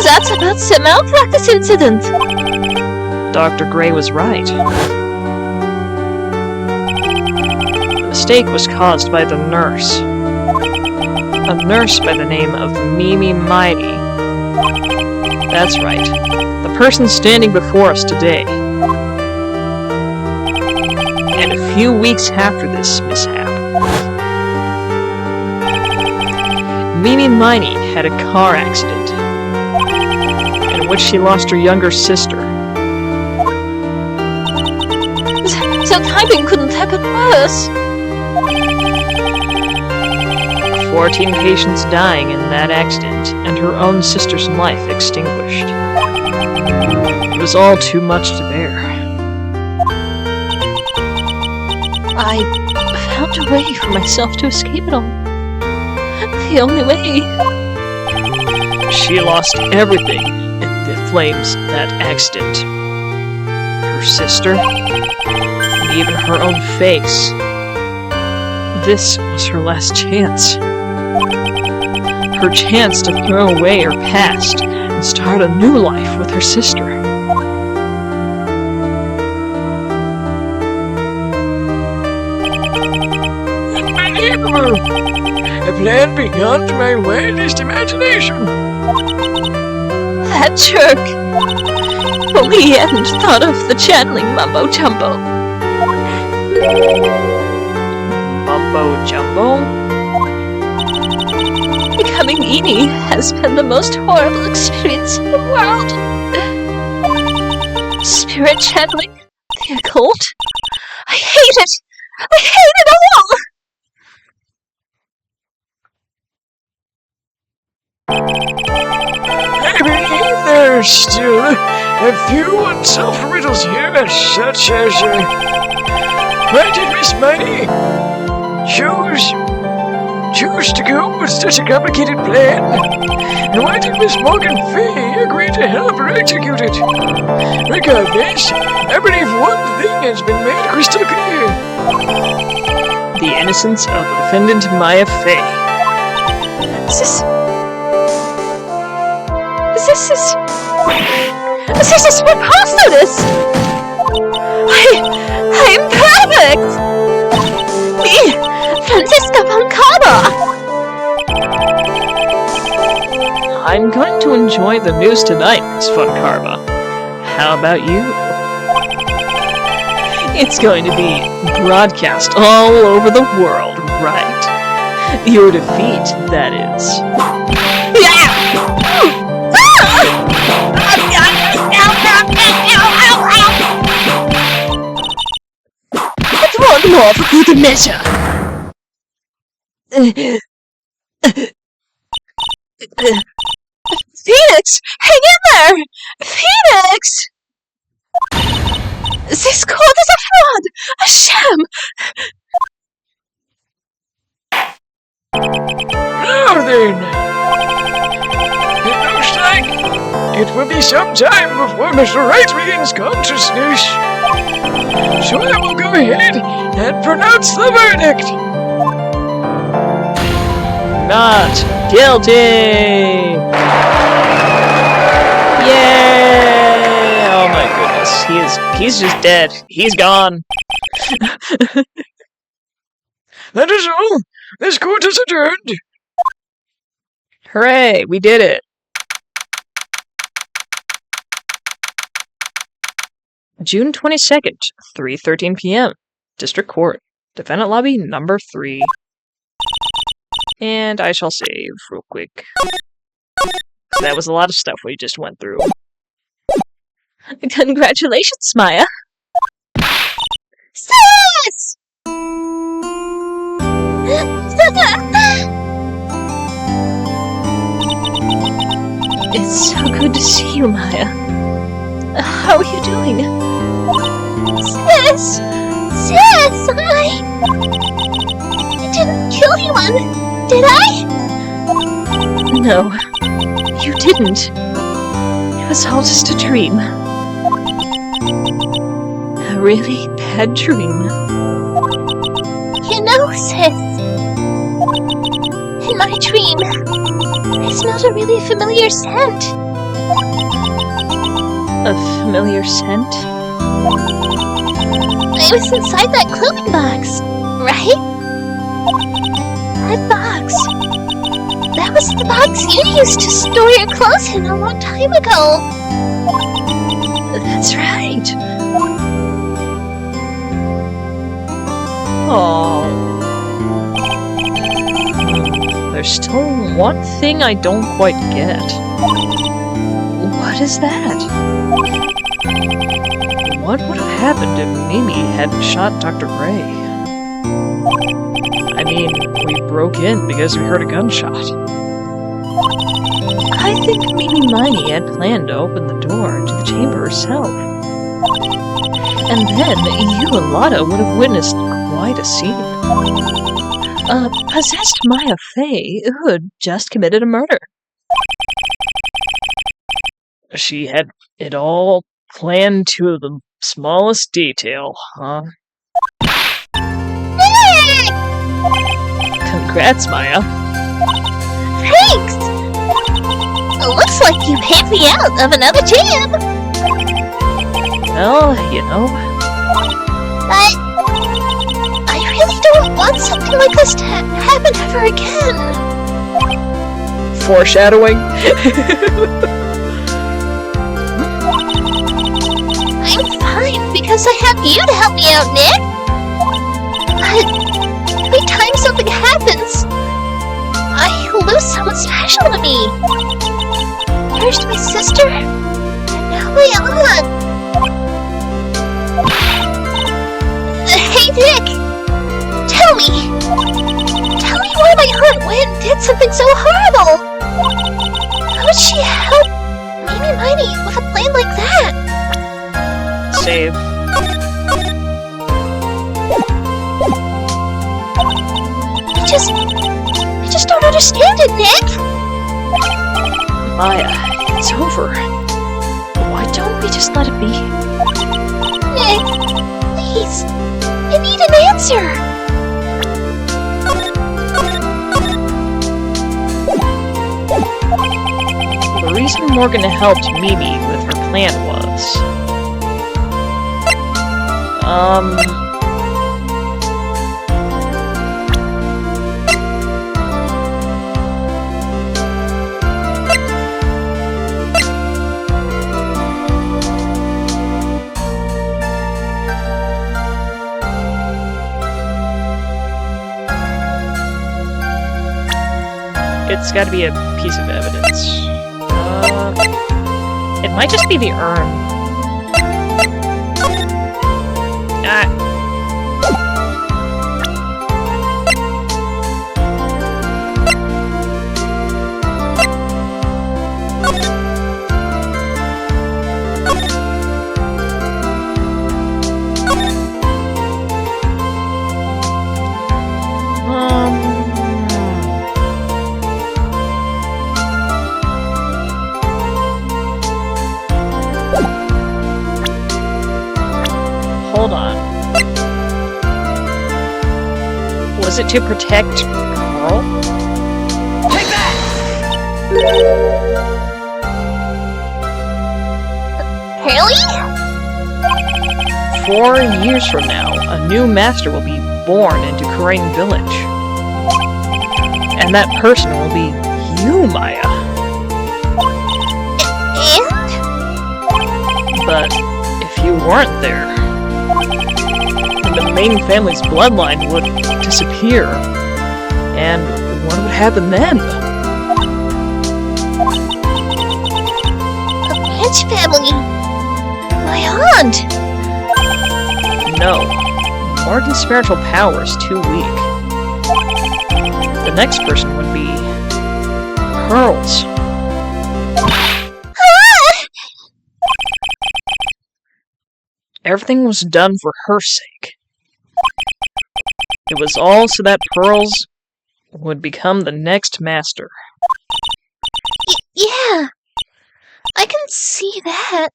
[SPEAKER 4] That's about the malpractice incident.
[SPEAKER 1] Dr. Gray was right. The mistake was caused by the nurse. A nurse by the name of Mimi Mighty. That's right. The person standing before us today. And a few weeks after this mishap, Mimi Miney had a car accident in which she lost her younger sister.
[SPEAKER 4] The timing couldn't have been worse.
[SPEAKER 1] 14 patients dying in that accident, and her own sister's life extinguished. It was all too much to bear.
[SPEAKER 4] I found a way for myself to escape it all. The only way.
[SPEAKER 1] She lost everything in the flames of that accident. Her sister, and even her own face. This was her last chance. Her chance to throw away her past and start a new life with her sister.
[SPEAKER 3] Unbelievable! A plan beyond my wildest imagination.
[SPEAKER 4] That jerk. Only he hadn't thought of the channeling mumbo-jumbo.
[SPEAKER 1] Mumbo-jumbo?
[SPEAKER 4] Becoming Eni has been the most horrible experience in the world. Spirit channeling, the occult. I hate it! I hate it all!
[SPEAKER 3] Maybe there's still a few unsolved riddles here, such as, why did Miss Miney choose to go with such a complicated plan? And why did Miss Morgan Fay agree to help her execute it? Regardless, I believe one thing has been made crystal clear.
[SPEAKER 1] The innocence of the defendant Maya Fay.
[SPEAKER 4] This is preposterous! I'm perfect! Me, Franziska von Kaba!
[SPEAKER 1] I'm going to enjoy the news tonight, Miss Von Karma. How about you? It's going to be broadcast all over the world, right? Your defeat, that is.
[SPEAKER 4] One more for good measure. Phoenix! Hang in there! Phoenix! This code is a fraud! A sham!
[SPEAKER 3] Now then, it looks like it will be some time before Mr. Wright regains consciousness. So I will go ahead and pronounce the verdict.
[SPEAKER 1] Not guilty! Yay! Oh my goodness, he's just dead. He's gone.
[SPEAKER 3] That is all. This court is adjourned.
[SPEAKER 1] Hooray, we did it. June 22nd, 3:13 p.m. District Court. Defendant Lobby number 3. And I shall save real quick. So that was a lot of stuff we just went through.
[SPEAKER 4] Congratulations, Maya. Sis! you, Maya. How are you doing?
[SPEAKER 2] Sis! Sis! I didn't kill anyone, did I?
[SPEAKER 4] No, you didn't. It was all just a dream. A really bad dream.
[SPEAKER 2] You know, sis, in my dream, I smelled a really familiar scent.
[SPEAKER 4] A familiar scent?
[SPEAKER 2] I was inside that clothing box, right? That box. That was the box you used to store your clothes in a long time ago.
[SPEAKER 4] That's right. Oh. There's still one thing I don't quite get. What is that? What would have happened if Mimi hadn't shot Dr. Ray? I mean, we broke in because we heard a gunshot. I think Mimi Miney had planned to open the door to the chamber herself. And then you and Lotta would have witnessed quite a scene. A possessed Maya Fey who had just committed a murder.
[SPEAKER 1] She had it all planned to the smallest detail, huh?
[SPEAKER 4] Congrats, Maya.
[SPEAKER 2] Thanks! Looks like you paid me out of another jam!
[SPEAKER 4] Well, you know.
[SPEAKER 2] But I really don't want something like this to happen ever again.
[SPEAKER 1] Foreshadowing?
[SPEAKER 2] I'm fine because I have you to help me out, Nick. But every time something happens, I lose someone special to me. First my sister, and now my aunt. Hey, Nick! Tell me why my aunt went and did something so horrible! How would she help Mimi Miney with a plan like that?
[SPEAKER 1] Save.
[SPEAKER 2] I just don't understand it, Nick!
[SPEAKER 4] Maya, it's over. Why don't we just let it be?
[SPEAKER 2] Nick, please, I need an answer!
[SPEAKER 1] The reason Morgan helped Mimi with her plan was... It's gotta be a piece of evidence. It might just be the urn. Hold on. Was it to protect Carl?
[SPEAKER 3] Take that!
[SPEAKER 2] Haley?
[SPEAKER 1] 4 years from now, a new master will be born into Crane Village. And that person will be you, Maya.
[SPEAKER 2] And?
[SPEAKER 1] But if you weren't there, the main family's bloodline would disappear. And what would happen then?
[SPEAKER 2] The Branch family? My aunt?
[SPEAKER 1] No. Morgan's spiritual power is too weak. The next person would be Pearl's.
[SPEAKER 2] Ah!
[SPEAKER 1] everything was done for her sake. It was all so that Pearls would become the next master.
[SPEAKER 2] Yeah, I can see that.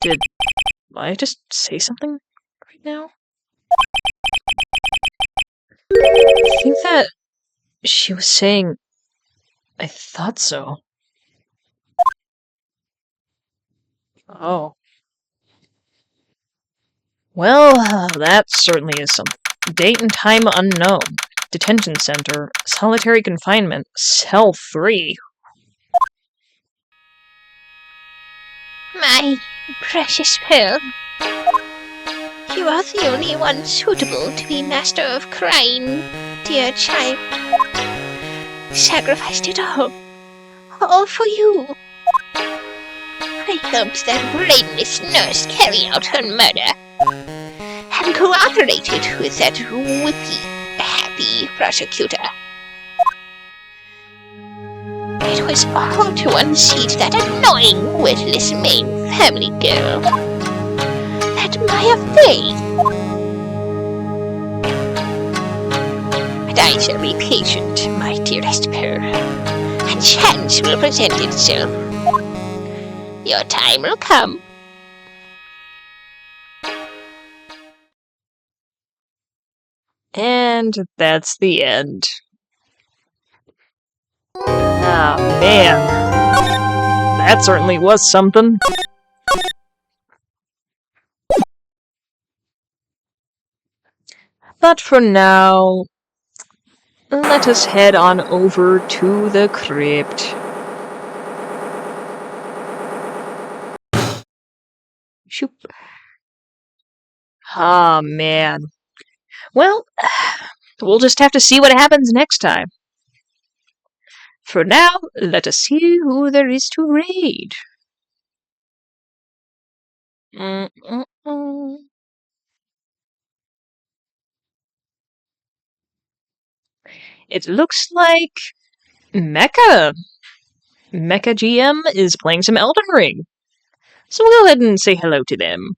[SPEAKER 1] Did I just say something right now? I think that she was saying, I thought so. Oh. Well, that certainly is something. Date and time unknown. Detention center. Solitary confinement. Cell 3.
[SPEAKER 2] My precious Pearl. You are the only one suitable to be master of crime, dear child. Sacrificed it all for you. I helped that brainless nurse carry out her murder, and cooperated with that whippy, happy prosecutor. It was all to unseat that annoying, witless main family girl. That Maya Fey. But I shall be patient, my dearest Pearl, and chance will present itself. Your time will come.
[SPEAKER 1] And that's the end. Ah, man. That certainly was something. But for now, let us head on over to the crypt. Shoop. Ah, man. Well, we'll just have to see what happens next time. For now, let us see who there is to raid. It looks like Mecha. Mecha GM is playing some Elden Ring. So we'll go ahead and say hello to them.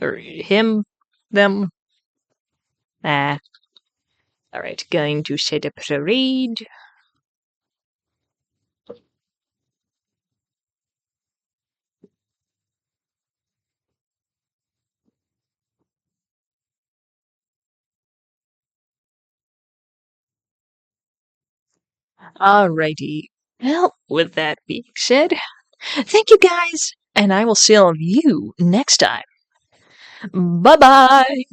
[SPEAKER 1] Or him, them. Ah. Alright, going to set up the raid. Alrighty. Well, with that being said, thank you guys, and I will see all of you next time. Bye-bye!